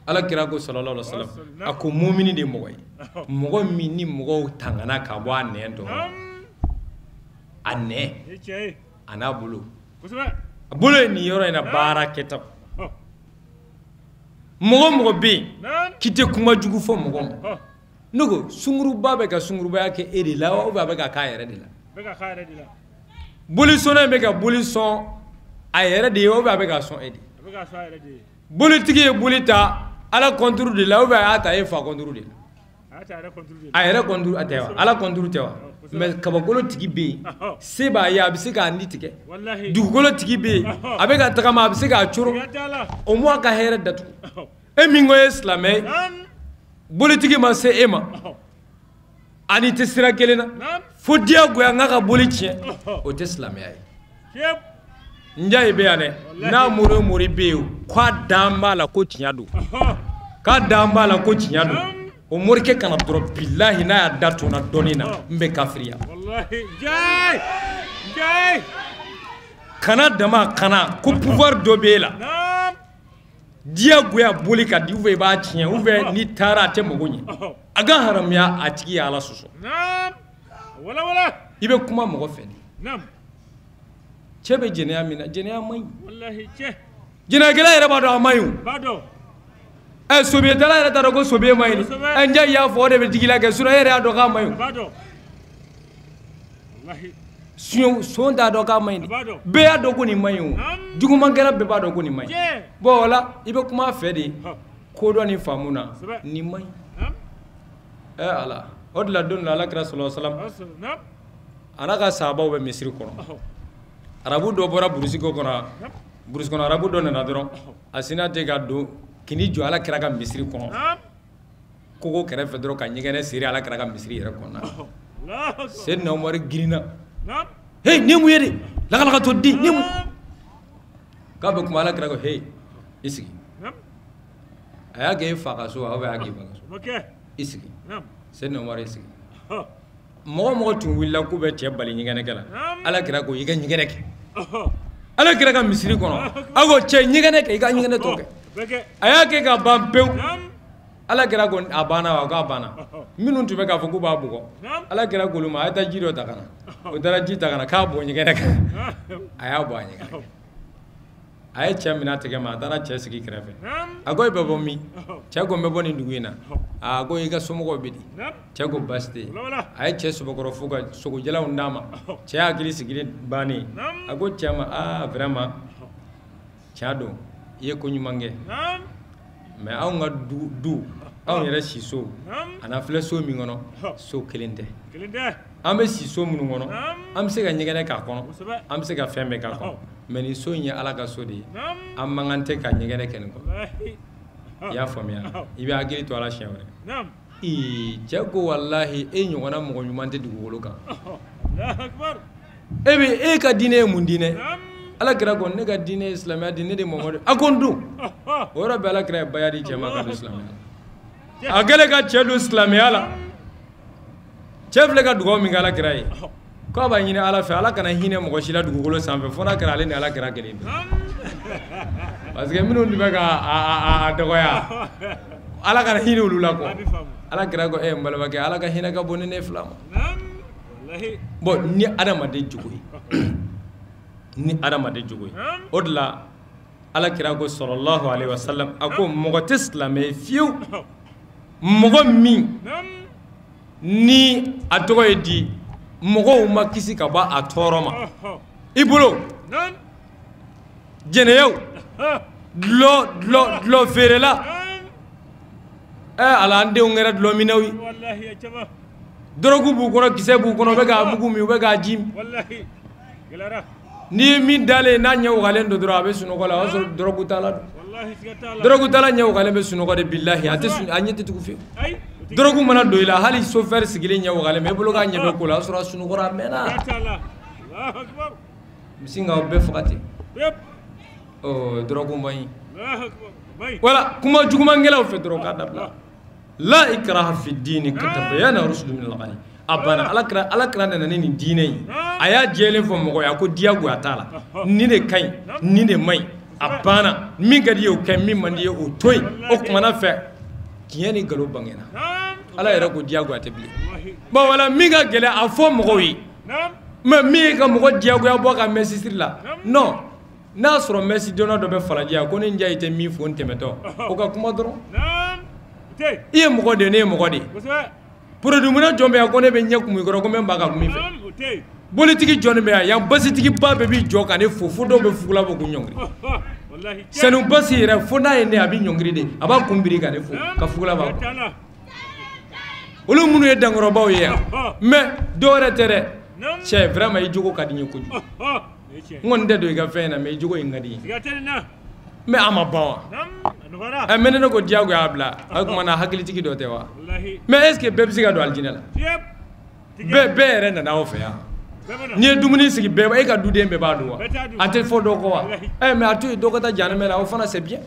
ala kira ko sallallahu alaihi wasallam ako mu'mini de mogoy mogo minni mogo tangana ka bo anne do anne ana bulu bulu ni yoro ina baraketa mogo be kite kuma jugu fo mogo nugo sunguru babe ka sunguru ba ke edi la o babe ka yere de la bulu sona be ka bulu son ayere de o babe ka son edi bulu tigi bulu ta ala konturu de la ou bien ata e fa konturu de a yɛrɛ konturu atewa ala konturu tewa mais kabakolo tigi be seba ya bi se ka ni tigɛ dugukolo tigi be a bɛ ka tagama a bɛ se ka coro o mo ka hɛrɛ datu e min ko ye silamɛ bolitigi ma se e ma ani tɛ sira kelen na fo diyagoya n ka ka boli tiɲɛ o tɛ silamɛya ye nja be yan dɛ n'a mori be yen k'a dan b'a la ko tiɲɛ don k'a dan b'a la ko tiɲɛ don o morikɛ kana dɔrɔn bilahi n'a y'a da tona dɔɔnin na n bɛ kafiriya kana dama kana ko pouvoir dɔ b'e la diyagoya boli ka di i b'a tiɲɛ ou bien n'i taara a tɛ mago ɲɛ a ka haramuya a tigi ye ala sɔsɔ i bɛ kuma mɔgɔ fɛ de cɛ bɛ jɛnɛya min na jɛnɛya man ɲi jɛnɛyakɛla yɛrɛ b'a dɔn a man ɲi sobiyetala yɛrɛ t'a dɔn ko sobiye man ɲi n ja y'a fɔ o de bɛ digila kɛ sinon e yɛrɛ y'a dɔn k'a man ɲi son t'a dɔn k'a man ɲi bɛɛ y'a dɔn ko nin man ɲi o jugumankɛla bɛɛ b'a dɔn ko nin man ɲi bon o la i bɛ kuma a fɛ de ko dɔ ni faamu na nin man ɲi ala o de la don dɔ ala kira sallallahu alaihi wasallam a n'a ka sahabaw bɛ misiri kɔnɔ arabu dɔ bɔra burusi kɔnɔ arabu dɔ nana dɔrɔn a sinna ten ka don kini jɔ ala kira ka misiri kɔnɔ kogo kɛrɛfɛ dɔrɔn ka ɲɛgɛnɛ seri ala kira ka misiri yɛrɛ kɔnɔ Seydina Umaru girinna hey ni mun ye de lakalakatɔ di ni mun k'a bɛ kuma ala kira ko hey i sigi a y'a kɛ e fa ka so ou bien a y'a kɛ i ba ka so i sigi Seydina Umaru i sigi mɔgɔ mɔgɔ tun wulila k'u bɛ cɛ bali ɲɛgɛnɛkɛ la ala kira ko i ka ɲɛgɛnɛ kɛ ala kira ka misiri kɔnɔ a ko cɛ ɲɛgɛnɛ kɛ i ka ɲɛgɛnɛ tɔ kɛ a y'a kɛ ka ban pewu ala kira ko a banna wa k'a banna minnu tun bɛ k'a fɔ k'u b'a bugɔ ala kira ko olu ma a ye taa ji dɔ ta ka na o taara ji ta ka na k'a bɔ ɲɛgɛnɛ kan a y'a bɔ a ɲɛgɛnɛ kan a ye cɛ minɛ a tɛgɛ ma a taara cɛ sigi kɛrɛfɛ a ko i bɛ bɔ min cɛ ko n bɛ bɔ nin dugu in na a ko i ka somɔgɔw bɛ di cɛ ko baasi tɛ yen a ye cɛ sɛbɛkɔrɔ fo ka sogojalanw d'a ma cɛ hakili sigilen bannen a ko cɛ ma aa vraiment tiɲɛ don i ye ko ɲuman kɛ mais anw ka du anw yɛrɛ si so a na filɛ so min kɔnɔ so kelen tɛ an bɛ si so minnu kɔnɔ an bɛ se ka ɲɛgɛnɛ k'a kɔnɔ an bɛ se ka fɛn bɛɛ k'a kɔnɔ mais nin so in ye ala ka so de ye an man kan tɛ ka ɲɛgɛnɛ kɛ nin kɔnɔ i y'a faamuya i bɛ hakili to ala siɲɛ wɛrɛ cɛ ko walahi e ɲɔgɔnna mɔgɔ ɲuman tɛ dugukolo kan e ka diinɛ ye mun diinɛ ala kira ko ne ka diinɛ ye silamɛya di ne de Mamadu a ko n dun o yɔrɔ bɛɛ ala kira ye baya di cɛ ma ka don silamɛya la a kɛlen ka cɛ don silamɛya la cɛ filɛ ka dugawu min kɛ ala kira ye k'a b'a ɲini ala fɛ ala kana hinɛ mɔgɔ si la dugukolo sanfɛ fo n'a kɛra ale ni ala kira kelen parce que minnu tun bɛ ka dɔgɔya ala kana hinɛ olu la kɔ ala kira ko n balimakɛ ala ka hinɛ ka bon ni ne fila ma bon ni adamaden jogo ye ni adamaden jogo ye o de la ala kira ko sallallahu alaihi wasallam a ko mɔgɔ tɛ silamɛ ye fiyewu mɔgɔ min ni a tɔgɔ ye di mɔgɔw ma kisi ka bɔ a tɔɔrɔ ma i bolo jɛnɛyaw dulɔ feerela ala an denw kɛra dulɔminɛw ye dɔrɔgu b'u kɔnɔ kisɛ b'u kɔnɔ u bɛ k'a mugu min u bɛ k'a ji min n'i ye min dalen n'a ɲɛ wagalen don dɔrɔn a bɛ sunɔgɔ la o y'a sɔrɔ dɔrɔgu t'a la drogue tala nyaw gale be suno de billahi ate anyete tugu fe drogue mana do ila hali chauffeur sigile nyaw gale me bolo ga nyabe ko la sura suno gora mena msinga be fakati oh drogue mai wala kuma juguma ngela fe drogue dabla la ikraha fi din katabayana rusul min al-ghani abana alakra na ni dinai aya jele fo mo ya ko diago atala ni de kai ni de mai abana min gadi yo kai min man yo toy o kuma na fe kiyani galo bangena ala yara ko diago atabli ba wala min ga gele afo mo wi ma mi ga mo diago ya bo ka messi sirla non na soro messi dona do be falaji ko ni njay te mi fo ntemeto o ka kuma doro iye mo de ne mo de produit muna jombe ko ne be nyaku mi ko me mbaga mi fe politique jone be ya basitiki ba be bi joka ne fofu do be fugula bo nyongri wallahi senu basira fona ene abi nyongri de aba kumbiri ka ne fo ka fugula ba olu munu e dangoro ba ye me dore tere che vraiment i jogo kadi nyuko ngonde do ga fe na me jogo ingadi me ama bawa amene no ko diago abla akuma na hakili tiki do tewa mais est ce que bebsi ga do aljinela be rena na ofe ya ni dumuni sigi be e ka dude be ba do wa ate fo do ko wa mais atu do ko ta janame la o fana c'est bien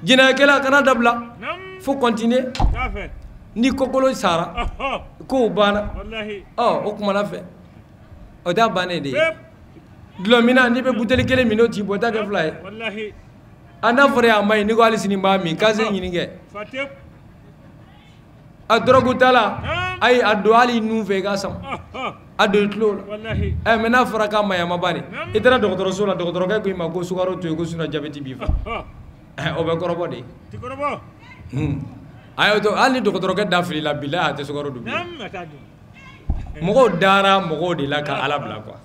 jina kala kana dabla faut continuer ni kokolo sara ko bana wallahi o kuma na fe o da bane de glomina ni be buteli kele minoti bota ke fly wallahi ana fore amay ni ko ali sini mami kaze nyinige fatep adrogu tala ay adu ali nu vega sam adu tlo wallahi mena fora ka maya mabani idara docteur sula docteur ka ko ma ko sugaro to ko suna jabeti bifa o be korobo de ti korobo ayo to ali docteur ka dafili la bila ate sugaro du mogo dara mogo de la ka ala bla quoi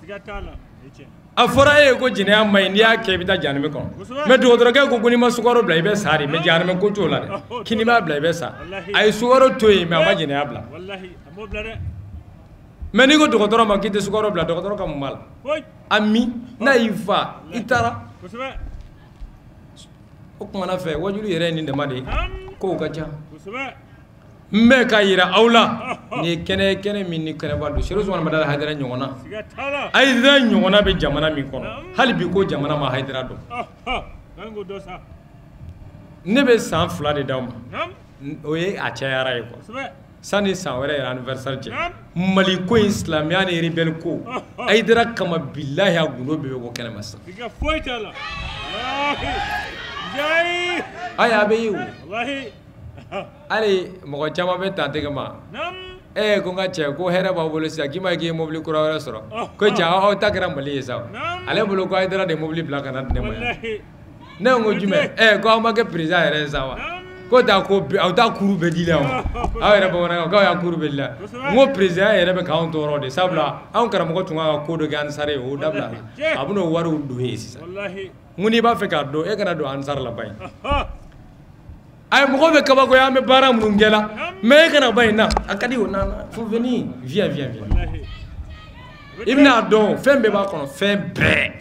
afora e ko jine amay ni ake bita janame kon me do ke ko kuni ma sugaro bla ibe sari me janame ko to la de kini ma bla ibe sa ay sugaro to e me ma jine abla wallahi amo bla de me ni ko do ma kite sugaro bla do ka mal ami na ifa itara o kuma na fe wajulu yere ni de ma de ko ka ja me ka yira awla ni kene min ni kene baldo shiro zuma madala hadira nyongona ay da nyongona be jamana mi kono hal bi ko jamana ma hadira do nango do sa ne be san fla de dawma oye a chayara e ko sani san wala anniversaire je mali ko islamiyani rebel ko ay dira kama billahi aguno be ko kene masa diga foitala wallahi jai ay abeyu wallahi ali mogo chama be tante kama ko nga che ko hera ba bolo sia kima ki mobili kura wala soro ko cha o takra mali sa ale bolo ko idara de mobili black na de mo ne ngo jume ko ma ke prisa ere sa wa ko ta ko au ta kuru be dile o awere ba wona ko ya kuru be la ngo prisa ere be count oro de sabla an kara mo tunga ko do gan sare o dabla abuno waru do hesi sa wallahi nguni ba fe ka do e kana do ansar la bay ay mo be kaba ko ya me bara mun ngela me kana bayna akadi wona faut venir viens ibn adon fembe ba kono fembe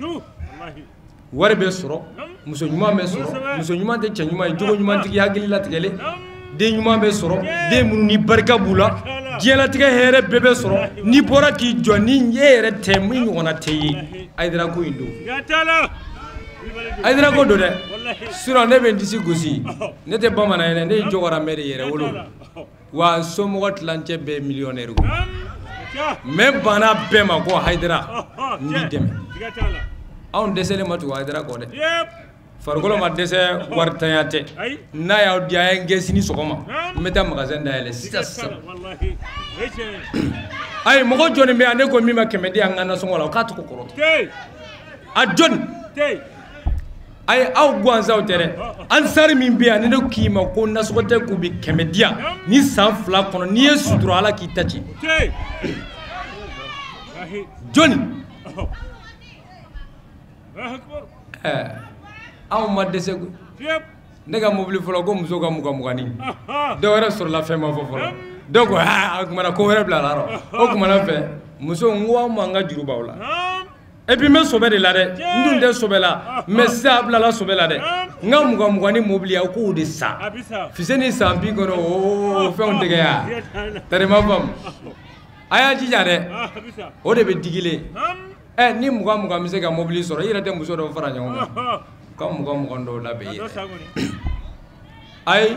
wari be soro muso nyuma me soro muso nyuma te nyuma jogo nyuma tigi hagili la tigele de nyuma be soro de mun ni barka bula jela tige here bebe soro ni bora ki joni yere temu nyona teyi ay dira ko indo aydra ko do de sura ne be ndisi gosi ne te bamana ene ne jogora mere yere wolo wa somo got lance be millionnaire go même bana be ma ko haydra ndi dem on desele matu haydra ko de fargolo ma dese wartayate na ya dia ngesini sokoma meta magasin da ele wallahi ay mo ko joni me ane ko mi ma kemedi angana songola ka to ko koro a jon ay aw gwanza tere ansar min biya ne do kima ko nasote ku bi kemedia ni san fla kono ni sutro ala ki tachi joni aw ma dese ndega mobile folo go muzo ga muga ni do wara sur la fema fo folo do ko ha ak mana ko wara bla la ro o ko mana fe muso ngwa manga juru bawla et puis me sobe de la de ndun de sobe la me sabla la sobe la de ngam ngam ni mobili ya ko de sa fiseni sambi kono o fe on de ya tare ma bam aya ji jare o de be digile ni muga mi se ka mobili soro yira de muso do fara nyango ka muga ndo la be ay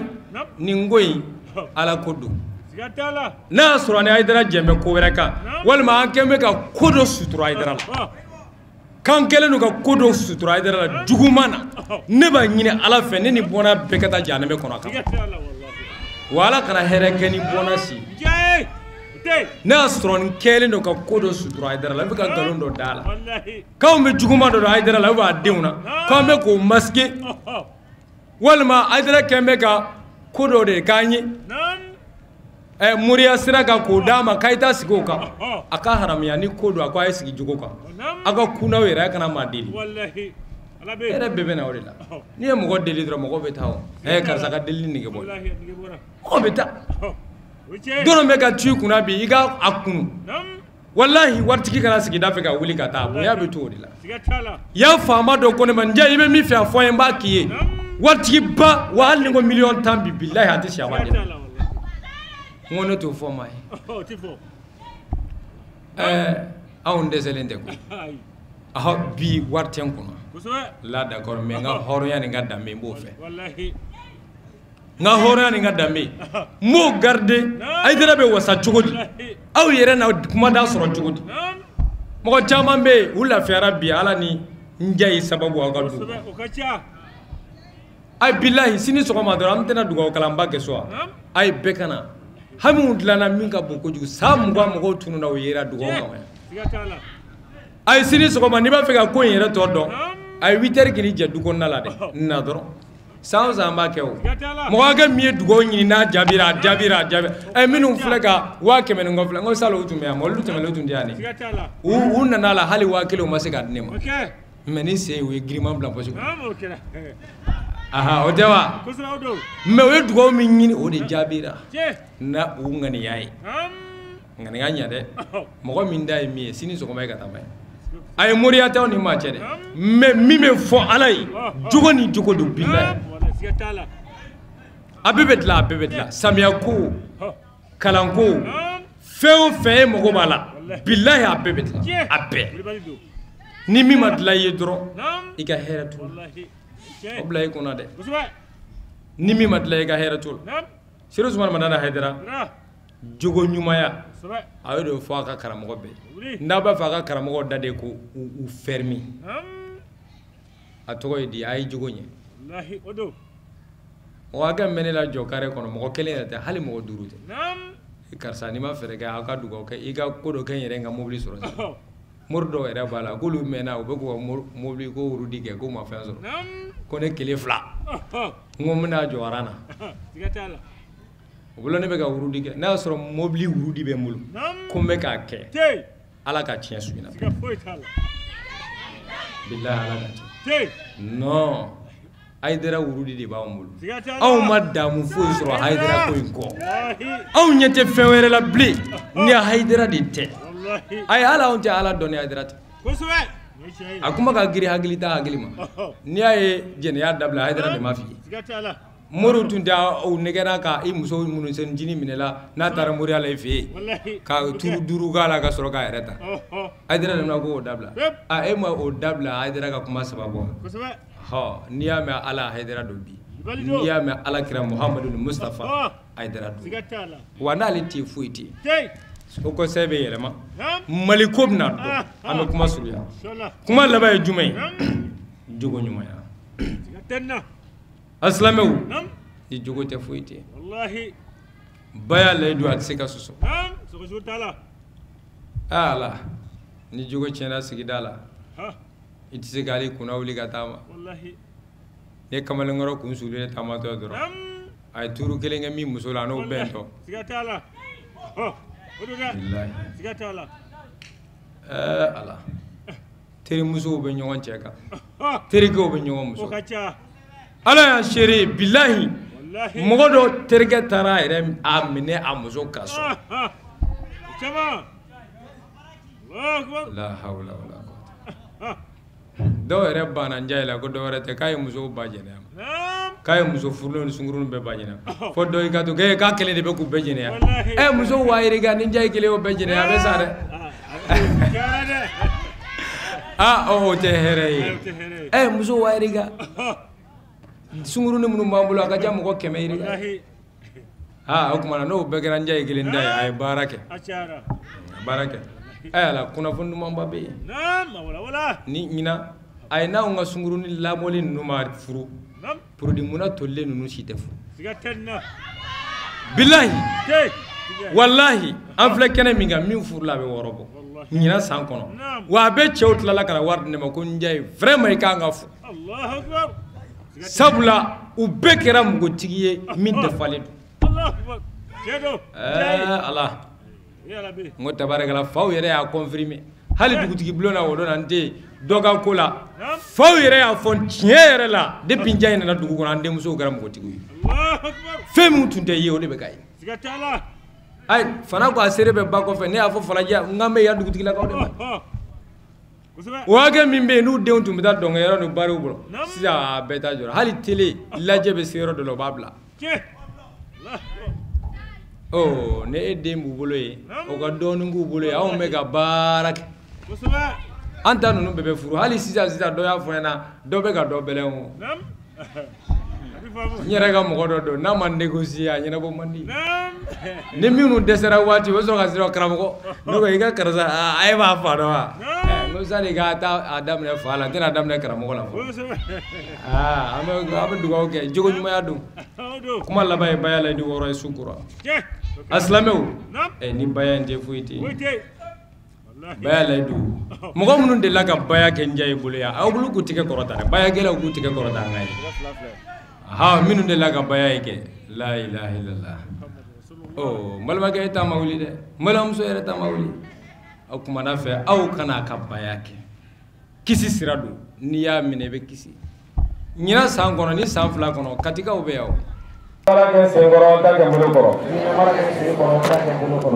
ni ngoyi ala kodu na soro ne aidara jembe ko weraka walma an kembe ka kodo sutura aidara kan kelen ka kodo sutura aidara jugumana ne ba nyine ala fe ne ni bona bekata janame kono ka wala kana here keni bona si na soro kelen ka kodo sutura aidara la ka galon do dala ka me juguma do aidara la ba deuna ka me ko maske walma aidara kembe ka kodo de kanyi muriya sira ka ko dama kaita sigo ka aka haramiya ni kodo akwa ay sigi jugo ka aka kuna wera kana madili wallahi alabe era bebe na orila ni mo go deli dro mo go betawo karsa ka deli ni ge boy ko beta dono mega tu kuna bi iga akunu wallahi wartiki kana sigi dafe ka wuli ka ta bo ya beto orila ya fama do ko ne manja ibe mi fi afo en ba kiye wartiki ba wa alni go million tambi billahi hadi shawade ngono to fo mai tifo awon deselente ko aha bi warten ko la d'accord mais nga horo yani nga dambe mbo fe wallahi nga horo yani nga dambe mo garde ay dara be wasa chugodi aw yere na kuma da soro chugodi mo chama be wula fi rabbi ala ni njay sababu agadu ay billahi sini so ma dara amtena dugo kalamba keswa ay bekana hamu dilana minka boko jugu sam gwa mo tunu na yera dugo ngama ay sini so ma ni ba fe ka ko yera to do ay 8h kini je dugo na la de na doro sans amba kew mo ga mi dugo nyini na jabira ay minu flega wa ke men ngofla ngo salo utume am lu tume lu tundi ani na na la hali wa kilo masika dinema meni se we grima blanc poche aha odewa me we dugo mi nyini o de jabira na ngani yayi ngani ganya de mo mi ndai mi sini so ko mai kata mai ay moriya taw ni ma cede me fo alay jugoni jugo do billahi abebetla samia ko kalanko feo fe mo ko bala billahi abebetla abbe ni mi madla yedro iga heratu oblay ko na de ni mi madla iga heratu sirus man madana haydara jogo nyumaya ayo fo aka karamo be ndaba fa aka karamo dade ko u fermi atogo di ay jogo nye wallahi odo waga menela jokare kono mo kelen ta hali mo durute karsa ni ma fere ga aka dugo ka iga kodo kan yere nga mobili soro murdo era bala gulu mena o be ko mobili ko urudi ge ko ma fa soro ko ne kele fla ngomna jorana tigatala obulo ne be ga urudi ge na soro mobili urudi be mulu ko me ka ke ala ka tien su ina billahi ala ka non aidera urudi de ba mulu aw madamu fo soro aidera ko inko aw nyete fewere la bli ni aidera de te ay ala on ta ala doni aidera te akuma ka giri hagilita hagilima ni ay jene ya dabla aidera de mafi moru tunda o negera ka i muso munu sen jini minela na tara muri ala fe ka turu duru gala ka soro ka ereta aidera de na go dabla a e ma o dabla aidera ka kuma sababu ha niyama ala haydara do bi niyama ala kira muhammadul mustafa haydara do wana liti fuiti ko sebe yelema malikob na do ame kuma suriya kuma labay jumay jogo nyuma ya tenna aslamu di jogo te fuiti wallahi baya lay do ak sika suso so jour tala ala ni jogo chena sigidala itse gali kuna wuli ka tama wallahi ne kamalen ngoro kun sulu tama to doro ay turu kele ngami musola no bento sigatala oduga sigatala ala teri muso be nyongon cheka teri ko be nyongon muso ala ya sheri billahi wallahi mogodo terge tara ire amine amuso kaso chama la hawla wala dɔw yɛrɛ banna njayi la ko dɔ wɛrɛ tɛ k'a ye musow ba jɛnɛya k'a ye muso furulenw ni sunkuruw bɛɛ ba jɛnɛya fo dɔ y'i ka to k'a kelen de bɛ k'u bɛɛ jɛnɛya muso waa yirika ni njayi kelen y'o bɛɛ jɛnɛya a bɛ sa dɛ o tɛ hɛrɛ ye muso waa yirika sunkurunin minnu b'an bolo a ka ca mɔgɔ 100 yirika o tuma na n'o bɛɛ kɛra njayi kelen da ye a ye baara kɛ ala kunnafoni dumanba bɛ yen ni ɲinan a ye n'anw ka sunkurunin lamɔli ninnu ma furu produit munna tolilen ninnu si tɛ furu bilahi wallahi an filɛ kɛnɛ min kan min furula a bɛ wɔɔrɔ bɔ ɲinan san kɔnɔ wa a bɛ cɛw tilala ka na wari di ne ma ko njayi vraiment i kan ka fo sabula u bɛɛ kɛra npogotigi ye min dafalen don ala n ko tabarakala faw yɛrɛ y'a confirmer hali dugutigi bulon na o don an tɛ dɔ ka ko la faw yɛrɛ y'a fɔ tiɲɛ yɛrɛ la depuis njayi nana dugu kɔnɔ an denmusow kɛra npogotigiw ye fɛn min tun tɛ ye o de bɛ ka ye ayi fana ko a seere bɛ ba kɔfɛ ne y'a fɔ falajɛ n k'an bɛ yan dugutigilakaw de ma o hakɛ min bɛ yen n'u denw tun bɛ taa dɔnkɛyɔrɔ ni bariw bolo sisan a bɛɛ taa jɔra hali télé lajɛ bɛ se yɔrɔ dɔ la o b'a bila ne e den b'u bolo ye o ka dɔɔnin k'u bolo ye anw bɛ ka baara kɛ an ta ninnu bɛɛ bɛ furu hali sisan dɔ y'a fɔ n ɲɛna dɔ bɛ ka dɔ bɛlɛn o n yɛrɛ ka mɔgɔ dɔ don n'a ma négocier a ɲɛnabɔ man di ni minnu dɛsɛra waati o bɛ sɔrɔ ka sɔrɔ karamɔgɔ ne ko i ka karisa a ye b'a fa dɔn wa n ko sani k'a taa a daminɛ fa la n tɛna daminɛ karamɔgɔ la fɔlɔ an bɛ dugawu kɛ jogo ɲumanya don kuma laban ye baya la di wɔɔrɔ ye su kura a silamɛw ni baya in tɛ foyi tɛ baya layidu mɔgɔ minnu delila ka baya kɛ njayi bolo yan aw bolo k'u tigɛ kɔrɔta dɛ baya gɛlɛw k'u tigɛ kɔrɔta an ka ye minnu delila ka baya kɛ la ilaha illallah n balimakɛ e ta ma wuli dɛ n balimamuso yɛrɛ ta ma wuli aw kumana fɛ aw kana a ka baya kɛ kisi sira don n'i y'a minɛ i bɛ kisi ɲinan san kɔnɔ ni san 2 kɔnɔ katikaw bɛ yan Barakɛ senkɔrɔ ta kɛ bolo kɔrɔ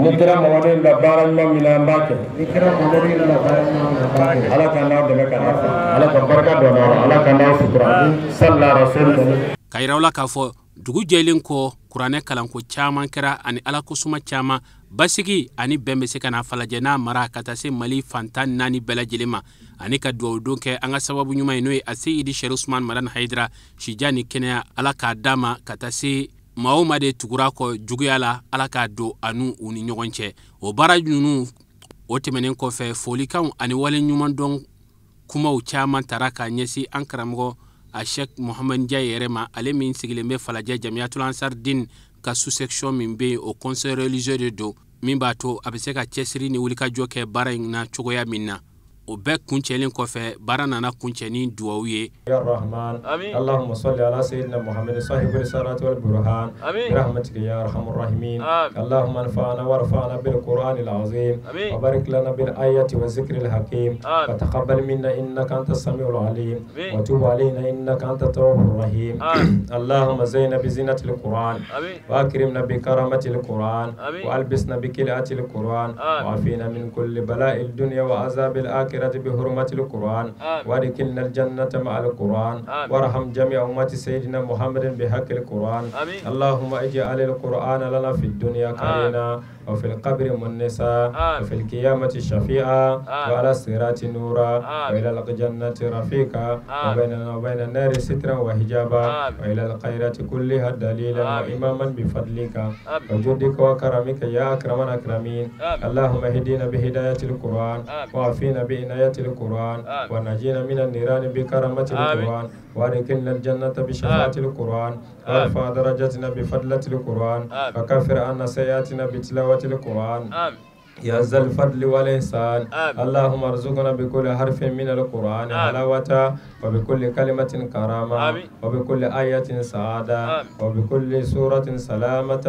ni kira Mamadu la baara ɲuman min na an b'a kɛ Ala ka n'aw dɛmɛ ka n'a fɛ Ala ka barika don aw la Ala ka n'aw sutura sallallahu alaihi wasallam ka yiraw la k'a fɔ dugu jɛlen kɔ kuranɛ kalanko caman kɛra ani ala ko suma caman basigi ani bɛn bɛ se ka na falajɛ n'a mara ka taa se Mali fantan 4 bɛɛ lajɛlen ma ani ka duwawu don kɛ an ka sababu ɲuman ye n'o ye Aseyidi Sɛri Usman Madan Hayidara sija ni kɛnɛya ala k'a d'a ma ka taa se maa o maa de tugura kɔ juguya la ala k'a don anu u ni ɲɔgɔn cɛ o baara ninnu o tɛmɛnen kɔfɛ folikanw ani wale ɲuman dɔn kumaw caman tara ka ɲɛsin an karamɔgɔ a Sheikh Mohamed Njayi yɛrɛ ma ale min sigilen bɛ falajɛ Jamiyatul Ansardin ka sous-section min bɛ o conseil religieux de do min b'a to a bɛ se ka cɛsiri ni wulikajɔ kɛ baara in na cogoya min na o bɛɛ kuncɛlen kɔfɛ baara nana kuncɛ ni duwawu ye ya rahman allahumma salli ala sayyidina muhammad sahibul risalati wal burhan birahmatika ya arhamar rahimin allahumma anfa'na warfa'na bil qur'anil azim wa barik lana bil ayati wa zikril hakim wa taqabbal minna innaka antas samiul alim wa tub alayna innaka antat tawwabur rahim allahumma zayyina bi zinatil qur'an wa akrimna bi karamatil qur'an wa albisna bi kilatil qur'an wa afina min kulli bala'id dunya wa azabil akhirah بحرمة القرآن وادخلنا الجنة مع القرآن وارحم جميع أمة سيدنا محمد بحق القرآن اللهم اجعل القرآن لنا في الدنيا قرينا وفي القبر منسا وفي القيامة شفيعا وعلى الصراط نورا وإلى الجنة رفيقا وبيننا وبين النار سترا وحجابا وإلى الخيرات كلها دليلا وإماما بفضلك وجودك وكرمك يا أكرم الأكرمين اللهم اهدنا بهداية القرآن وعافينا بعناية القرآن ونجينا من النيران بكرامة القرآن وادخلنا الجنة بشفاعة القرآن وارفع درجتنا بفضلة القرآن وكفر عنا سيئاتنا بتلاوة القرآن يا ذا الفضل والإحسان اللهم ارزقنا بكل حرف من القرآن حلاوة وبكل كلمة كرامة وبكل آية سعادة وبكل سورة سلامة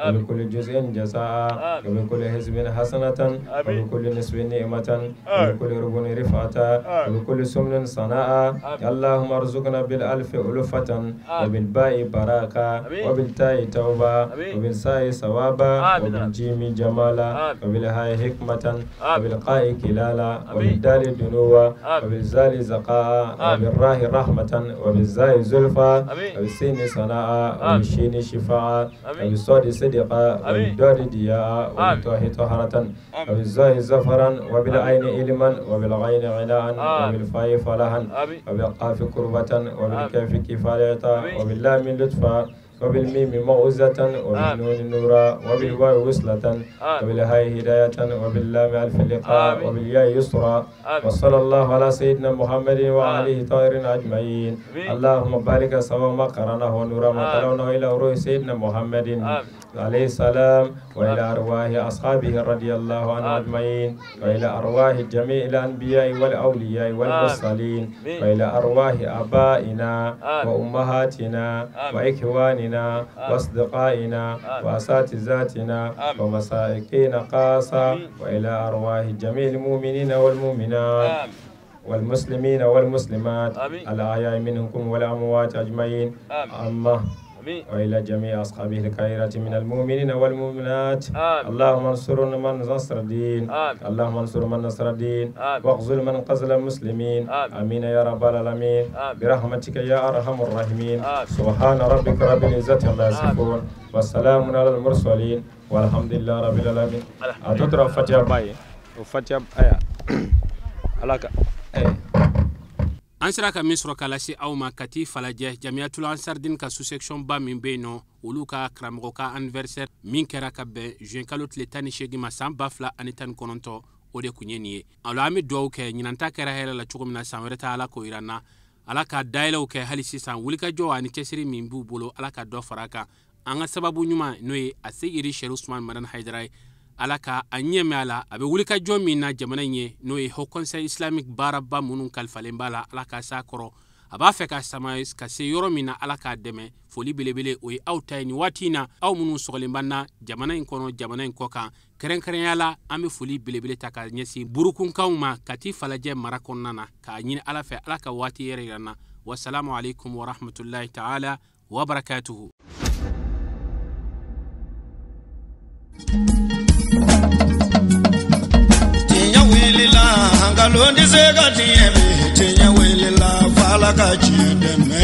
وبكل جزء جزاء وبكل حزب حسنة وبكل نصف نعمة وبكل ربع رفعة وبكل سمن صناء اللهم ارزقنا بالألف ألفة وبالباء بركة وبالتاء توبة وبالساء ثوابا وبالجيم جمالا وبالها وبالهاء حكمة وبالقاء كلالا وبالدال دنوا وبالزال زقاء وبالراء رحمة وبالزاء زلفى وبالسين صناء وبالشين شفاء وبالصاد صدقا وبالدال دياء وبالتوح طهرة وبالزاء زفرا وبالعين علما وبالغين عناء وبالفاء فلاحا وبالقاف كربة وبالكاف كفاية وباللام لطفا وبالميم موعظة وبالنون نورا وبالواو وصلة وبالهاء هداية وباللام ألف لقاء وبالياء يسرا وصلى الله على سيدنا محمد وعليه طاهرين أجمعين. اللهم بارك سوا ما قرأناه ونورا ما تلونه إلى روح سيدنا محمد عليه السلام وإلى أرواح أصحابه رضي الله عنهم أجمعين وإلى أرواح جميع الأنبياء والأولياء والمرسلين وإلى أرواح آبائنا وأمهاتنا وإخواننا وأصدقائنا وأساتذتنا ومسائكين خاصة وإلى أرواح جميع المؤمنين والمؤمنات والمسلمين والمسلمات الأحياء منكم والأموات أجمعين أما وإلى جميع أصحابه الخيرات من المؤمنين والمؤمنات. اللهم انصر من نصر الدين، اللهم انصر من نصر الدين واخذل من قتل المسلمين. آمين يا رب العالمين برحمتك يا أرحم الراحمين. سبحان ربك رب العزة عما يصفون والسلام على المرسلين والحمد لله رب العالمين. أتدرى فتيا باي وفتيا آية علاقة ansira ka misro kala si awma kati falaje jamiatul ansar din ka sous-section ba min beno ulu ka kramgo ka anniversaire min kera ka be juin kalot le tani shegi masam bafla anitan kononto ode kunyeni ala ami do ke nyinanta kera hela la chugumna samreta ala ko irana ala ka dailo ke halisi san wulika jo ani kesiri min bu bolo ala ka do faraka anga sababu nyuma noy asiri Sheikh Usman Madan Haydarai alaka anyeme ala abe wulika jomi na jamana nye no e ho conseil islamique baraba munun kalfalembala alaka sakoro aba fe ka samais ka se yoro mina alaka deme foli belebele o e awtayni watina aw munun sogolembanna jamana en kono jamana en koka keren keren yala ambe foli belebele taka nyesi burukun kawma kati falaje marakon nana ka nyine ala fe alaka wati yere yana wassalamu alaikum wa rahmatullahi ta'ala wa barakatuhu. Ngalondi zega tiye me tinya wele la fala ka chiende me